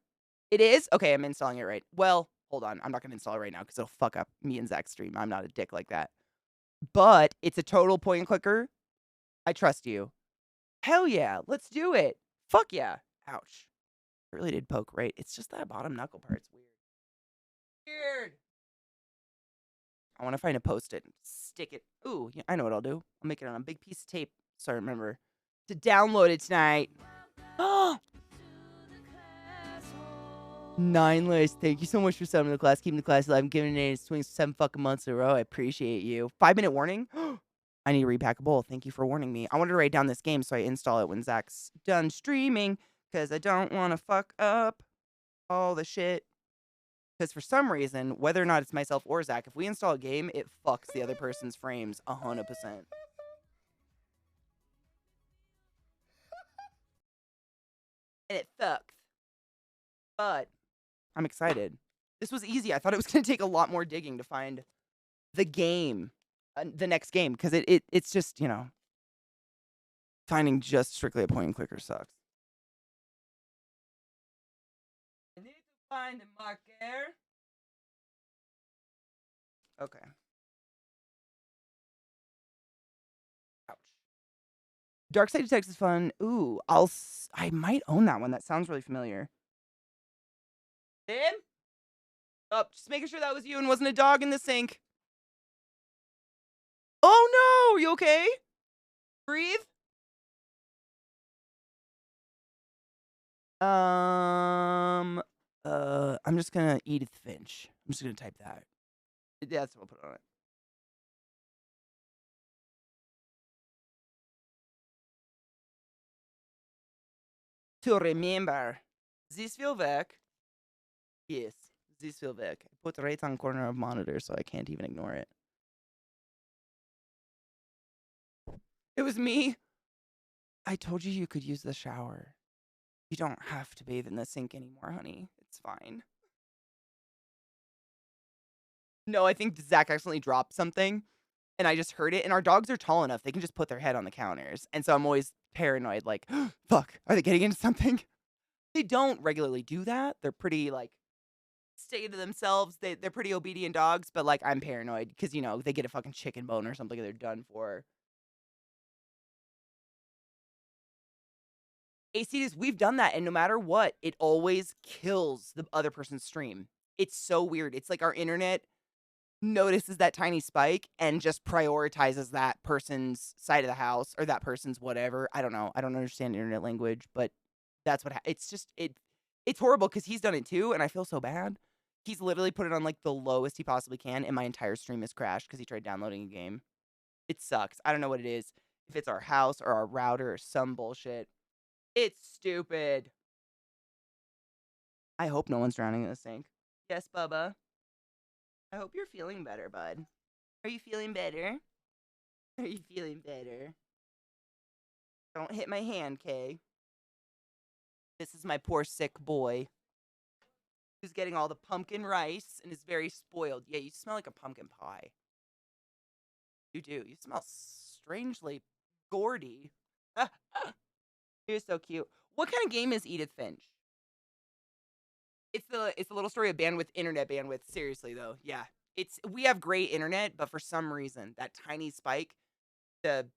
It is? Okay, I'm installing it right. Well, hold on. I'm not going to install it right now because it'll fuck up me and Zach's stream. I'm not a dick like that. But it's a total point and clicker. I trust you. Hell yeah. Let's do it. Fuck yeah. Ouch. It really did poke right. It's just that bottom knuckle part's weird. Weird. I want to find a Post-it and stick it. Ooh, yeah, I know what I'll do. I'll make it on a big piece of tape. So I remember to download it tonight. Oh! 9 lists. Thank you so much for subbing the class. Keeping the class alive. I'm giving it swings 7 fucking months in a row. I appreciate you. 5-minute warning. I need to repack a bowl. Thank you for warning me. I wanted to write down this game so I install it when Zach's done streaming because I don't want to fuck up all the shit. Because for some reason, whether or not it's myself or Zach, if we install a game, it fucks the other person's frames 100%. And it sucks. But I'm excited. This was easy. I thought it was going to take a lot more digging to find the game, the next game, because it's just, you know, finding just strictly a point and clicker sucks. I need to find a marker. Okay. Ouch. Dark Side Detects is fun. Ooh, I might own that one. That sounds really familiar. Tim? Oh, just making sure that was you and wasn't a dog in the sink. Oh no, are you okay? Breathe. I'm just gonna Edith Finch. I'm just gonna type that. That's what I'll put on it. To remember, this will work. Yes, this will work. I put right on corner of monitor so I can't even ignore it. It was me. I told you could use the shower. You don't have to bathe in the sink anymore, honey. It's fine. No, I think Zach accidentally dropped something, and I just heard it. And our dogs are tall enough; they can just put their head on the counters. And so I'm always paranoid, like, "Fuck, are they getting into something?" They don't regularly do that. They're pretty like stay to themselves. They're pretty obedient dogs, but like I'm paranoid because you know they get a fucking chicken bone or something, and they're done for. ACDs, we've done that, and no matter what, it always kills the other person's stream. It's so weird. It's like our internet notices that tiny spike and just prioritizes that person's side of the house or that person's whatever. I don't know. I don't understand internet language, but that's what it's just it's horrible because he's done it too, and I feel so bad. He's literally put it on like the lowest he possibly can, and my entire stream has crashed because he tried downloading a game. It sucks. I don't know what it is. If it's our house or our router or some bullshit. It's stupid. I hope no one's drowning in the sink. Yes, Bubba. I hope you're feeling better, bud. Are you feeling better? Are you feeling better? Don't hit my hand, Kay. This is my poor sick boy who's getting all the pumpkin rice and is very spoiled. Yeah, you smell like a pumpkin pie. You do. You smell strangely gourdy. You're so cute. What kind of game is Edith Finch? It's the little story of bandwidth, internet bandwidth. Seriously though, yeah. We have great internet, but for some reason, that tiny spike, the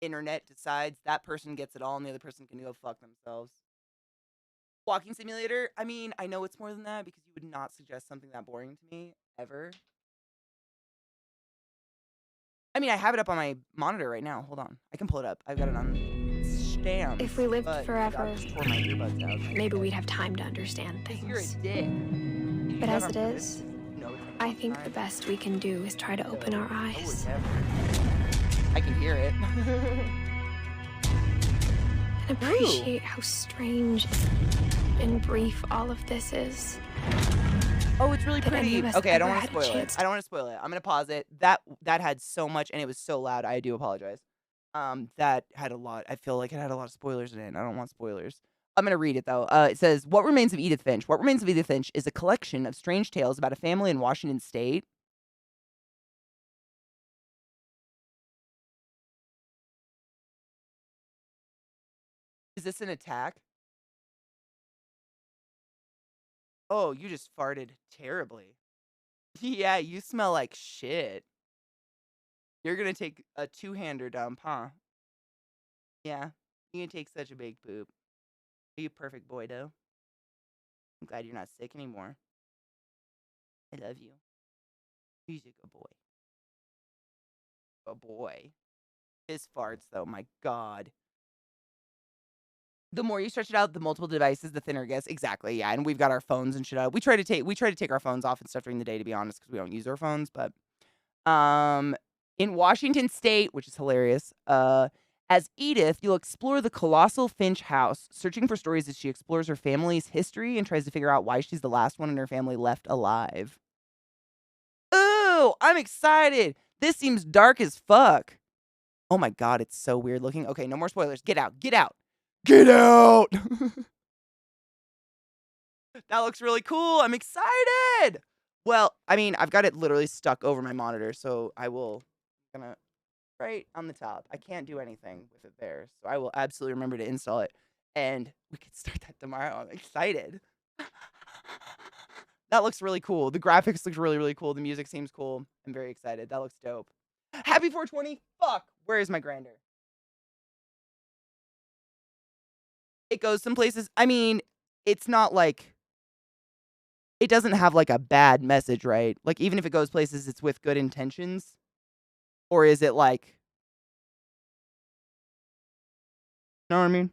internet decides that person gets it all and the other person can go fuck themselves. Walking simulator, I mean, I know it's more than that because you would not suggest something that boring to me, ever. I mean, I have it up on my monitor right now. Hold on. I can pull it up. I've got it on stand. If we lived forever, I just tore my earbuds out. maybe we'd have time to understand You're a things. dick. But as it is, No, it's I think the best we can do is try to open our eyes I can hear it. and appreciate how strange and brief all of this is. Oh, it's really Did any pretty. of us Okay, I don't ever want to had a spoil it. chance I don't want to spoil it. I'm gonna pause it. That had so much, and it was so loud. I do apologize. That had a lot. I feel like it had a lot of spoilers in it, and I don't want spoilers. I'm gonna read it though. It says, "What Remains of Edith Finch? What Remains of Edith Finch is a collection of strange tales about a family in Washington State." Is this an attack? Oh, you just farted terribly. Yeah, you smell like shit. You're gonna take a two-hander dump, huh? Yeah, you're gonna take such a big poop. Are you a perfect boy, though? I'm glad you're not sick anymore. I love you. He's a good boy. A boy. His farts, though, my God. The more you stretch it out, the multiple devices, the thinner it gets. Exactly, yeah. And we've got our phones and shit out. We try to take our phones off and stuff during the day, to be honest, because we don't use our phones. But in Washington State, which is hilarious, as Edith, you'll explore the colossal Finch house, searching for stories as she explores her family's history and tries to figure out why she's the last one in her family left alive. Ooh, I'm excited. This seems dark as fuck. Oh my God, it's so weird looking. Okay, no more spoilers. Get out. Get out. Get out. That looks really cool. I'm excited. Well, I mean, I've got it literally stuck over my monitor, so I will gonna right on the top. I can't do anything with it there, so I will absolutely remember to install it, and we can start that tomorrow. I'm excited. That looks really cool. The graphics look really, really cool. The music seems cool. I'm very excited. That looks dope. Happy 420. Fuck. Where is my grinder? It goes some places. I mean, it's not like it doesn't have like a bad message, right? Like even if it goes places, it's with good intentions, or is it like, know what I mean?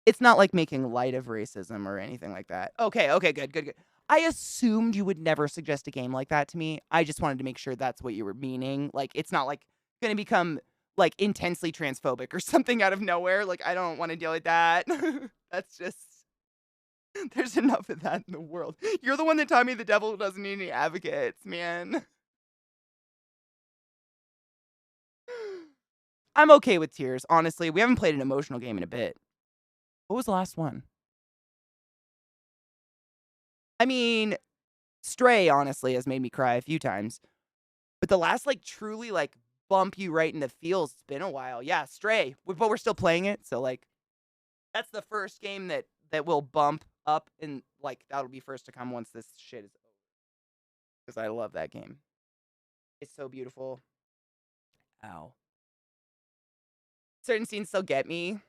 It's not like making light of racism or anything like that. Okay, okay, good, good, good. I assumed you would never suggest a game like that to me. I just wanted to make sure that's what you were meaning. Like, it's not like going to become like intensely transphobic or something out of nowhere. Like, I don't want to deal with that. That's just, there's enough of that in the world. You're the one that taught me the devil doesn't need any advocates, man. I'm okay with tears, honestly. We haven't played an emotional game in a bit. What was the last one? I mean, Stray, honestly, has made me cry a few times. But the last, like, truly, like, bump you right in the feels, it's been a while. Yeah, Stray. But we're still playing it, so, like, that's the first game that will bump up, and, like, that'll be first to come once this shit is over. Because I love that game. It's so beautiful. Ow. Certain scenes still get me.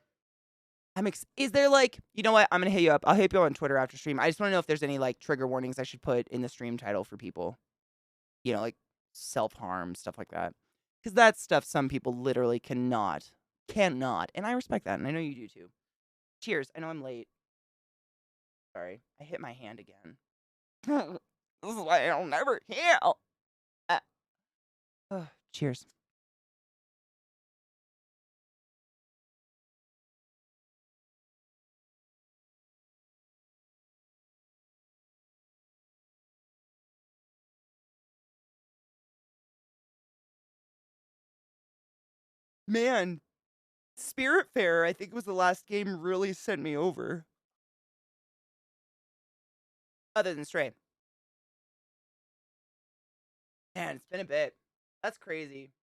Is there like, you know what? I'm gonna hit you up. I'll hit you up on Twitter after stream. I just want to know if there's any like trigger warnings I should put in the stream title for people. You know, like self-harm, stuff like that. Because that's stuff some people literally cannot. And I respect that, and I know you do too. Cheers. I know I'm late. Sorry. I hit my hand again. This is why I'll never heal. Cheers. Man, Spiritfarer, I think was the last game really sent me over. Other than Stray. Man, it's been a bit. That's crazy.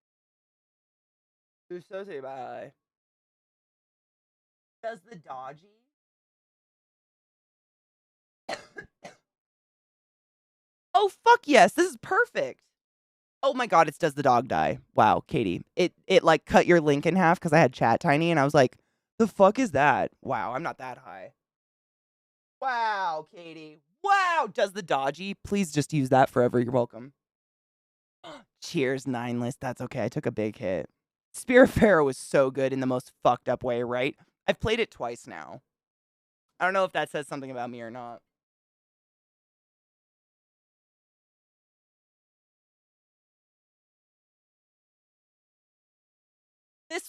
Who's so say bye? Does the dodgy? Oh, fuck yes. This is perfect. Oh my God, it's Does the Dog Die? Wow, Katie. It like cut your link in half because I had chat tiny and I was like, the fuck is that? Wow, I'm not that high. Wow, Katie. Wow, Does the Dodgy? Please just use that forever. You're welcome. Cheers, 9 list. That's okay. I took a big hit. Spiritfarer was so good in the most fucked up way, right? I've played it twice now. I don't know if that says something about me or not.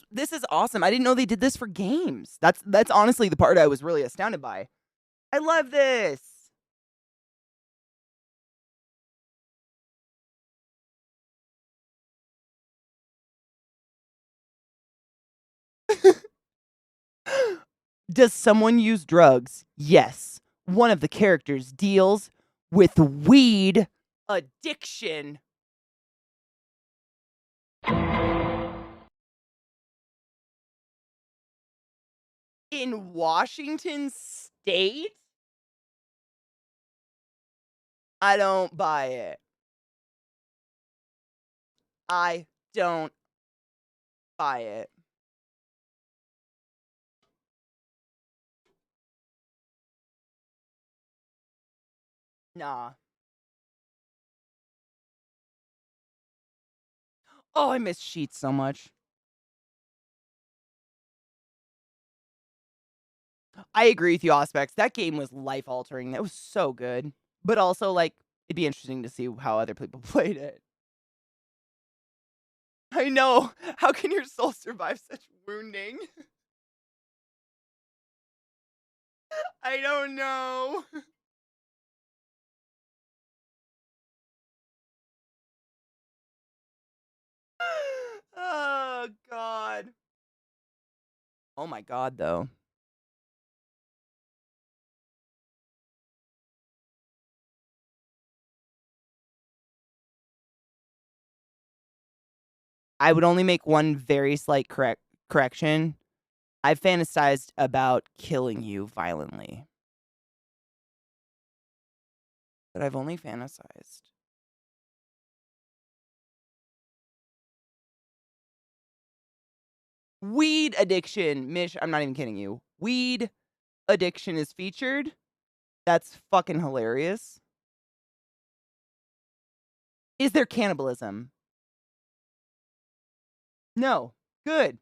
This is awesome. I didn't know they did this for games. That's honestly the part I was really astounded by. I love this. Does someone use drugs? Yes. One of the characters deals with weed addiction. In Washington State? I don't buy it. I don't buy it. Nah. Oh, I miss Sheets so much. I agree with you, Aspects. That game was life-altering. That was so good. But also, like, it'd be interesting to see how other people played it. I know. How can your soul survive such wounding? I don't know. Oh, God. Oh, my God, though. I would only make one very slight correction. I've fantasized about killing you violently. But I've only fantasized. Weed addiction. Mish, I'm not even kidding you. Weed addiction is featured. That's fucking hilarious. Is there cannibalism? No. Good.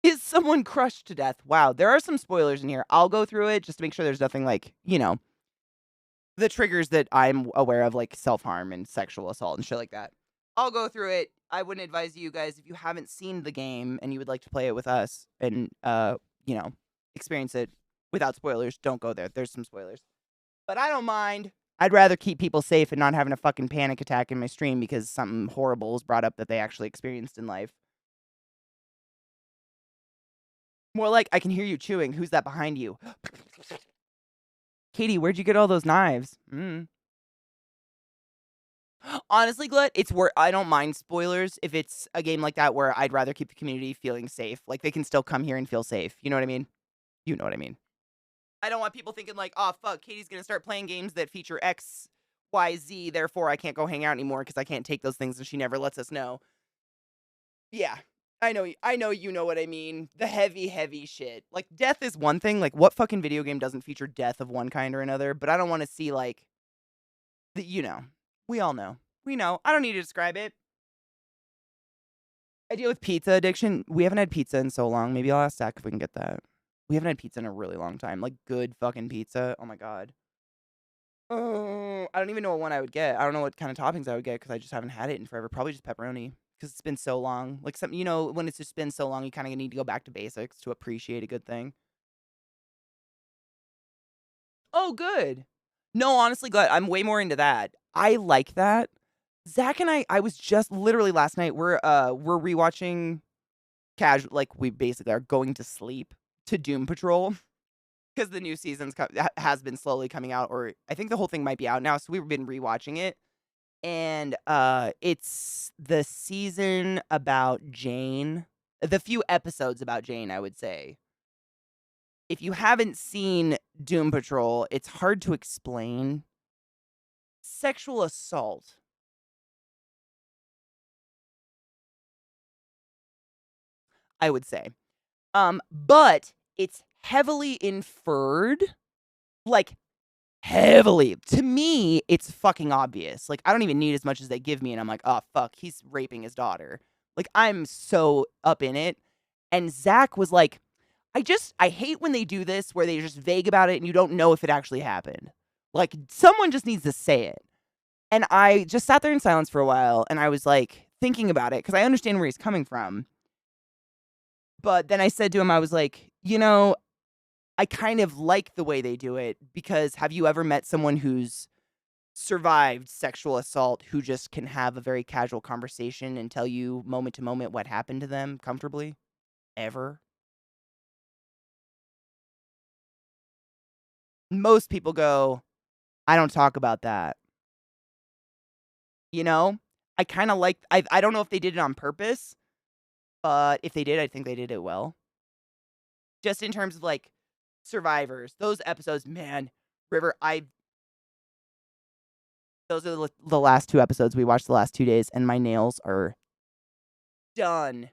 Is someone crushed to death? Wow, there are some spoilers in here. I'll go through it just to make sure there's nothing like, the triggers that I'm aware of, like self-harm and sexual assault and shit like that. I'll go through it. I wouldn't advise you guys, if you haven't seen the game and you would like to play it with us and, experience it without spoilers, don't go there. There's some spoilers. But I don't mind. I'd rather keep people safe and not having a fucking panic attack in my stream because something horrible is brought up that they actually experienced in life. More like, I can hear you chewing. Who's that behind you? Katie, where'd you get all those knives? Honestly, Glut, it's where I don't mind spoilers if it's a game like that where I'd rather keep the community feeling safe. Like, they can still come here and feel safe. You know what I mean? You know what I mean. I don't want people thinking like, oh, fuck, Katie's gonna start playing games that feature X, Y, Z, therefore I can't go hang out anymore because I can't take those things and she never lets us know. Yeah. I know you know what I mean. The heavy shit. Like, death is one thing. Like, what fucking video game doesn't feature death of one kind or another? But I don't want to see, like, we all know. We know. I don't need to describe it. I deal with pizza addiction. We haven't had pizza in so long. Maybe I'll ask Zach if we can get that. We haven't had pizza in a really long time. Like, good fucking pizza. Oh, my God. Oh, I don't even know what one I would get. I don't know what kind of toppings I would get because I just haven't had it in forever. Probably just pepperoni because it's been so long. Like, when it's just been so long, you kind of need to go back to basics to appreciate a good thing. Oh, good. No, honestly, glad I'm way more into that. I like that. Zach and I was just literally last night, we're rewatching casual, like, we basically are going to sleep to Doom Patrol because the new season's has been slowly coming out, or I think the whole thing might be out now, so we've been rewatching it. And it's the season about Jane, the few episodes about Jane, I would say. If you haven't seen Doom Patrol, it's hard to explain. Sexual assault. I would say. But it's heavily inferred. Like, heavily. To me, it's fucking obvious. Like, I don't even need as much as they give me, and I'm like, oh, fuck, he's raping his daughter. Like, I'm so up in it. And Zach was like, I hate when they do this, where they're just vague about it, and you don't know if it actually happened. Like, someone just needs to say it. And I just sat there in silence for a while, and I was, like, thinking about it, because I understand where he's coming from. But then I said to him, I was like, I kind of like the way they do it, because have you ever met someone who's survived sexual assault who just can have a very casual conversation and tell you moment to moment what happened to them comfortably? ever. Most people go, I don't talk about that. You know? I kind of like, I don't know if they did it on purpose, but if they did, I think they did it well. Just in terms of like survivors, those episodes, man, River, those are the last 2 episodes we watched the last 2 days, and my nails are done.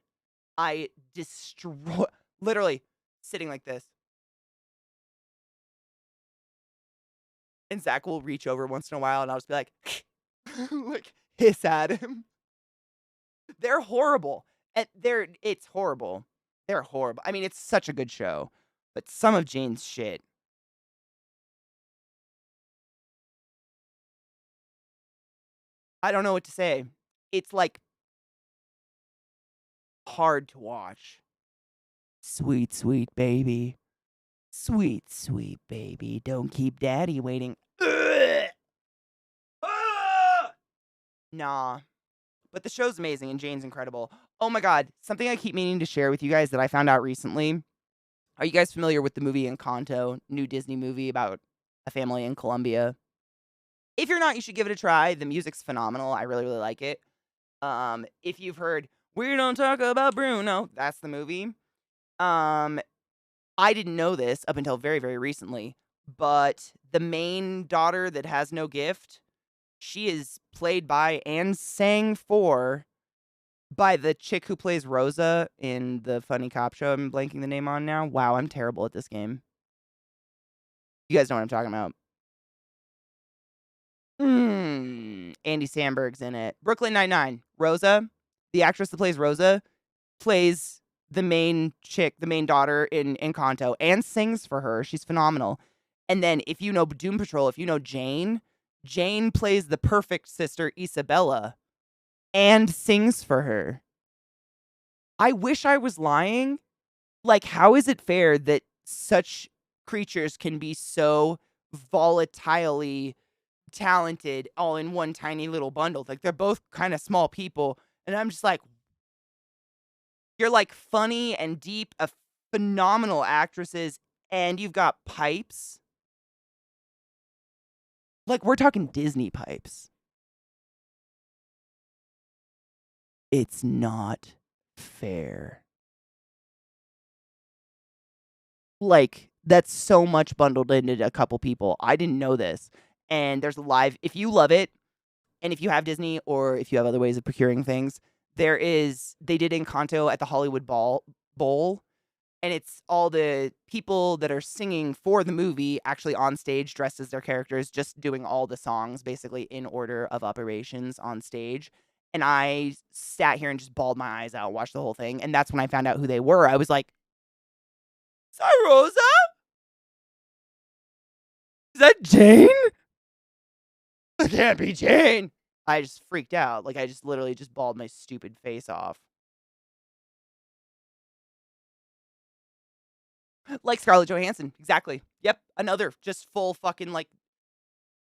I destroy, literally sitting like this. And Zach will reach over once in a while, and I'll just be like, like hiss at him. They're horrible. And it's horrible. They're horrible. I mean, it's such a good show, but some of Jane's shit. I don't know what to say. It's like hard to watch. Sweet, sweet baby. Sweet, sweet baby. Don't keep daddy waiting. Ugh! Ah! Nah. But the show's amazing and Jane's incredible. Oh my god, something I keep meaning to share with you guys that I found out recently. Are you guys familiar with the movie Encanto, new Disney movie about a family in Colombia? If you're not, you should give it a try. The music's phenomenal. I really, really like it. If you've heard We Don't Talk About Bruno, that's the movie. I didn't know this up until very, very recently, but the main daughter that has no gift, she is played by and sang for by the chick who plays Rosa in the funny cop show I'm blanking the name on now. Wow, I'm terrible at this game. You guys know what I'm talking about. Andy Samberg's in it. Brooklyn Nine-Nine. Rosa, the actress that plays Rosa, plays the main chick, the main daughter in Encanto, and sings for her. She's phenomenal. And then if you know Doom Patrol, if you know Jane, Jane plays the perfect sister, Isabella, and sings for her. I wish I was lying. Like, how is it fair that such creatures can be so volatilely talented all in one tiny little bundle? Like, they're both kind of small people. And I'm just like, you're like funny and deep, phenomenal actresses, and you've got pipes. Like, we're talking Disney pipes. It's not fair. Like, that's so much bundled into a couple people. I didn't know this. And there's a live, if you love it, and if you have Disney or if you have other ways of procuring things, they did Encanto at the Hollywood Bowl, and it's all the people that are singing for the movie actually on stage dressed as their characters, just doing all the songs basically in order of operations on stage. And I sat here and just bawled my eyes out, watched the whole thing. And that's when I found out who they were. I was like, is that Rosa? Is that Jane? It can't be Jane. I just freaked out. Like, I just literally just bawled my stupid face off. Like Scarlett Johansson. Exactly. Yep. Another just full fucking, like,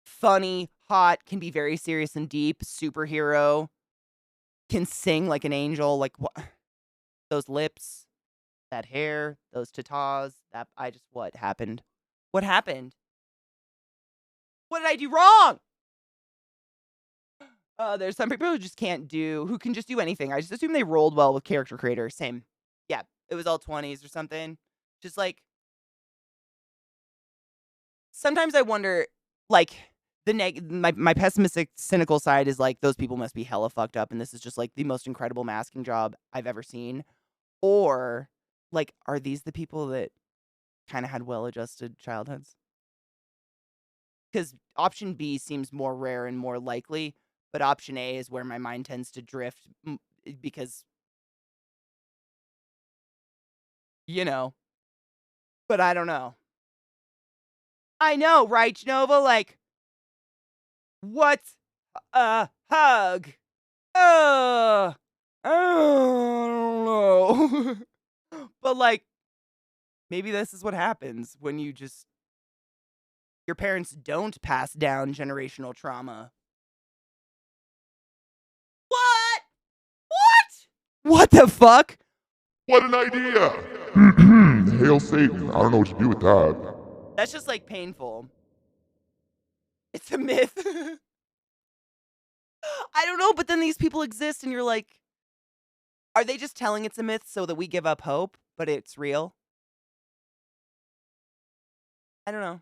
funny, hot, can be very serious and deep, superhero. Can sing like an angel. Like, what? Those lips, that hair, those tatas. What happened? What happened? What did I do wrong? There's some people who can just do anything. I just assume they rolled well with character creators. Same. Yeah, it was all 20s or something. Just like, sometimes I wonder, like, my pessimistic, cynical side is like, those people must be hella fucked up, and this is just like the most incredible masking job I've ever seen. Or, like, are these the people that kind of had well-adjusted childhoods? Because option B seems more rare and more likely, but option A is where my mind tends to drift because, you know, but I don't know. I know, right, Genova? Like, what's a hug? I don't know. But, like, maybe this is what happens when your parents don't pass down generational trauma. What? What? What the fuck? What an idea! Hail Satan. I don't know what to do with that. That's just like painful. It's a myth. I don't know, but then these people exist and you're like, are they just telling it's a myth so that we give up hope, but it's real? I don't know.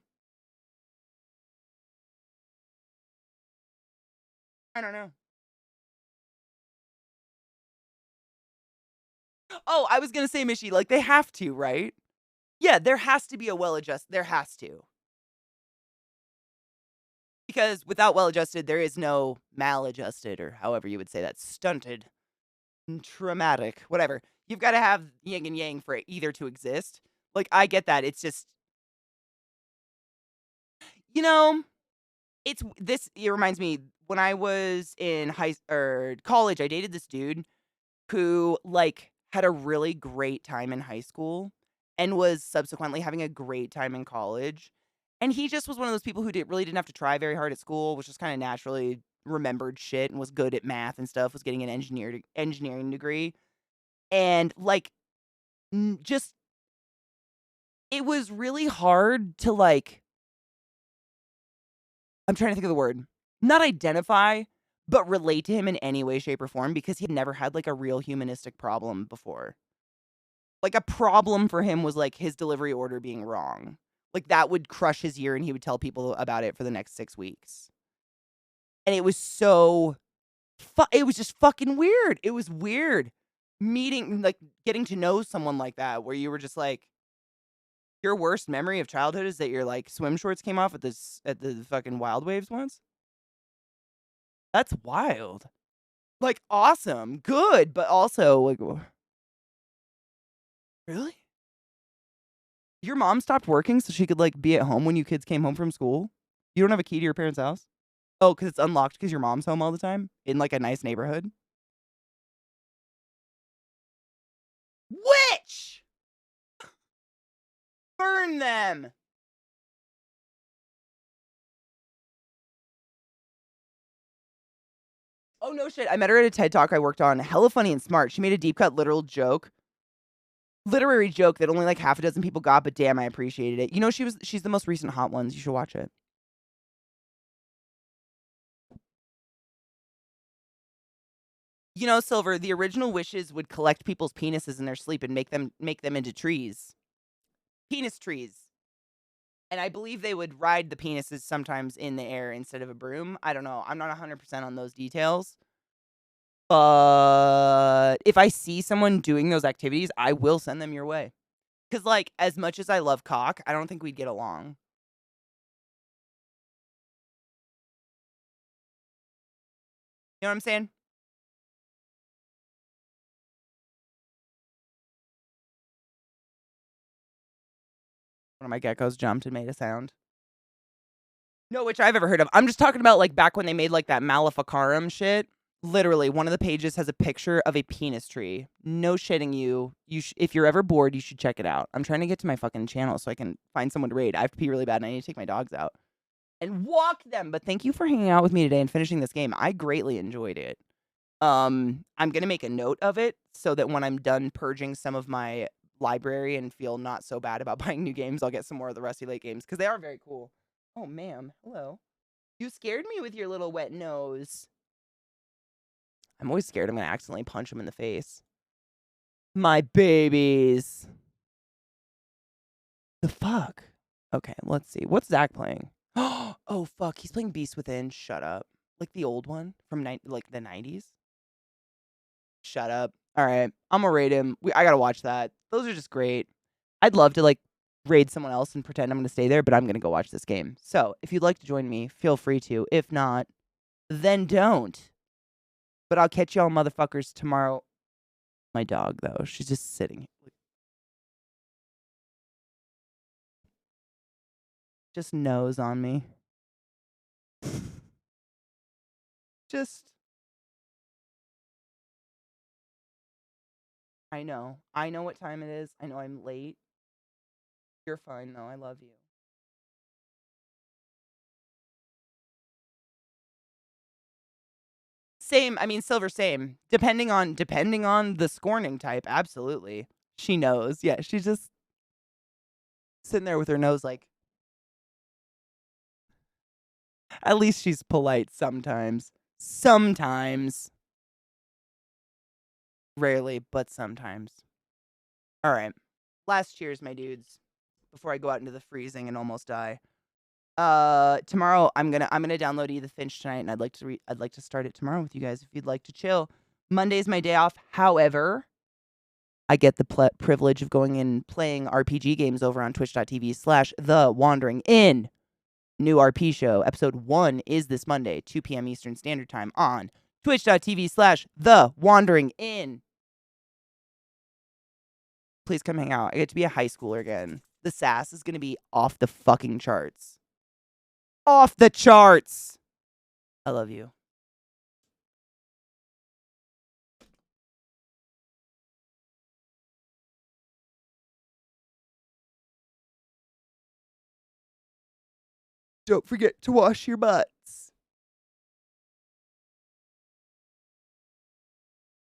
I don't know. Oh, I was going to say, Mishy, like they have to, right? Yeah, there has to be a well-adjusted, there has to. Because without well-adjusted, there is no maladjusted, or however you would say that, stunted, traumatic, whatever. You've got to have yin and yang for either to exist. Like, I get that. It's just, you know, it reminds me, when I was in college, I dated this dude who, like, had a really great time in high school and was subsequently having a great time in college. And he just was one of those people who really didn't have to try very hard at school, was just kind of naturally remembered shit and was good at math and stuff, was getting an engineering degree. And, like, just, it was really hard to, like, I'm trying to think of the word, not identify, but relate to him in any way, shape, or form because he had never had, like, a real humanistic problem before. Like, a problem for him was, like, his delivery order being wrong. Like, that would crush his year, and he would tell people about it for the next 6 weeks. And it was so it was just fucking weird. It was weird meeting, like, getting to know someone like that where you were just like, your worst memory of childhood is that your, like, swim shorts came off at the fucking Wild Waves once? That's wild. Like, awesome, good, but also, like, really? Your mom stopped working so she could, like, be at home when you kids came home from school? You don't have a key to your parents' house? Oh, because it's unlocked because your mom's home all the time? In, like, a nice neighborhood? Witch! Burn them! Oh, no shit. I met her at a TED Talk I worked on. Hella funny and smart. She made a deep cut literary joke that only, like, half a dozen people got, but damn, I appreciated it. You know, she's the most recent Hot Ones. You should watch it. You know, Silver, the original wishes would collect people's penises in their sleep and make them into trees. Penis trees. And I believe they would ride the penises sometimes in the air instead of a broom. I don't know. I'm not 100% on those details. But if I see someone doing those activities, I will send them your way. Because, like, as much as I love cock, I don't think we'd get along. You know what I'm saying? One of my geckos jumped and made a sound. No, which I've ever heard of. I'm just talking about, like, back when they made, like, that Maleficarum shit. Literally, one of the pages has a picture of a penis tree. No shitting you. If you're ever bored, you should check it out. I'm trying to get to my fucking channel so I can find someone to raid. I have to pee really bad and I need to take my dogs out and walk them. But thank you for hanging out with me today and finishing this game. I greatly enjoyed it. I'm going to make a note of it so that when I'm done purging some of my library and feel not so bad about buying new games, I'll get some more of the Rusty Lake games because they are very cool. Oh, ma'am. Hello. You scared me with your little wet nose. I'm always scared I'm going to accidentally punch him in the face. My babies. The fuck? Okay, let's see. What's Zach playing? Oh, fuck. He's playing Beast Within. Shut up. Like the old one from like the 90s. Shut up. All right. I'm going to raid him. I got to watch that. Those are just great. I'd love to, like, raid someone else and pretend I'm going to stay there, but I'm going to go watch this game. So, if you'd like to join me, feel free to. If not, then don't. But I'll catch y'all motherfuckers tomorrow. My dog, though. She's just sitting. Just nose on me. Just. I know. I know what time it is. I know I'm late. You're fine, though. I love you. Same. I mean, Silver, same. Depending on the scorning type, absolutely. She knows. Yeah, she's just sitting there with her nose like. At least she's polite sometimes. Sometimes. Rarely, but sometimes. All right. Last cheers, my dudes, before I go out into the freezing and almost die. Tomorrow I'm gonna download Edith Finch tonight, and I'd like to start it tomorrow with you guys if you'd like to chill. Monday's my day off. However, I get the privilege of going and playing RPG games over on twitch.tv/The Wandering Inn. New RP show. Episode 1 is this Monday, 2 p.m. Eastern Standard Time on twitch.tv/The Wandering Inn. Please come hang out. I get to be a high schooler again. The sass is going to be off the fucking charts. Off the charts. I love you. Don't forget to wash your butt.